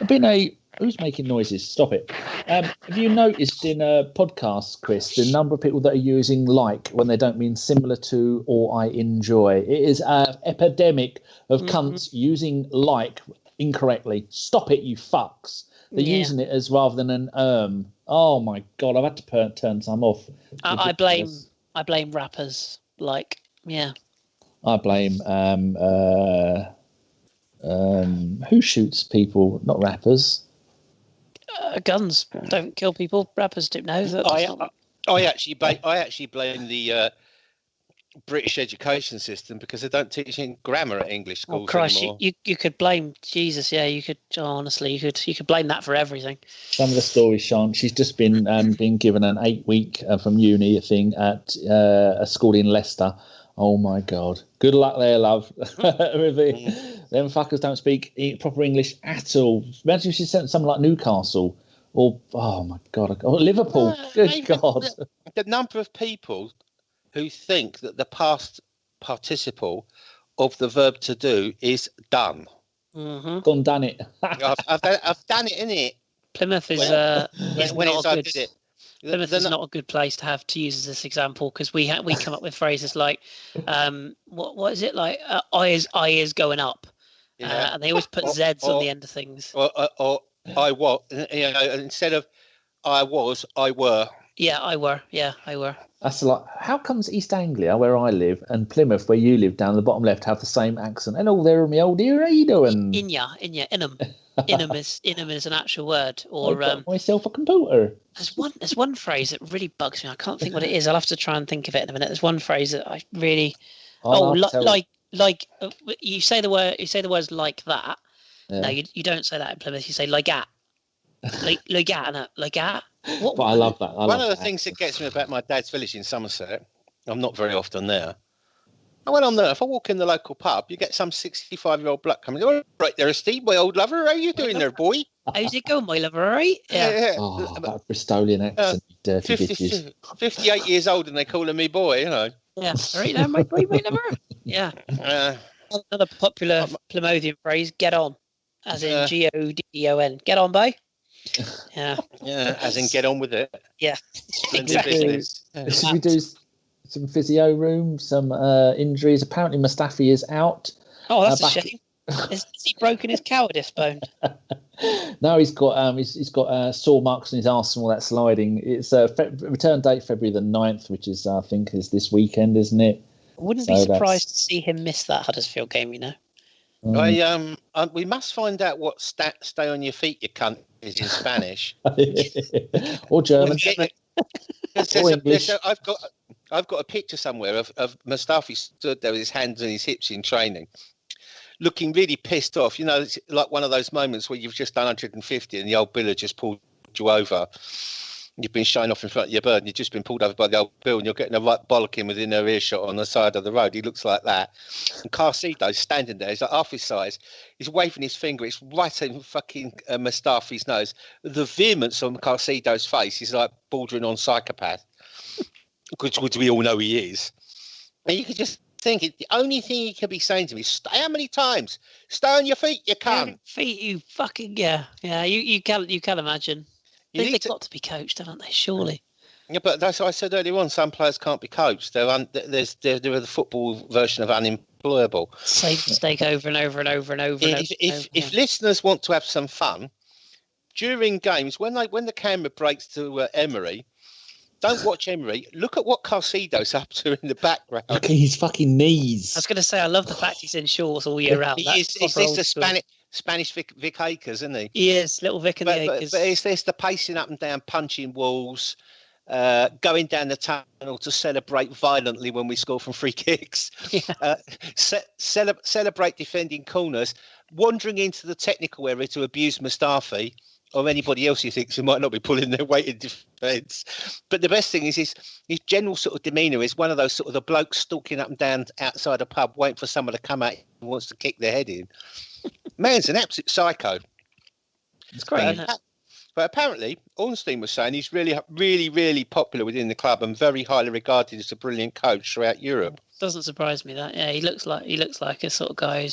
saying. Who's making noises? Stop it. Have you noticed in podcasts, Kris, the number of people that are using like when they don't mean similar to or I enjoy? It is an epidemic of cunts using like incorrectly. Stop it, you fucks. They're using it as rather than an Oh my God, I've had to turn some off. I blame rappers. Like, yeah. I blame who shoots people, not rappers. Guns don't kill people. Rappers do. No, I actually blame the British education system because they don't teach grammar at English schools. Oh Christ, anymore. You could blame Jesus. Yeah, you could. Honestly, you could blame that for everything. Some of the stories, Sean. She's just been given an 8-week from uni thing at a school in Leicester. Oh my God! Good luck there, love. Them fuckers don't speak proper English at all. Imagine if she sent something like Newcastle or oh my God, Liverpool. Good God! The number of people who think that the past participle of the verb to do is done. Gone done it. I've done it, innit? Plymouth is when not it's a I good. did it. Plymouth is not a good place to have to use as this example because we come up with phrases like, what is it like? I is going up, and they always put Z's on the end of things. Or I was, instead of I was, I were. Yeah, I were. That's like, how comes East Anglia, where I live, and Plymouth, where you live, down the bottom left, have the same accent? And all there are me old dear, how you doing? Inham. Inham is an actual word. Or I got myself a computer. There's one phrase that really bugs me. I can't think what it is. I'll have to try and think of it in a minute. There's one phrase that I really you say the word. You say the words like that. Yeah. No, you don't say that in Plymouth. You say like at. Like at. But I love that. One of the things that gets me about my dad's village in Somerset, I'm not very often there. And when I'm there, if I walk in the local pub, you get some 65-year-old bloke coming. All right there, Steve, my old lover. How you doing there, boy? How's it going, my lover? All right? Yeah. Oh, that Bristolian accent, dirty bitches. 58 years old, and they calling me boy, you know. Yeah. All right now, my boy, my lover. Yeah. Another popular Plymothian phrase: "Get on," as in Godon. Get on, boy. Yeah, as in get on with it. Yeah, exactly. Should we do some physio room, some injuries? Apparently Mustafi is out. Oh, that's a shame. Has he broken his cowardice bone? No, he's got sore marks on his arse from all that sliding. It's a return date February the 9th, which is I think is this weekend, isn't it? I wouldn't be surprised to see him miss that Huddersfield game, you know. We must find out what stay on your feet, you cunt, is in Spanish. Or German. Or English. I've got a picture somewhere of Mustafi stood there with his hands on his hips in training, looking really pissed off. You know, it's like one of those moments where you've just done 150 and the old biller just pulled you over. You've been shown off in front of your bird and you've just been pulled over by the old bill and you're getting a right bollocking within their earshot on the side of the road. He looks like that. And Carcedo's standing there. He's like half his size. He's waving his finger. It's right in fucking Mustafi's nose. The vehemence on Carcedo's face is like bordering on psychopath, which we all know he is. And you could just think the only thing he could be saying to me is, how many times? Stay on your feet, you cunt. Feet, you fucking, yeah. You can imagine. They've got to be coached, haven't they? Surely. Yeah, but that's what I said earlier on. Some players can't be coached. They're the football version of unemployable. Same mistake over and over and over and over. If listeners want to have some fun during games, when the camera breaks to Emery, don't watch Emery. Look at what Carcedo's up to in the background. Look at his fucking knees. I was going to say, I love the fact he's in shorts all year round. Is this the Spanish Vic Akers, isn't he? He is, little Vic and the Akers. But is this the pacing up and down, punching walls, going down the tunnel to celebrate violently when we score from free kicks, celebrate defending corners, wandering into the technical area to abuse Mustafi or anybody else he thinks who might not be pulling their weight in defence. But the best thing is his general sort of demeanour is one of those sort of the blokes stalking up and down outside a pub waiting for someone to come out and wants to kick their head in. Man's an absolute psycho. It's great, isn't it? But apparently, Ornstein was saying he's really, really, really popular within the club and very highly regarded as a brilliant coach throughout Europe. Doesn't surprise me that. Yeah, he looks like a sort of guy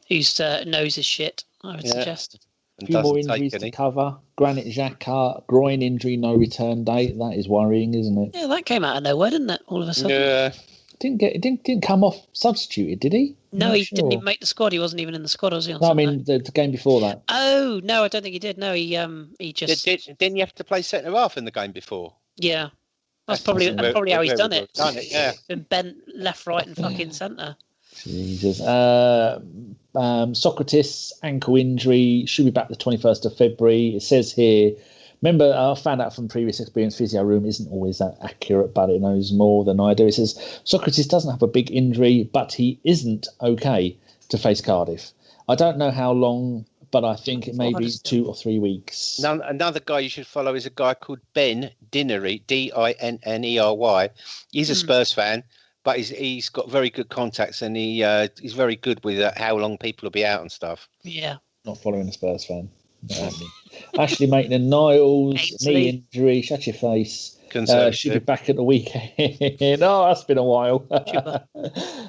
who's knows his shit, I would suggest. A few more injuries to cover. Granit Xhaka, groin injury, no return date. That is worrying, isn't it? Yeah, that came out of nowhere, didn't it? All of a sudden. Yeah. Didn't come off substituted, did he? No, he didn't even make the squad. He wasn't even in the squad, was he? No, I mean the game before that. Oh no, I don't think he did. No, he just didn't you have to play centre half in the game before? Yeah, that's probably how he's done it. Yeah, been bent left, right, and fucking centre. Jesus. Socrates ankle injury should be back the 21st of February. It says here. Remember, I found out from previous experience, Physio Room isn't always that accurate, but it knows more than I do. It says Socrates doesn't have a big injury, but he isn't okay to face Cardiff. I don't know how long, but I think it may be 2 or 3 weeks. Another guy you should follow is a guy called Ben Dinnery, Dinnery. He's a Spurs fan, but he's got very good contacts and he's very good with how long people will be out and stuff. Yeah. Not following a Spurs fan. Ashley Maitland-Niles, knee injury, shut your face. She'll be back at the weekend. Oh, that's been a while.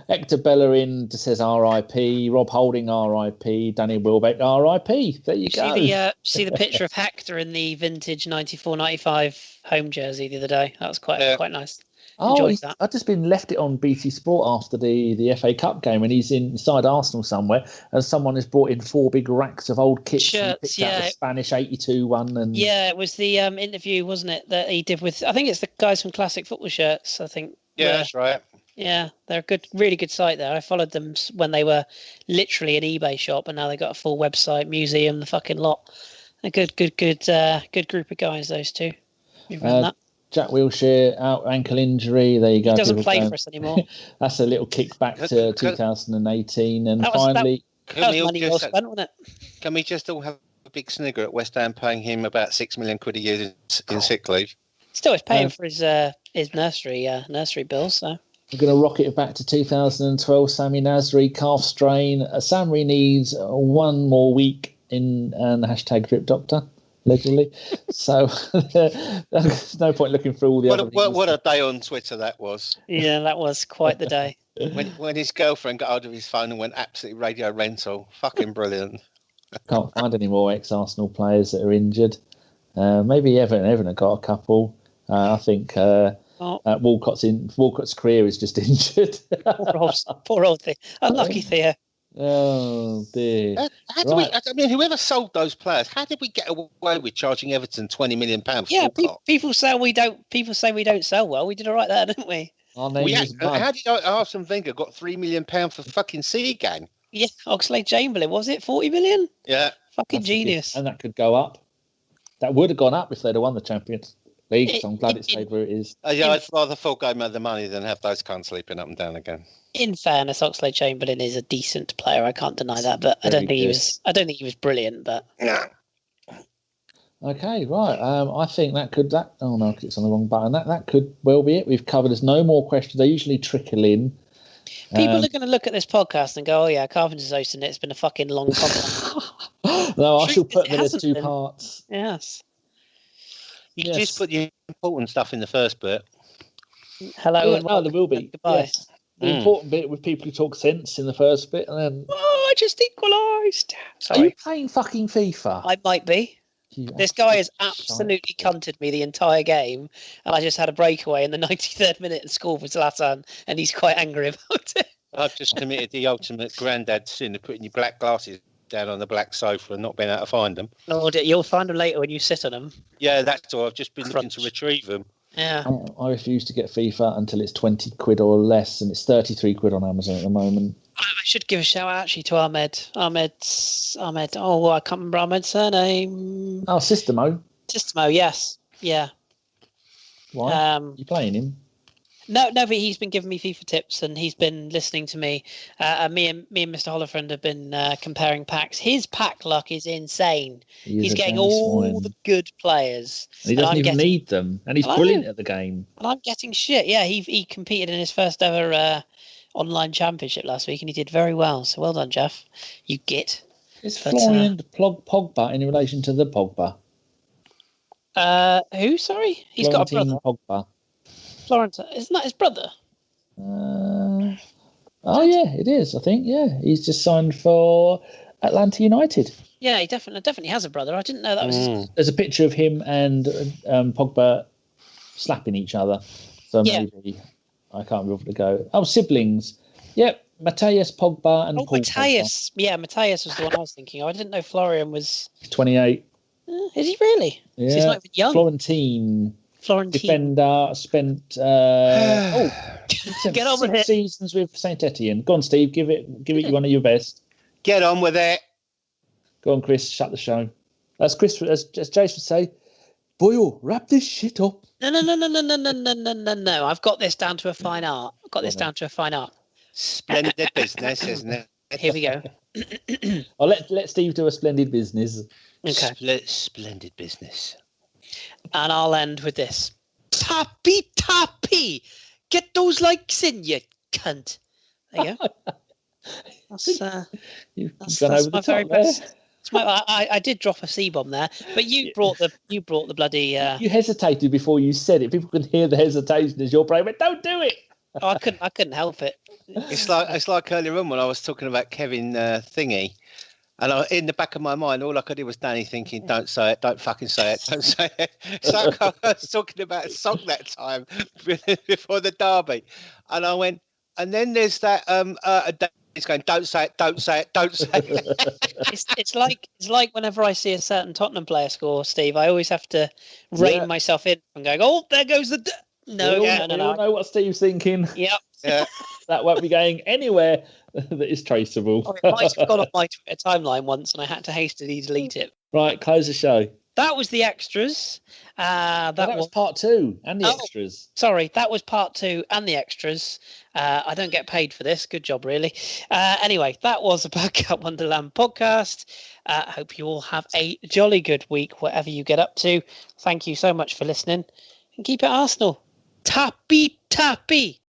Hector Bellerin says R.I.P. Rob Holding R.I.P. Danny Wilbeck R.I.P. There you go. See the picture of Hector in the vintage 94-95 home jersey the other day. That was quite nice. Enjoyed that. I've just been left it on BT Sport after the FA Cup game, and he's inside Arsenal somewhere, and someone has brought in 4 big racks of old kits. Shirts, out the Spanish 82 one. And it was the interview, wasn't it, that he did with, I think it's the guys from Classic Football Shirts, I think. Yeah, that's right. Yeah, they're a good, really good site there. I followed them when they were literally an eBay shop, and now they've got a full website, museum, the fucking lot. A good group of guys, those two. You've run that. Jack Wilshere out ankle injury. There you go. He doesn't play for us anymore. That's a little kick back to 2018, and finally, that was money well spent, wasn't it? Can we just all have a big snigger at West Ham paying him about £6 million a year in sick leave? Still, he's paying for his nursery bills. So we're going to rocket it back to 2012. Sammy Nasri calf strain. Sammy needs 1 more week in hashtag Drip Doctor. Allegedly. So there's no point looking through all the other. What a day on Twitter that was. Yeah, that was quite the day. when his girlfriend got hold of his phone and went absolutely radio rental. Fucking brilliant. Can't find any more ex-Arsenal players that are injured. Maybe Everton have got a couple. I think Walcott's career is just injured. Poor old Theo. Unlucky Theo. Oh dear! Whoever sold those players, how did we get away with charging Everton £20 million for people say we don't. People say we don't sell well. We did all right there, didn't we? How did Arsene Wenger got £3 million for fucking Seagang? Yeah, Oxlade-Chamberlain, was it 40 million? Yeah, fucking genius. And that could go up. That would have gone up if they'd have won the Champions League. So I'm glad it stayed where it is. I'd rather forego the money than have those cunts sleeping up and down again. In fairness, Oxlade-Chamberlain is a decent player. I can't deny that, but I don't think he was brilliant. But okay, right. I think that could. Oh no, it's on the wrong button. That could well be it. We've covered. There's no more questions. They usually trickle in. People are going to look at this podcast and go, "Oh yeah, Carpenter's hosting it. It's been a fucking long podcast." No, I shall put that as 2 parts. Yes. You just put the important stuff in the first bit. Hello. Oh, there will be. Goodbye. Yes. The important bit with people who talk sense in the first bit, and then I just equalised. Are you playing fucking FIFA? I might be. This guy has absolutely cunted me the entire game, and I just had a breakaway in the 93rd minute and scored for Zlatan, and he's quite angry about it. I've just committed the ultimate granddad sin of putting your black glasses down on the black sofa and not being able to find them. No, you'll find them later when you sit on them. Yeah, that's all. I've just been looking to retrieve them. Yeah. I refuse to get FIFA until it's 20 quid or less, and it's 33 quid on Amazon at the moment. I should give a shout out actually to Ahmed. Ahmed. Oh, I can't remember Ahmed's surname. Oh, Systemo. Systemo, yes. Yeah. Why? You playing him? No, but he's been giving me FIFA tips, and he's been listening to me. Me and Mr. Hollerfriend have been comparing packs. His pack luck is insane. He's getting all the good players. And he doesn't even need them, and he's brilliant at the game. And I'm getting shit. Yeah, he competed in his first ever online championship last week, and he did very well. So well done, Jeff. You git. Is Florian Pogba in relation to the Pogba? Who? Sorry, he's got a brother. Pogba. Florence, isn't that his brother? Oh yeah, it is. I think he's just signed for Atlanta United. Yeah, he definitely has a brother. I didn't know that was. There's a picture of him and Pogba slapping each other. So maybe I can't remember to go. Oh, siblings. Yep, Mateus Pogba and Paul Mateus. Pogba. Yeah, Mateus was the one I was thinking of. I didn't know Florian was 28. Is he really? Yeah, so he's not even young. Florentine defender spent get on with 6 seasons with Saint Etienne. Go on, Steve. Give it one of your best. Get on with it. Go on, Chris. Shut the show. As Jace would say, Boyle, wrap this shit up. No. I've got this down to a fine art. Splendid business, isn't it? Here we go. I'll let Steve do a splendid business. Okay. Splendid business. And I'll end with this. Tappy! Get those likes in, you cunt. There you go. That's my very best. I did drop a C-bomb there, but you brought the bloody. You hesitated before you said it. People could hear the hesitation as your brain went, "Don't do it." Oh, I couldn't help it. It's like earlier on when I was talking about Kevin Thingy, and in the back of my mind, all I could do was Danny thinking, "Don't say it, don't fucking say it, don't say it." So I was talking about a song that time before the derby, and I went, and then there's that He's going, "Don't say it, don't say it, don't say it." It's like whenever I see a certain Tottenham player score, Steve, I always have to rein myself in from going, "Oh, there goes the." No. We all know what Steve's thinking. Yep. Yeah. That won't be going anywhere that is traceable. I might have gone on my Twitter timeline once, and I had to hastily delete it. Right, close the show. That was the extras. That was part 2 and the extras. Sorry, that was part 2 and the extras. I don't get paid for this. Good job, really. Anyway, that was a Bergkamp Wonderland podcast. Hope you all have a jolly good week, whatever you get up to. Thank you so much for listening, and keep it Arsenal. Tappy, tappy.